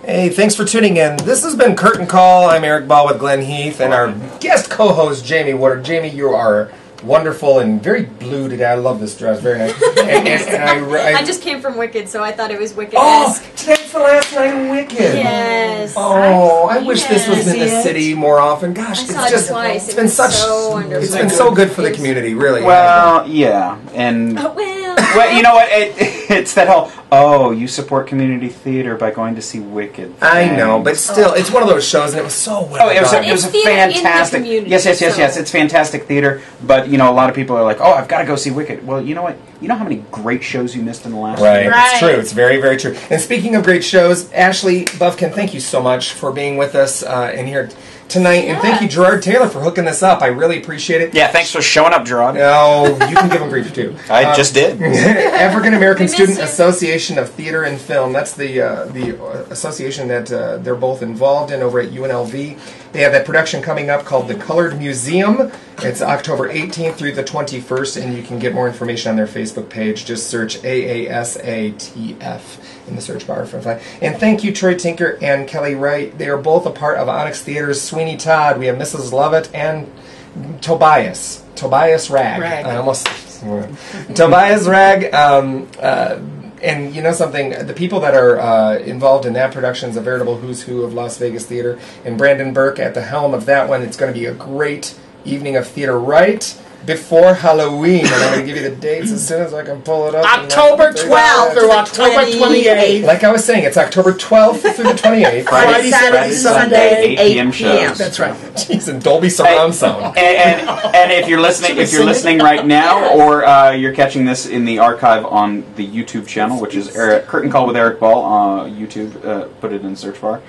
Hey, thanks for tuning in. This has been Curtain Call. I'm Erik Ball with Glenn Heath and our guest co-host, Jamie Woodard. Jamie, you are wonderful and very blue today. I love this dress. Very nice. And I just came from Wicked, so I thought it was Wicked. Oh, tonight's the last night of Wicked. Yes. Oh, I wish this was in the Yes. city more often. Gosh, I it's saw it just twice. it's It been was such so wonderful. it's been so good for the community, really. Well, yeah, and Oh, well. well, you know what? It's that whole you support community theater by going to see Wicked. I thing. know, but still, it's one of those shows, and it was so well Oh, it was done. it was a It's theater in the fantastic. community, Yes. so- It's fantastic theater. But you know, a lot of people are like, "Oh, I've got to go see Wicked." Well, you know what? You know how many great shows you missed in the last Right, year? it's true. It's very, very true. And speaking of great shows, Ashley Bufkin, thank you so much for being with us in here tonight, and thank you, Gerard Taylor, for hooking this up. I really appreciate it. Yeah, thanks for showing up, Gerard. No, you can give him grief too. I just did. African American We miss Student you. Association of Theater and Film. That's the association that they're both involved in over at UNLV. They have that production coming up called The Colored Museum. It's October 18th through the 21st, and you can get more information on their Facebook page. Just search AASATF in the search bar. And thank you, Troy Tinker and Kellie Wright. They are both a part of Onyx Theater's Sweeney Todd. We have Mrs. Lovett and Tobias Rag. I almost Tobias Rag. And you know something, the people that are involved in that production is a veritable who's who of Las Vegas theater. And Brandon Burke at the helm of that one. It's going to be a great evening of theater right before Halloween. And I'm going to give you the dates as soon as I can pull it up. October 12th through October 28th. Like I was saying, it's October 12th through the 28th. Friday, Saturday, Sunday, 8 p.m. shows. That's right. Jeez, and Dolby surround sound. And if you're listening right now, or you're catching this in the archive on the YouTube channel, which is Curtain Call with Erik Ball on YouTube, put it in the search bar.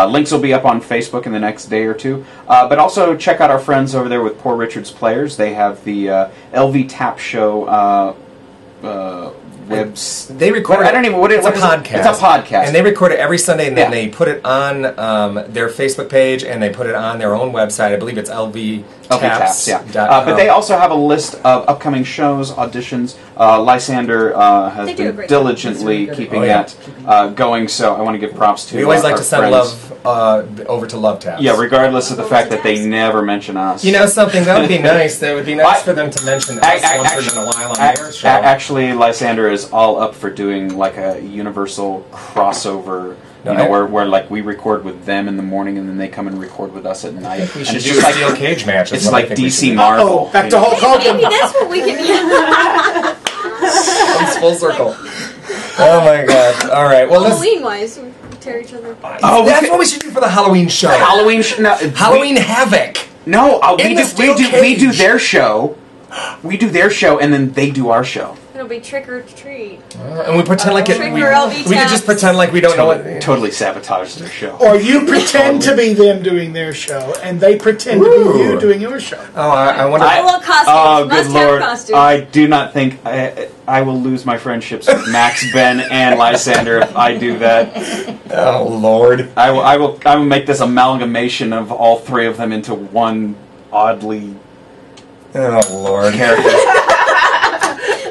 Links will be up on Facebook in the next day or two. But also check out our friends over there with Poor Richard's Players. They have the LV Tap Show webs. They record. I don't even. It's a podcast. It's a podcast, and they record it every Sunday, and then they put it on their Facebook page, and they put it on their own website. I believe it's LVTaps. But they also have a list of upcoming shows, auditions. Lysander has been diligently keeping that going, so I want to give props to. We always like our to send friends. love over to Love Taps. Yeah, regardless of the fact that they never mention us. You know something? That would be nice. That would be nice for them to mention us once in a while on their show. Actually, Lysander is all up for doing like a universal crossover. Where like we record with them in the morning and then they come and record with us at night. I think we should And do a steel cage match. It's like DC Marvel. Back to Hulk Hogan. Maybe that's what we can Comes full circle. Oh my god! All right. Well, Halloween-wise, we tear each other. Oh, that's what we should do for the Halloween show. Halloween Havoc. No, In the steel we do cage. their show. We do their show, and then they do our show. It'll be trick or treat. And we pretend like it. Trick We or LV could just Taps. pretend like we don't know what. Totally sabotage their show. Or you pretend to be them doing their show, and they pretend to be you doing your show. Oh, I wonder. Little costumes. Oh, good Must lord! have costumes. I do not think I will lose my friendships with Max, Ben, and Lysander if I do that. Oh lord! I will make this amalgamation of all three of them into one oddly. Oh lord! Character.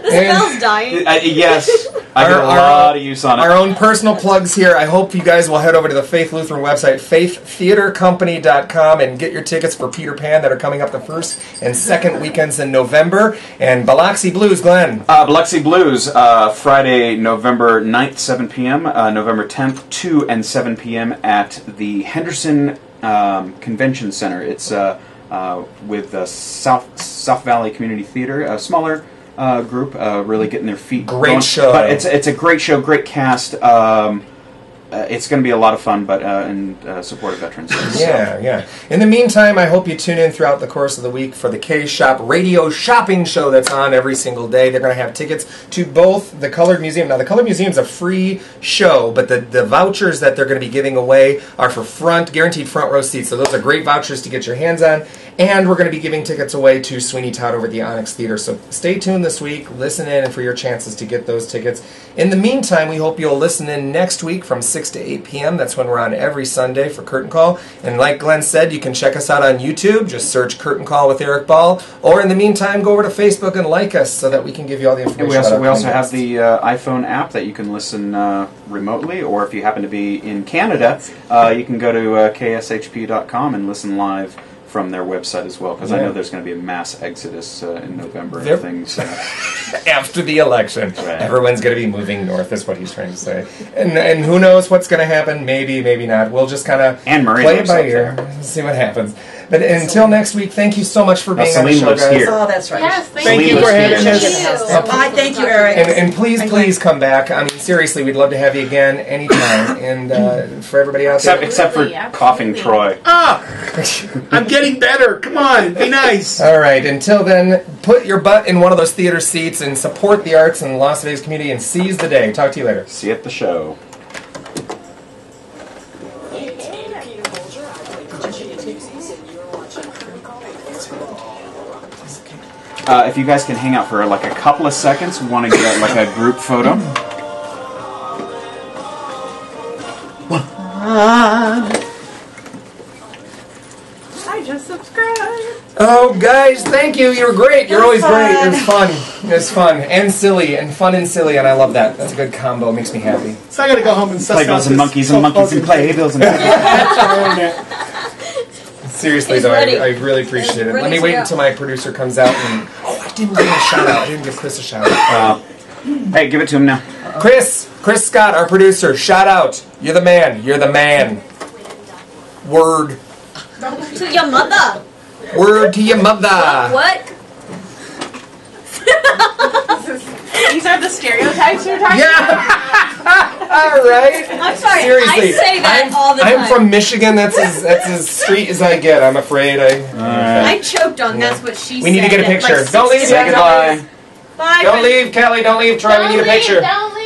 The spell's dying. Yes. I get a lot of use on it. Our own personal plugs here. I hope you guys will head over to the Faith Lutheran website, faiththeatercompany.com, and get your tickets for Peter Pan that are coming up the first and second weekends in November. And Biloxi Blues, Glenn. Biloxi Blues, Friday, November 9th, 7 p.m., November 10th, 2 and 7 p.m. at the Henderson Convention Center. It's with South Valley Community Theater, a smaller group, really getting their feet Great going. show. But it's a great show, great cast. It's going to be a lot of fun, but in support of veterans. Yeah. In the meantime, I hope you tune in throughout the course of the week for the K-Shop radio shopping show that's on every single day. They're going to have tickets to both the Colored Museum. Now, the Colored Museum is a free show, but the vouchers that they're going to be giving away are for guaranteed front row seats. So those are great vouchers to get your hands on. And we're going to be giving tickets away to Sweeney Todd over at the Onyx Theater. So stay tuned this week. Listen in for your chances to get those tickets. In the meantime, we hope you'll listen in next week from 6 to 8 p.m. That's when we're on every Sunday for Curtain Call. And like Glenn said, you can check us out on YouTube. Just search Curtain Call with Erik Ball. Or in the meantime, go over to Facebook and like us so that we can give you all the information. And we also have the iPhone app that you can listen remotely. Or if you happen to be in Canada, you can go to kshp.com and listen live from their website as well, because I know there's going to be a mass exodus in November and things. After the election, everyone's going to be moving north, is what he's trying to say. And who knows what's going to happen, maybe not. We'll just kind of play it by ear, see what happens. But until next week, thank you so much for being on the show, guys. Here. Oh, that's right. Yes, thank you for having us. Thank you, Eric. And please come back. I mean, seriously, we'd love to have you again anytime. And for everybody out there. Except for coughing Troy. I'm getting better. Come on, be nice. All right, until then, put your butt in one of those theater seats and support the arts in the Las Vegas community and seize the day. Talk to you later. See you at the show. If you guys can hang out for like a couple of seconds, we want to get like a group photo. I just subscribed. Oh, guys, thank you. You were great. You're always great. It was fun. It was fun and silly and fun and silly, and I love that. That's a good combo. It makes me happy. So I got to go home and suss Playbills and monkeys and monkeys and playbills and Seriously, though, I really appreciate it. Let me wait until my producer comes out. And I didn't give him a shout out. I didn't give Chris a shout out. Hey, give it to him now. Chris Scott, our producer, shout out. You're the man. You're the man. Word. To your mother. Word to your mother. What? These are the stereotypes you're talking about? All right. I'm sorry. Seriously, I say that all the time. I'm from Michigan. That's as street as I get. I'm afraid. I choked on. That's what she said. We need to get a picture. Like don't leave. Say goodbye. Bye. Don't leave, Kelly. Don't leave, Troy. We need a picture. Don't leave.